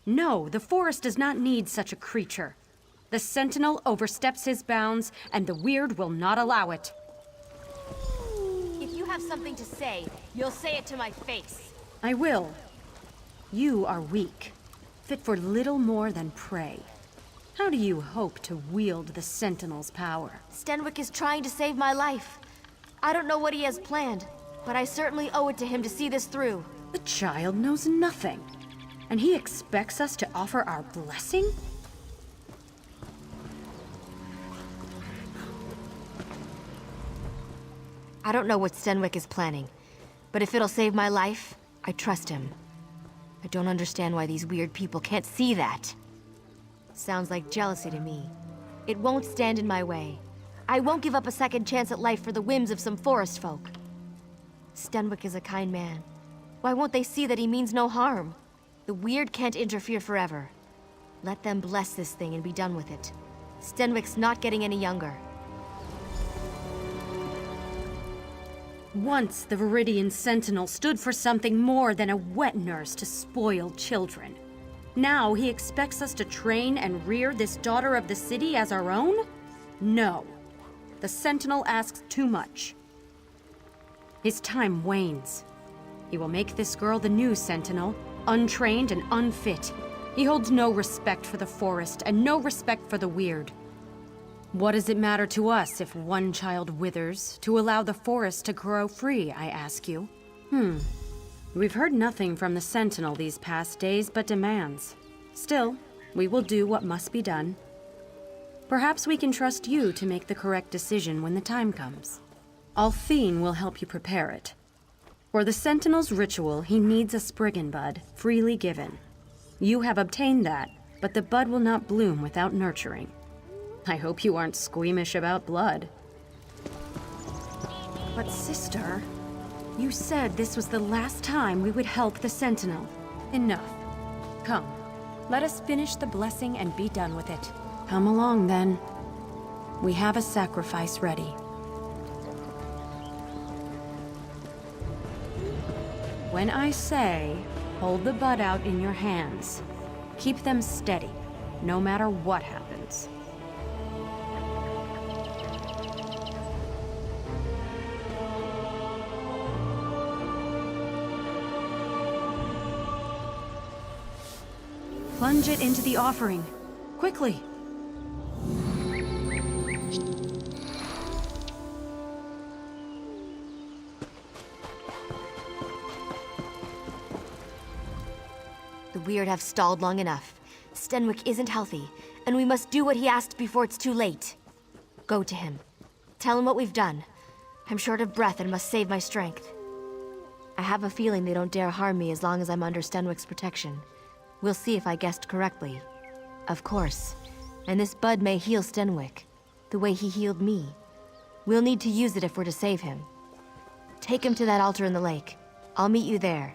No, the forest does not need such a creature. The Sentinel oversteps his bounds, and the Weird will not allow it. If you have something to say, you'll say it to my face. I will. You are weak, fit for little more than prey. How do you hope to wield the Sentinel's power? Stenwick is trying to save my life. I don't know what he has planned, but I certainly owe it to him to see this through. The child knows nothing, and he expects us to offer our blessing? I don't know what Stenwick is planning, but if it'll save my life, I trust him. I don't understand why these weird people can't see that. Sounds like jealousy to me. It won't stand in my way. I won't give up a second chance at life for the whims of some forest folk. Stenwick is a kind man. Why won't they see that he means no harm? The Weird can't interfere forever. Let them bless this thing and be done with it. Stenwick's not getting any younger. Once the Viridian Sentinel stood for something more than a wet nurse to spoil children. Now he expects us to train and rear this daughter of the city as our own? No. The Sentinel asks too much. His time wanes. He will make this girl the new Sentinel, untrained and unfit. He holds no respect for the forest and no respect for the Weird. What does it matter to us if one child withers to allow the forest to grow free, I ask you? We've heard nothing from the Sentinel these past days but demands. Still, we will do what must be done. Perhaps we can trust you to make the correct decision when the time comes. Althine will help you prepare it. For the Sentinel's ritual, he needs a Spriggan bud, freely given. You have obtained that, but the bud will not bloom without nurturing. I hope you aren't squeamish about blood. But sister, you said this was the last time we would help the Sentinel. Enough. Come, let us finish the blessing and be done with it. Come along, then. We have a sacrifice ready. When I say, hold the bud out in your hands, keep them steady, no matter what happens. Plunge it into the offering. Quickly. The Weird have stalled long enough. Stenwick isn't healthy, and we must do what he asked before it's too late. Go to him. Tell him what we've done. I'm short of breath and must save my strength. I have a feeling they don't dare harm me as long as I'm under Stenwick's protection. We'll see if I guessed correctly. Of course. And this bud may heal Stenwick, the way he healed me. We'll need to use it if we're to save him. Take him to that altar in the lake. I'll meet you there.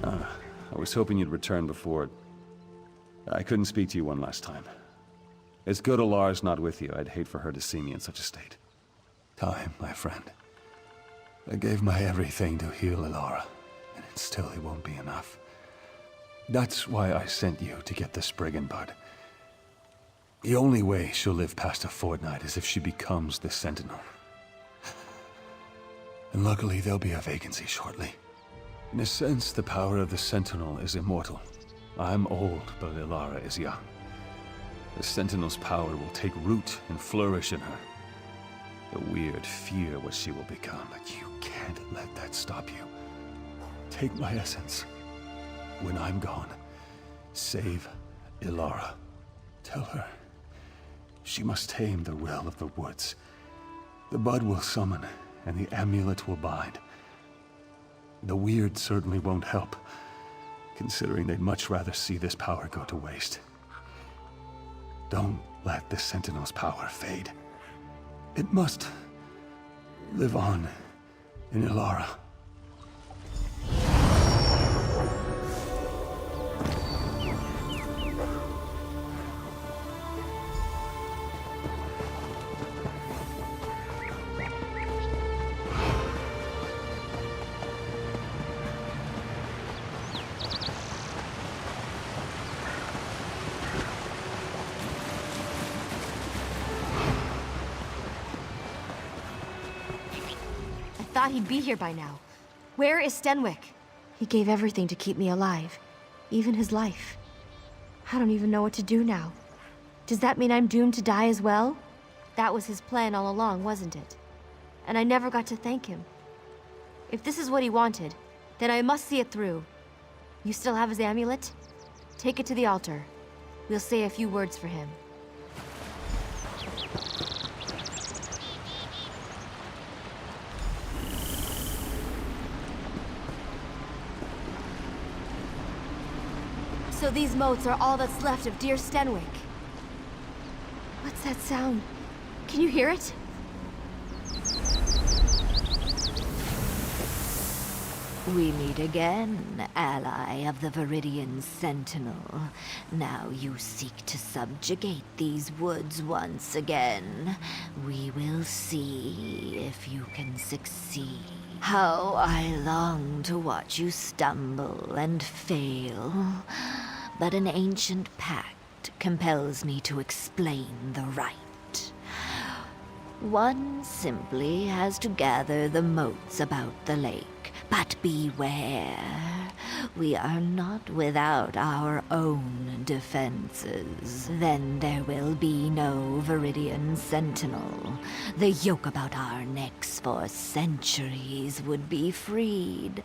I was hoping you'd return before... I couldn't speak to you one last time. It's good Alara's not with you. I'd hate for her to see me in such a state. Time, my friend. I gave my everything to heal Alara, and still it won't be enough. That's why I sent you to get the Spriggan bud. The only way she'll live past a fortnight is if she becomes the Sentinel. And luckily there'll be a vacancy shortly. In a sense, the power of the Sentinel is immortal. I'm old, but Alara is young. The Sentinel's power will take root and flourish in her. The weird fear what she will become, but you can't let that stop you. Take my essence. When I'm gone, save Alara. Tell her she must tame the will of the woods. The bud will summon, and the amulet will bind. The weird certainly won't help, considering they'd much rather see this power go to waste. Don't let the Sentinel's power fade. It must live on in Alara. Thought he'd be here by now. Where is Stenwick? He gave everything to keep me alive, even his life. I don't even know what to do now. Does that mean I'm doomed to die as well? That was his plan all along, wasn't it? And I never got to thank him. If this is what he wanted, then I must see it through. You still have his amulet? Take it to the altar. We'll say a few words for him. So these moats are all that's left of dear Stenwick. What's that sound? Can you hear it? We meet again, ally of the Viridian Sentinel. Now you seek to subjugate these woods once again. We will see if you can succeed. How I long to watch you stumble and fail. But an ancient pact compels me to explain the rite. One simply has to gather the moats about the lake. But beware, we are not without our own defenses. Then there will be no Viridian Sentinel. The yoke about our necks for centuries would be freed.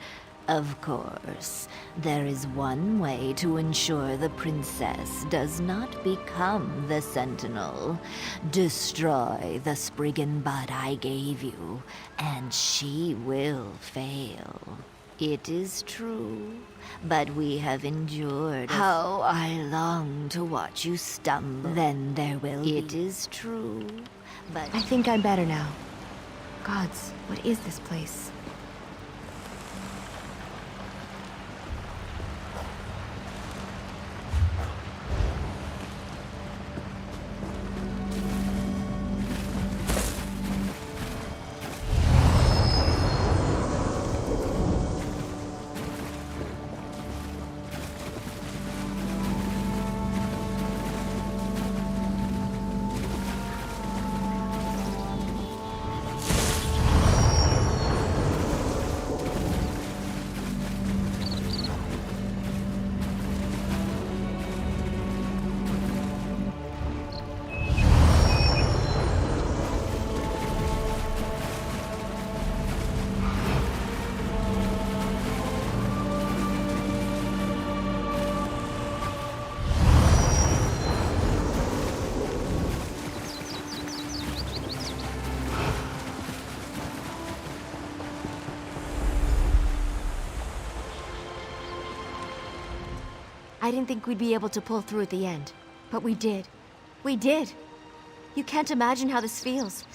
Of course, there is one way to ensure the princess does not become the Sentinel. Destroy the Spriggan bud I gave you, and she will fail. It is true, but we have endured. How I long to watch you stumble. Then there will be. It is true, but I think I'm better now. Gods, what is this place? I didn't think we'd be able to pull through at the end, but we did. We did! You can't imagine how this feels.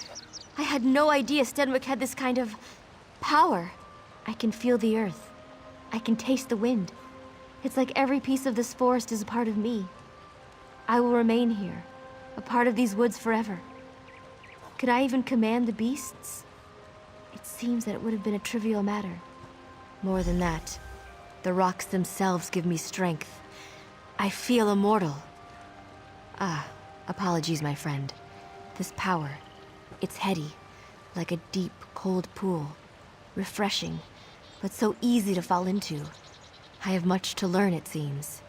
I had no idea Stenwick had this kind of power. I can feel the earth, I can taste the wind. It's like every piece of this forest is a part of me. I will remain here, a part of these woods forever. Could I even command the beasts? It seems that it would have been a trivial matter. More than that, the rocks themselves give me strength. I feel immortal. Apologies, my friend. This power, it's heady, like a deep, cold pool. Refreshing, but so easy to fall into. I have much to learn, it seems.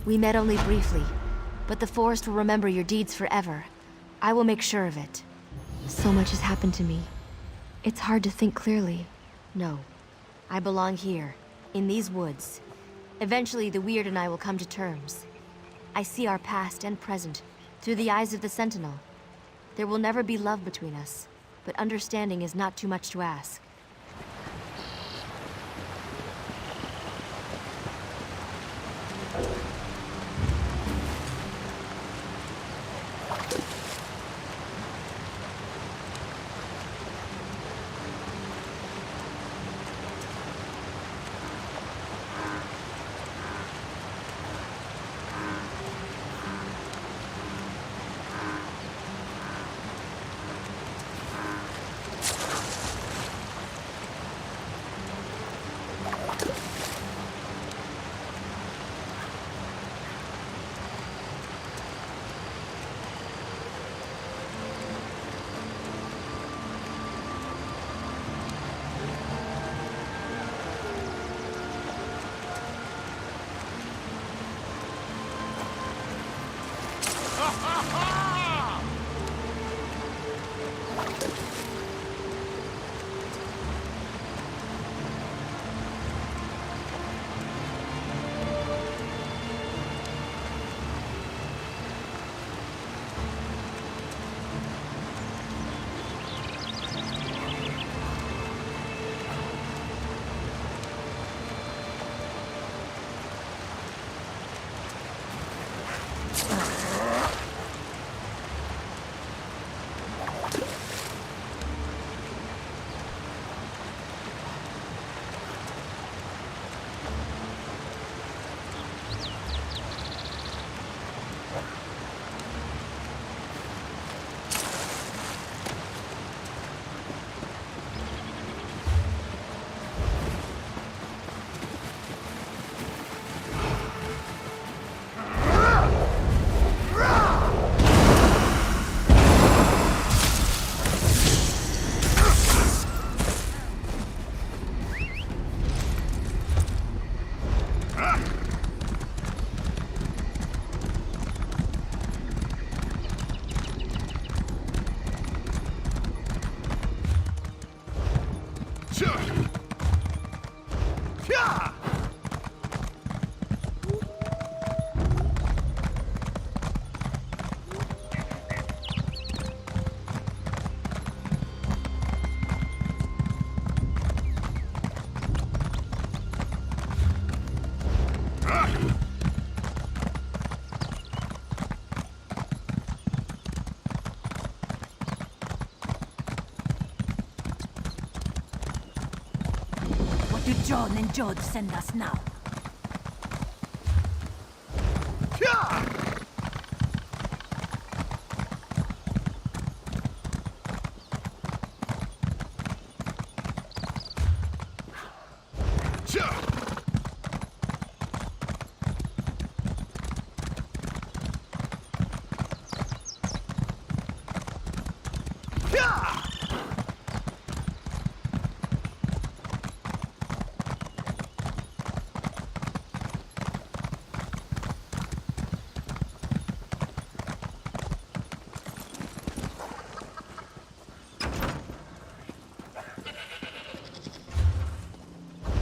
We met only briefly, but the forest will remember your deeds forever. I will make sure of it. So much has happened to me. It's hard to think clearly. No, I belong here, in these woods. Eventually, the Weird and I will come to terms. I see our past and present through the eyes of the Sentinel. There will never be love between us, but understanding is not too much to ask. What do John and Jod send us now?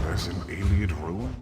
There's an Iliad ruin?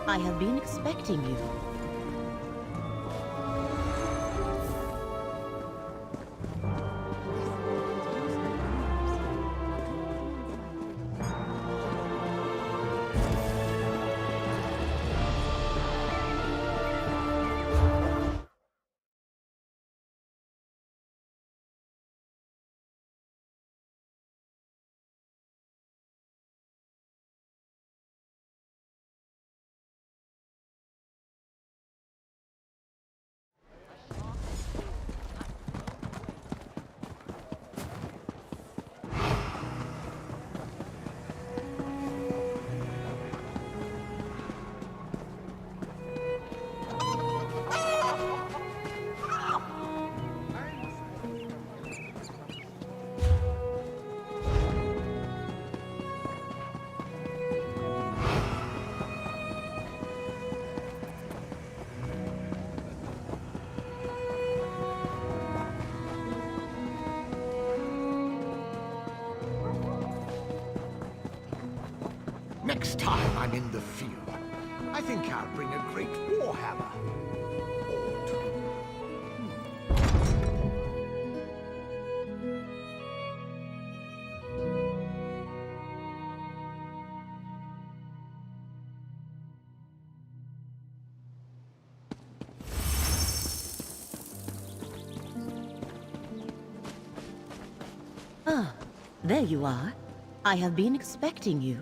I have been expecting you. Next time I'm in the field, I think I'll bring a great warhammer. Or two. Ah, there you are. I have been expecting you.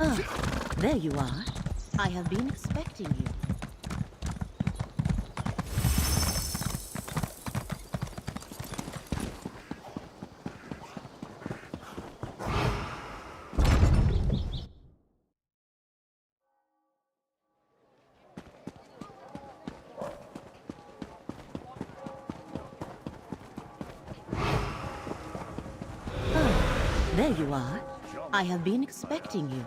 Ah, there you are. I have been expecting you. Ah, there you are. I have been expecting you.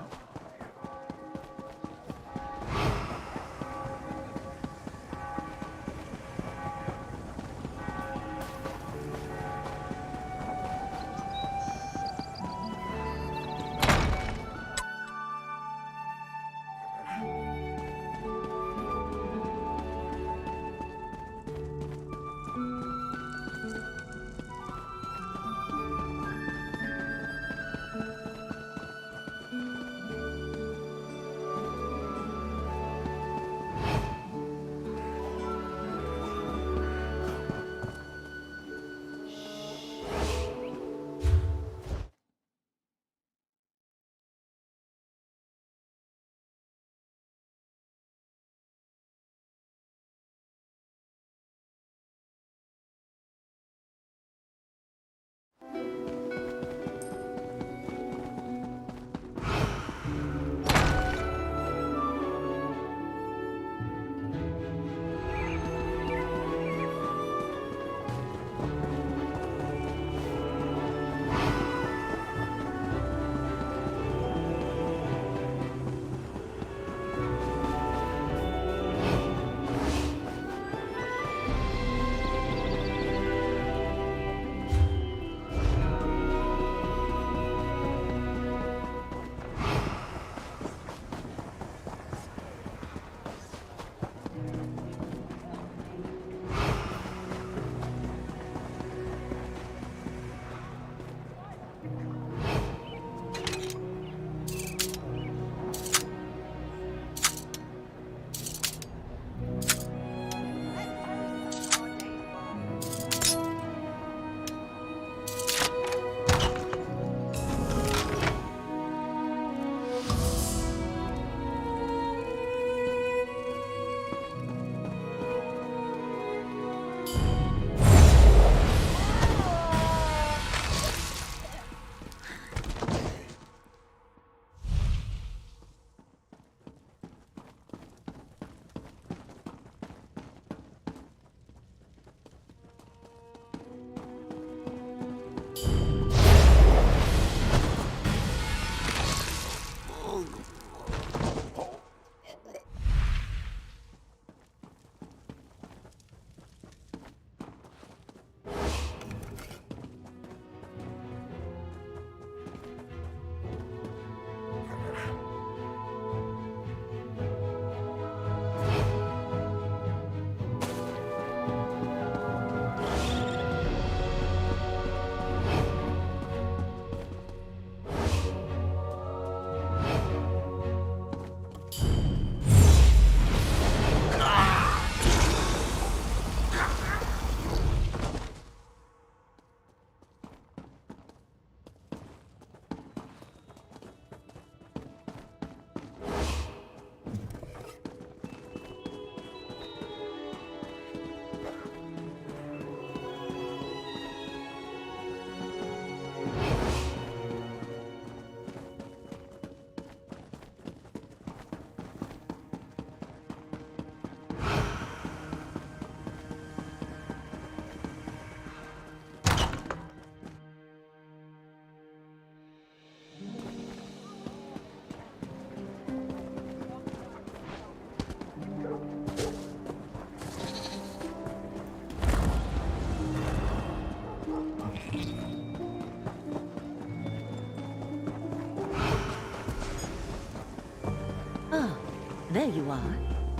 there you are.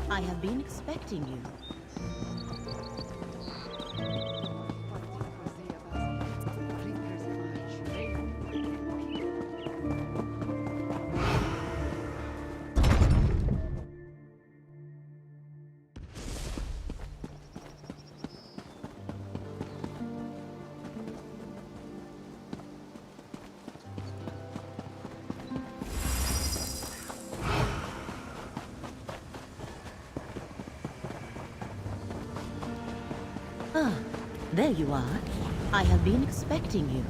I have been expecting you. Ah, there you are. I have been expecting you.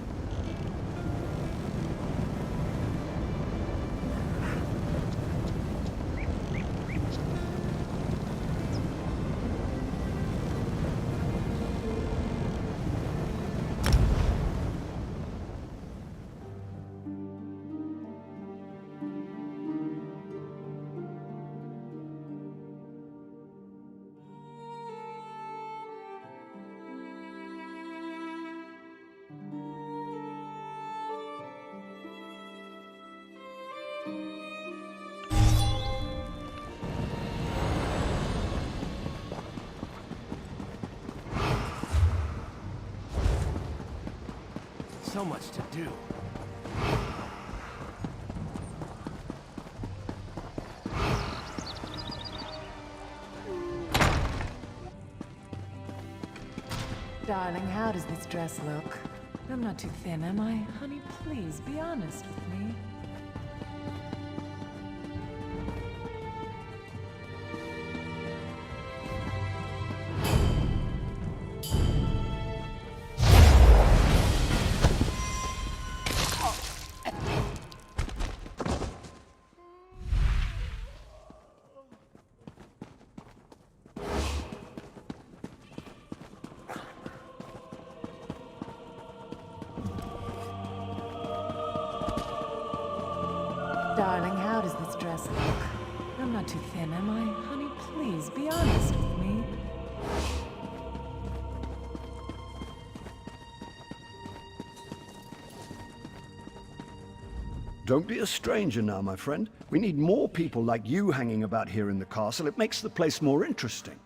So much to do. Darling, how does this dress look? I'm not too thin, am I? Honey, please, be honest with me. Darling, how does this dress look? I'm not too thin, am I? Honey, please, be honest with me. Don't be a stranger now, my friend. We need more people like you hanging about here in the castle. It makes the place more interesting.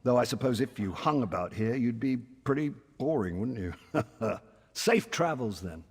Though I suppose if you hung about here, you'd be pretty boring, wouldn't you? Safe travels, then.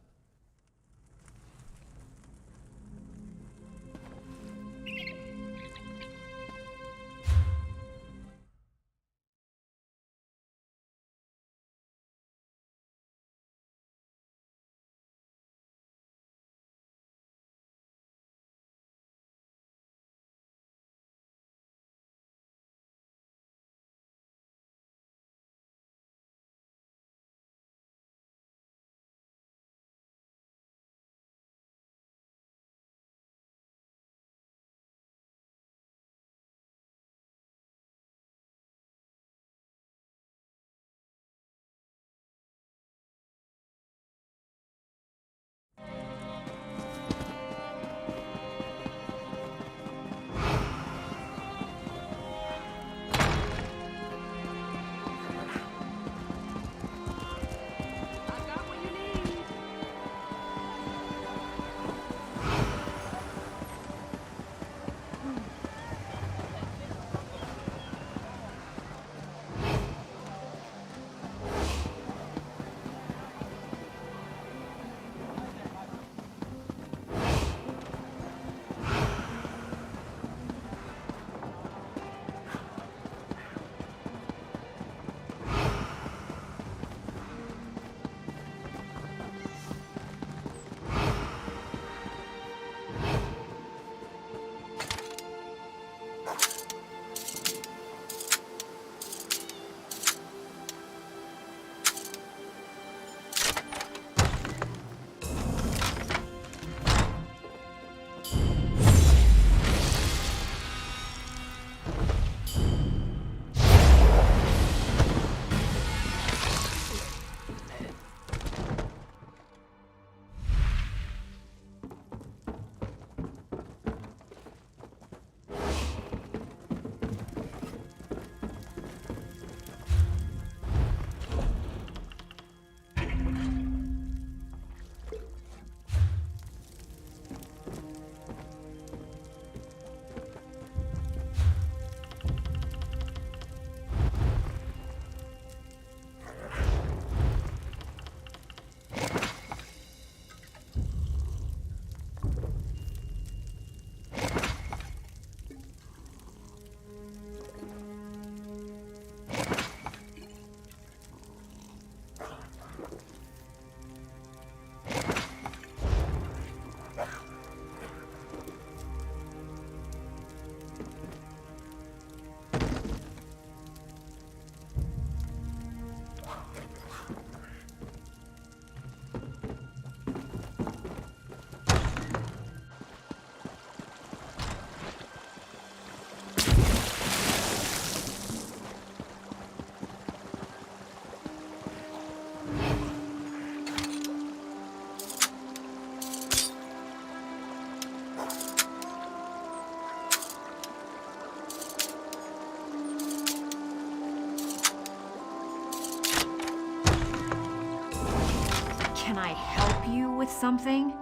I help you with something?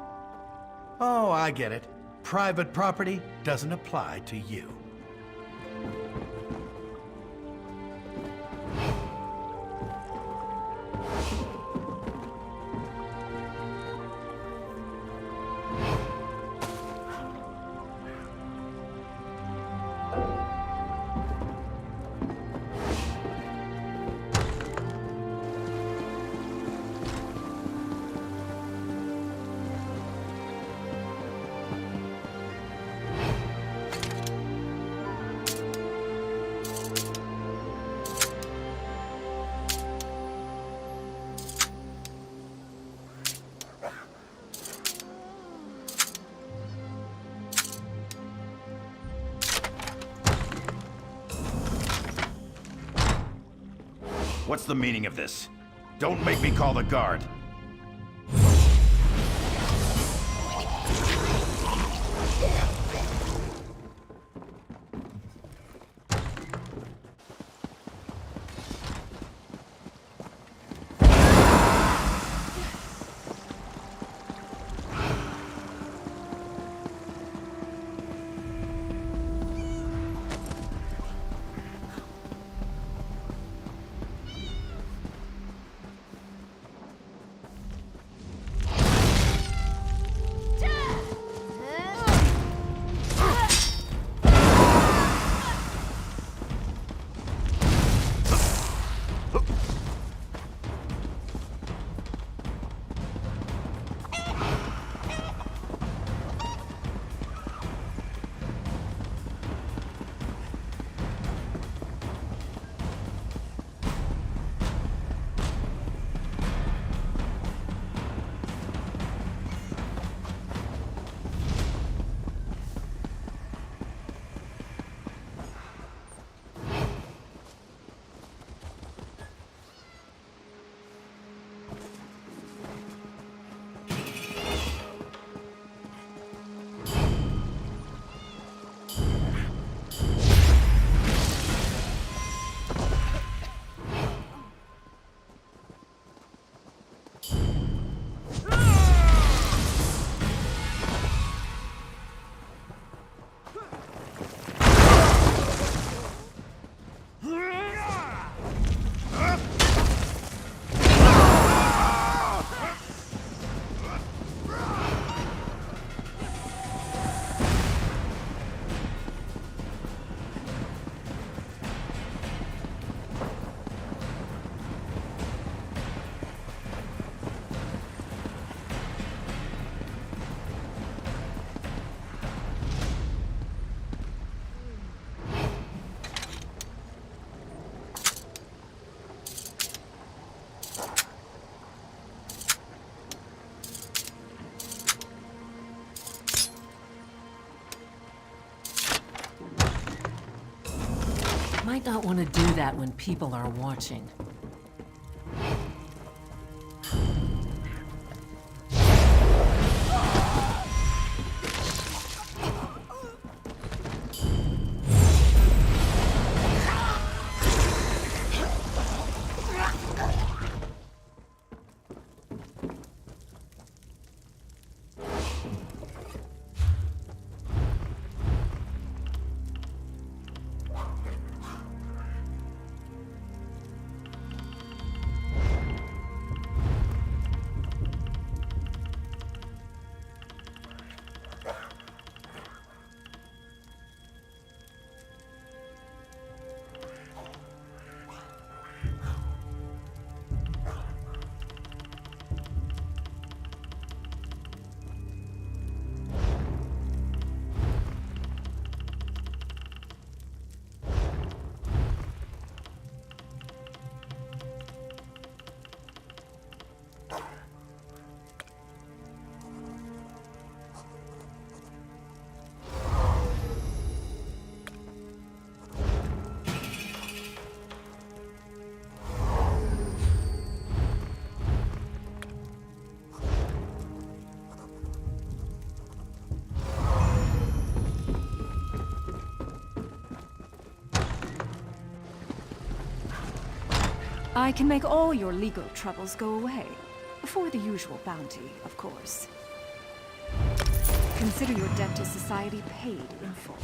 Oh, I get it. Private property doesn't apply to you. What's the meaning of this? Don't make me call the guard. Might not want to do that when people are watching. I can make all your legal troubles go away. For the usual bounty, of course. Consider your debt to society paid in full.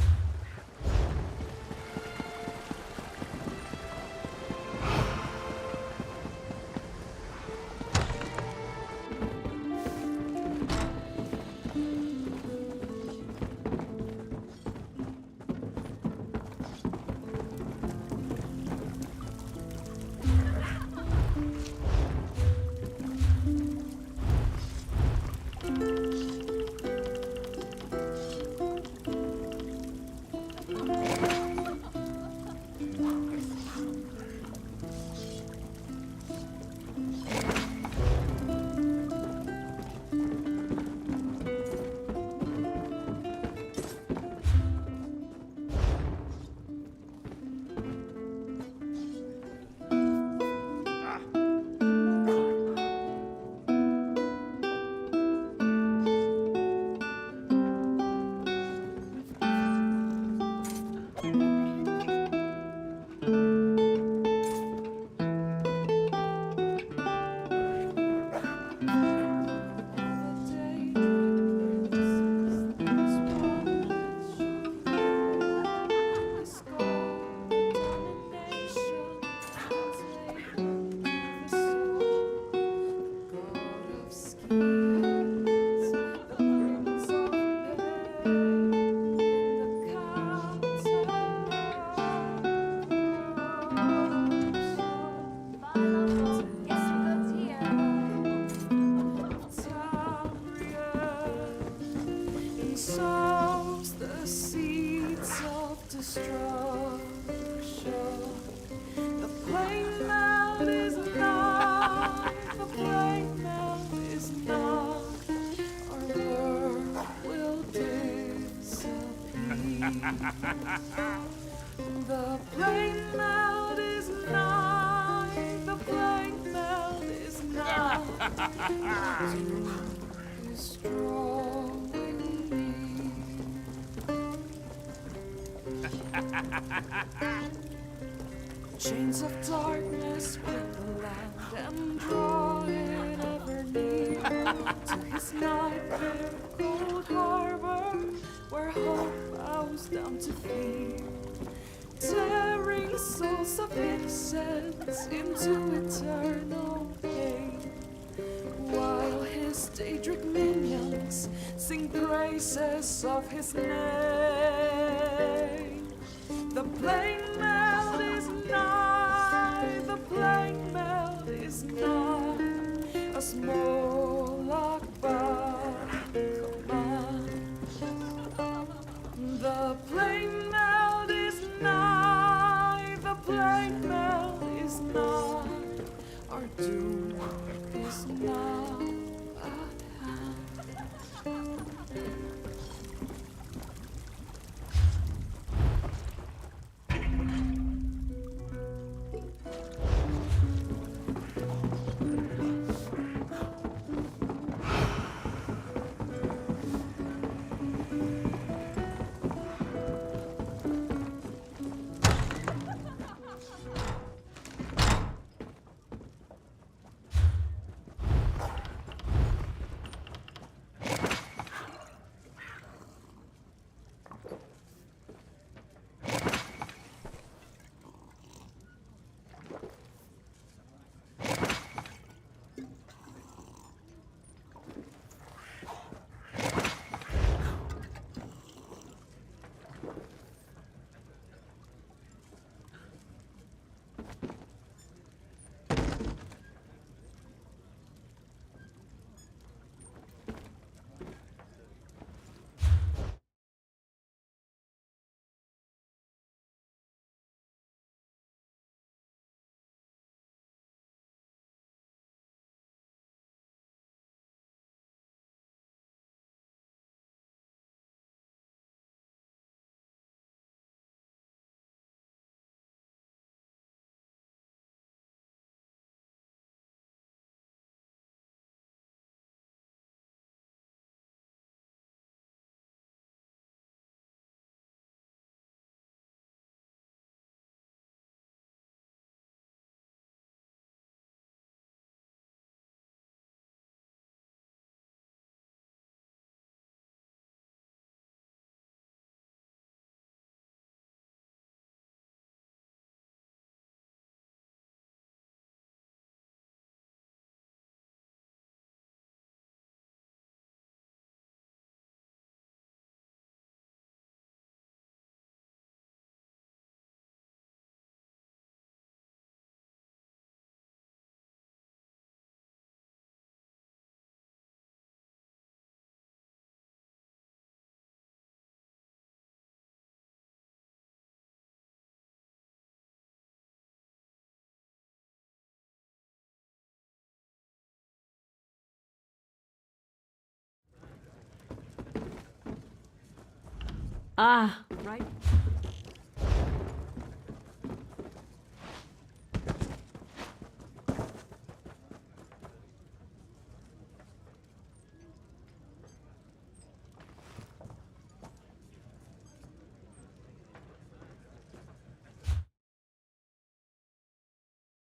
The plain melt is nigh, the plain melt is nigh. Is strong in me. Chains of darkness grip the land and draw it ever near to his nightmare cold harbor, where hope bows down to fear, tearing souls of innocence into eternal pain, while his Daedric minions sing praises of his name. The plain melt is nigh, the plain melt is nigh, as Moloch command. The plain melt is nigh, the plain melt is nigh, our doom is now at hand. Ah, right.